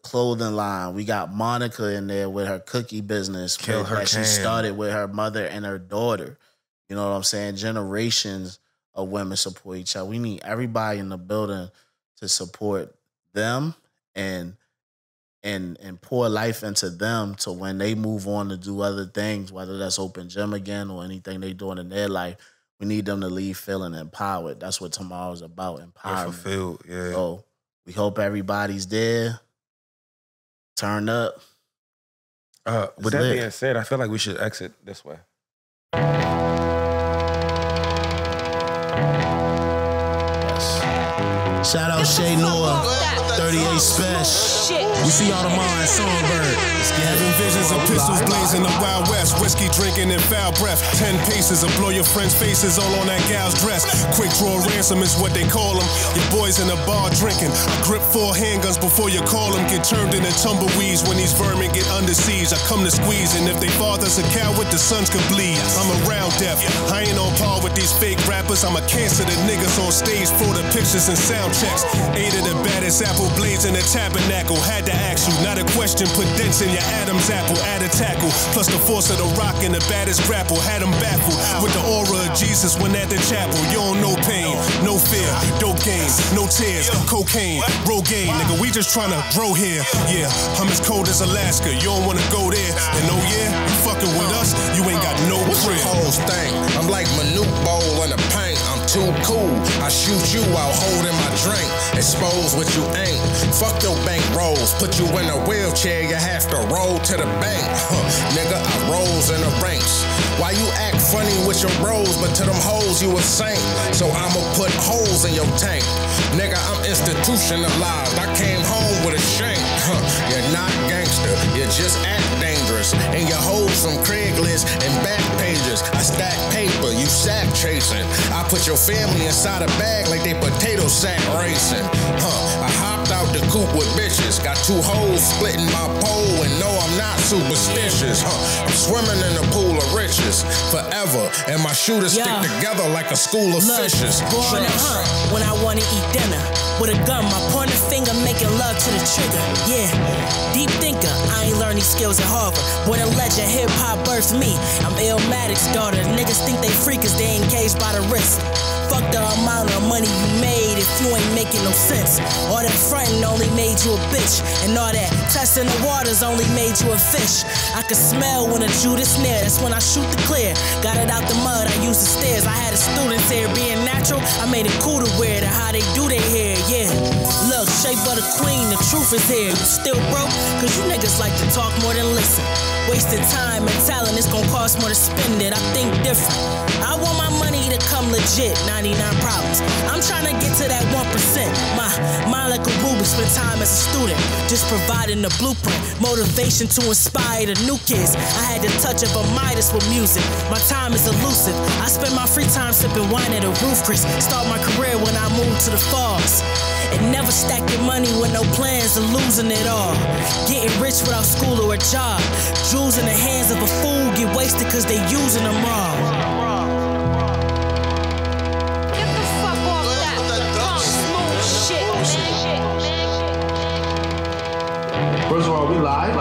Speaker 2: clothing line. We got Monica in there with her cookie business that she started with her mother and her daughter. You know what I'm saying? Generations of women support each other. We need everybody in the building to support them and pour life into them to when they move on to do other things, whether that's open gym again or anything they doing in their life, we need them to leave feeling empowered. That's what tomorrow's about, empowerment.
Speaker 3: Fulfilled, yeah.
Speaker 2: So we hope everybody's there. Turn up.
Speaker 1: With that being said, I feel like we should exit this way.
Speaker 2: Yes. Shout out Shay Noah, 38 Special.
Speaker 1: We see y'all tomorrow at Songbird.
Speaker 4: Having visions of pistols blazing the Wild West, whiskey drinking and foul breath. 10 paces of blow your friends' faces all on that gal's dress. Quick draw ransom is what they call them. Your boys in the bar drinking. I grip 4 handguns before you call them. Get turned into tumbleweeds when these vermin get under siege. I come to squeeze, and if they father's a coward, the sons could bleed. I'm around death. I ain't on par with these fake rappers. I'm a cancer to niggas on stage for the pictures and sound checks. 8 of the baddest apple blades in the tabernacle. Had to ask you, not a question. Put dents in your Adam's apple, add a tackle. Plus the force of the rock and the baddest grapple. Had them baffled with the aura of Jesus when at the chapel. You don't know pain, no fear, dope game, no tears, cocaine, Rogaine. Nigga, we just tryna grow here. Yeah, I'm as cold as Alaska. You don't wanna go there. And oh yeah, you fucking with us, you ain't got no
Speaker 5: What's your
Speaker 4: crib.
Speaker 5: hoes think? I'm like Manute Bowl in the paint. I'm too cool. I shoot you while holding my drink. Expose what you ain't. Fuck your bank rolls. Put you in a wheelchair, you have to roll to the bank. Nigga, I rolls in the ranks. Why you act funny with your rolls, but to them hoes you a saint? So I'ma put holes in your tank. Nigga, I'm institutionalized. I came home with a shank. You're not gangster, you just act dangerous. And you hold some Craigslist and back pages. I stack paper, you sack chasing. I put your family inside a bag like they potato sack racing. I hopped out the coop with bitches. Got 2 hoes splitting my pole, and no, I'm not superstitious. I'm swimming in a pool of riches forever, and my shooters stick together like a school of fishes.
Speaker 6: Born to hunt when I wanna eat dinner. With a gun, my pointer finger making love to the trigger. Yeah, deep thinker, I ain't learned these skills at Harvard. Born a legend, hip hop birthed me. I'm Illmatic's daughter. Niggas think they free cause they engaged by the wrist. Fuck the amount of money you made if you ain't making no sense. All that frontin' only made you a bitch. And all that testing the waters only made you a fish. I could smell when a Judas near. That's when I shoot the clear. Got it out the mud, I used the stairs. I had a students here being natural. I made it cool to wear to how they do their hair, yeah. Look, shape of the queen, the truth is here. You still broke? Cause you niggas like to talk more than listen. Wasting time and talent, it's gonna cost more to spend it. I think different. I want my money to come legit, 99 problems. I'm trying to get to that 1%. My mind like a ruby, spend time as a student. Just providing the blueprint, motivation to inspire the new kids. I had the touch of a Midas with music. My time is elusive. I spend my free time sipping wine at a roof, Chris. Start my career when I moved to the falls. And never stack your money with no plans of losing it all. Getting rich without school or a job. Jewels in the hands of a fool get wasted cause they using them wrong.
Speaker 7: Get the fuck off that dumb smooth shit, man.
Speaker 8: First of all, we live.